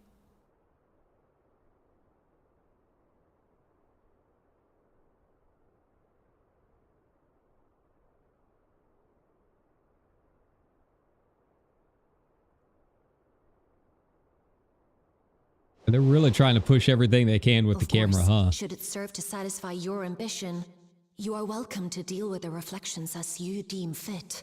They're really trying to push everything they can with the camera, huh? Should it serve to satisfy your ambition, you are welcome to deal with the reflections as you deem fit.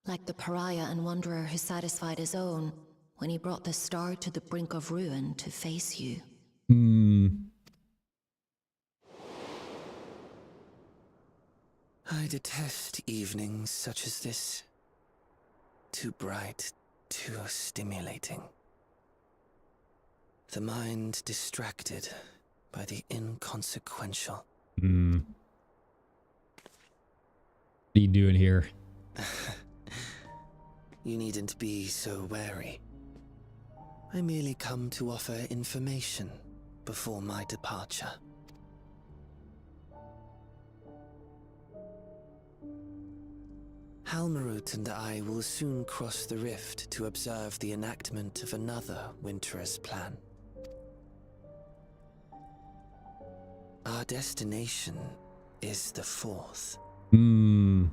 Like the pariah and wanderer who satisfied his own when he brought the star to the brink of ruin to face you. I detest evenings such as this. Too bright, too stimulating. The mind distracted by the inconsequential. What are you doing here? You needn't be so wary. I merely come to offer information before my departure. Halmarut and I will soon cross the rift to observe the enactment of another Winter's plan. Our destination is the fourth. And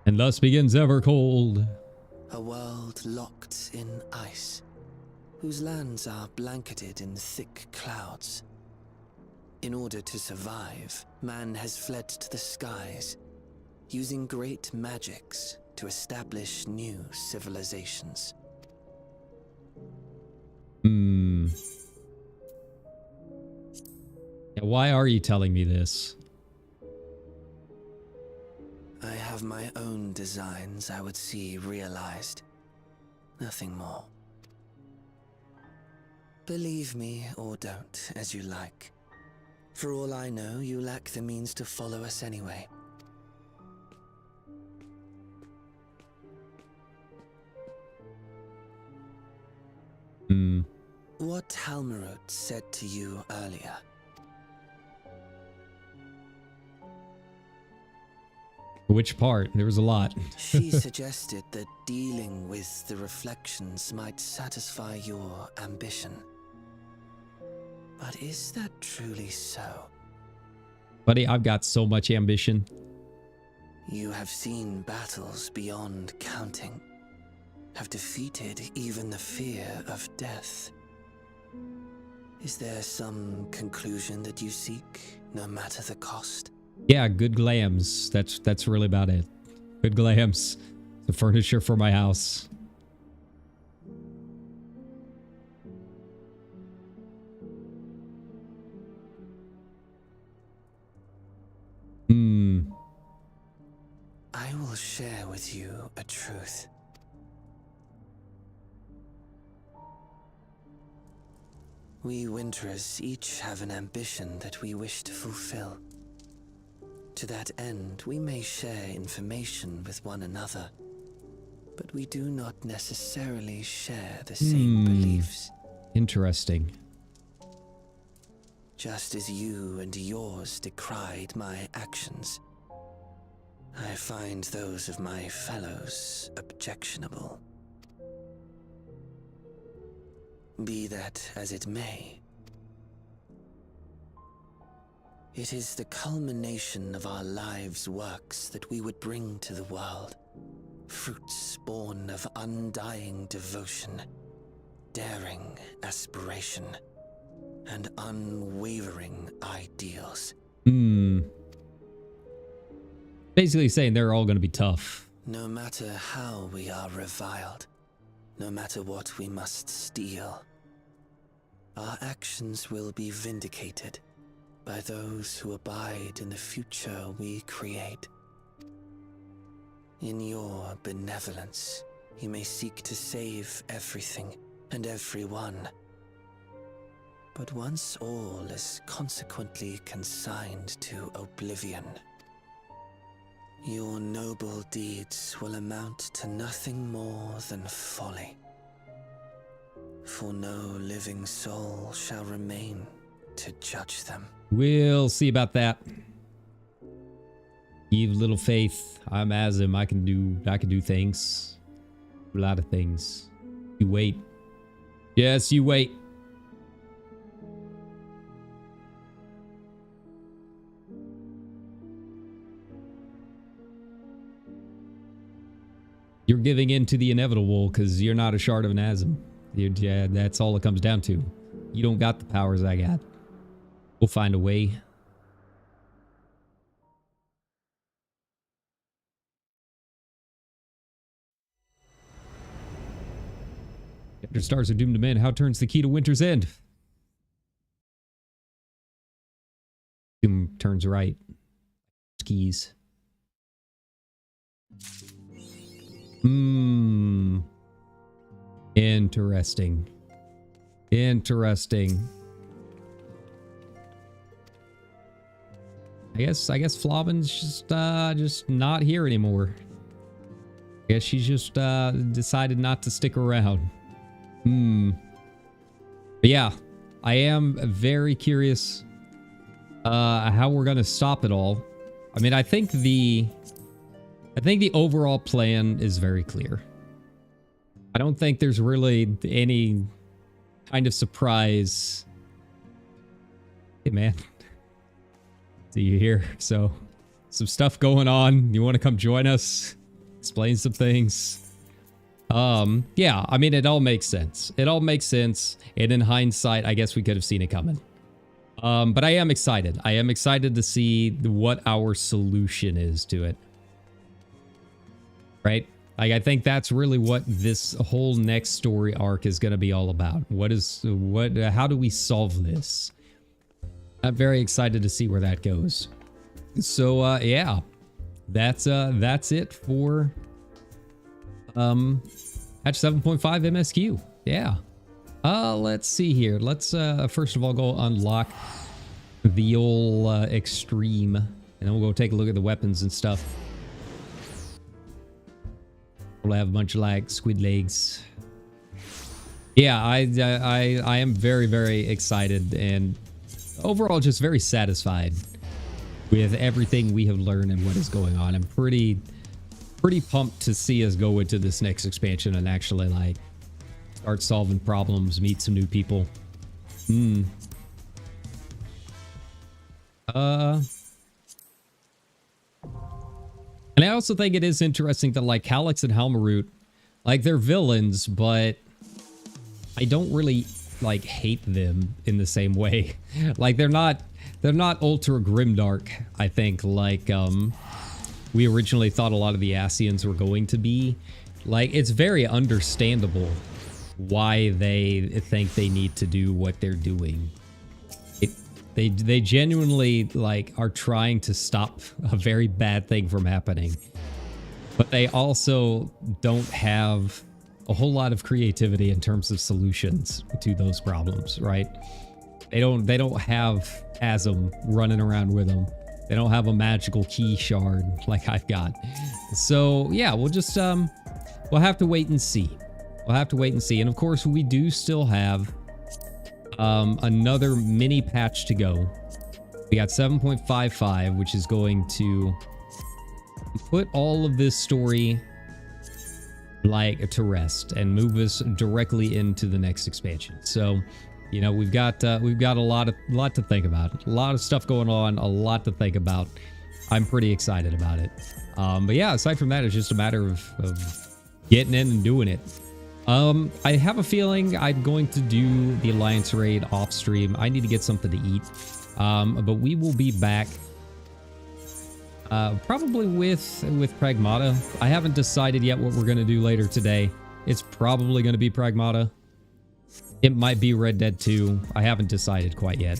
thus begins Evercold. A world locked in ice, whose lands are blanketed in thick clouds. In order to survive, man has fled to the skies, using great magics to establish new civilizations. Yeah, why are you telling me this? I have my own designs I would see realized. Nothing more. Believe me or don't, as you like. For all I know, you lack the means to follow us anyway. What Halmarut said to you earlier. Which part? There was a lot. She suggested that dealing with the reflections might satisfy your ambition. But is that truly so? Buddy, I've got so much ambition. You have seen battles beyond counting, have defeated even the fear of death. Is there some conclusion that you seek, no matter the cost? Yeah, good glams. That's really about it. Good glams. The furniture for my house. I will share with you a truth. We Winterers each have an ambition that we wish to fulfill. To that end, we may share information with one another, but we do not necessarily share the same beliefs. Interesting. Just as you and yours decried my actions, I find those of my fellows objectionable. Be that as it may, it is the culmination of our lives' works that we would bring to the world. Fruits born of undying devotion, daring aspiration, and unwavering ideals. Basically saying they're all going to be tough. No matter how we are reviled, no matter what we must steal, our actions will be vindicated by those who abide in the future we create. In your benevolence, you may seek to save everything and everyone. But once all is consequently consigned to oblivion, your noble deeds will amount to nothing more than folly. For no living soul shall remain to judge them. We'll see about that. Eve, little faith. I'm Azim. I can do things. A lot of things. You wait. Yes, you wait. You're giving in to the inevitable because you're not a shard of an Azim. Yeah, that's all it comes down to. You don't got the powers I got. We'll find a way. After stars are doomed to men, how turns the key to Winter's End? Doom turns right. Skis. Interesting. Interesting. I guess Flavin's just not here anymore. Guess she's just decided not to stick around. But yeah, I am very curious how we're gonna stop it all. I mean, I think the overall plan is very clear. I don't think there's really any kind of surprise. Hey man, see you here. So some stuff going on. You want to come join us? Explain some things. Yeah, I mean, it all makes sense. It all makes sense. And in hindsight, I guess we could have seen it coming. But I am excited. I am excited to see what our solution is to it. Right? Like, I think that's really what this whole next story arc is going to be all about. How do we solve this? I'm very excited to see where that goes. So, yeah, that's it for, patch 7.5 MSQ. Yeah. Let's see here. Let's, first of all, go unlock the old, extreme, and then we'll go take a look at the weapons and stuff. We'll have a bunch of like squid legs. Yeah, I am very, very excited and overall just very satisfied with everything we have learned and what is going on. I'm pretty pumped to see us go into this next expansion and actually like start solving problems, meet some new people. And I also think it is interesting that like Calyx and Halmaroot, like they're villains, but I don't really like hate them in the same way. Like they're not ultra grimdark, I think, like we originally thought a lot of the Asians were going to be. Like it's very understandable why they think they need to do what they're doing. They genuinely like are trying to stop a very bad thing from happening, but they also don't have a whole lot of creativity in terms of solutions to those problems, right? They don't have Asm running around with them. They don't have a magical key shard like I've got. So yeah, we'll just we'll have to wait and see. We'll have to wait and see. And of course, we do still have another mini patch to go. We got 7.55, which is going to put all of this story like to rest and move us directly into the next expansion. So, you know, we've got a lot to think about, a lot of stuff going on, a lot to think about. I'm pretty excited about it. But yeah, aside from that, it's just a matter of getting in and doing it. I have a feeling I'm going to do the Alliance raid off stream. I need to get something to eat. But we will be back probably with Pragmata. I haven't decided yet what we're going to do later today. It's probably going to be Pragmata. It might be Red Dead 2. I haven't decided quite yet.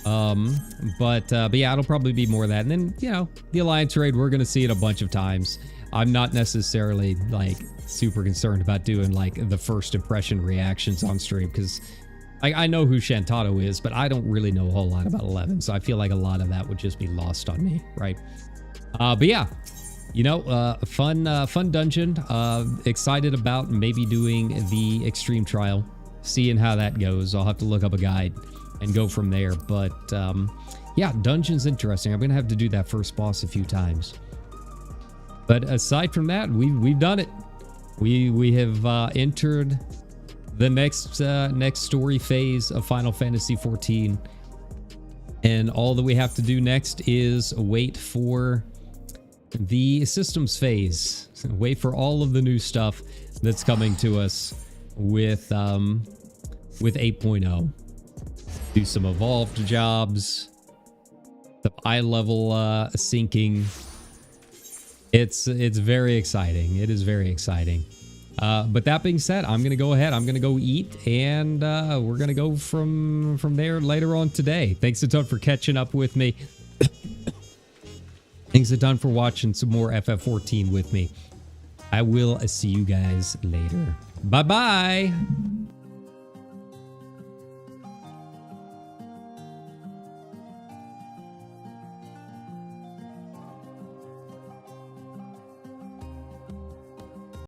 But yeah, it'll probably be more of that. And then, you know, the Alliance raid, we're going to see it a bunch of times. I'm not necessarily like super concerned about doing like the first impression reactions on stream because I know who Shantado is, but I don't really know a whole lot about 11, so I feel like a lot of that would just be lost on me, right? But yeah, you know, fun dungeon. Excited about maybe doing the extreme trial, seeing how that goes. I'll have to look up a guide and go from there. But yeah, dungeon's interesting. I'm gonna have to do that first boss a few times. But aside from that, we've done it. We have entered the next story phase of Final Fantasy XIV, and all that we have to do next is wait for the systems phase. Wait for all of the new stuff that's coming to us with 8.0. Do some evolved jobs, the eye level syncing. It's very exciting. It is very exciting. But that being said, I'm going to go ahead. I'm going to go eat, and we're going to go from there later on today. Thanks a ton for catching up with me. Thanks a ton for watching some more FF14 with me. I will see you guys later. Bye-bye.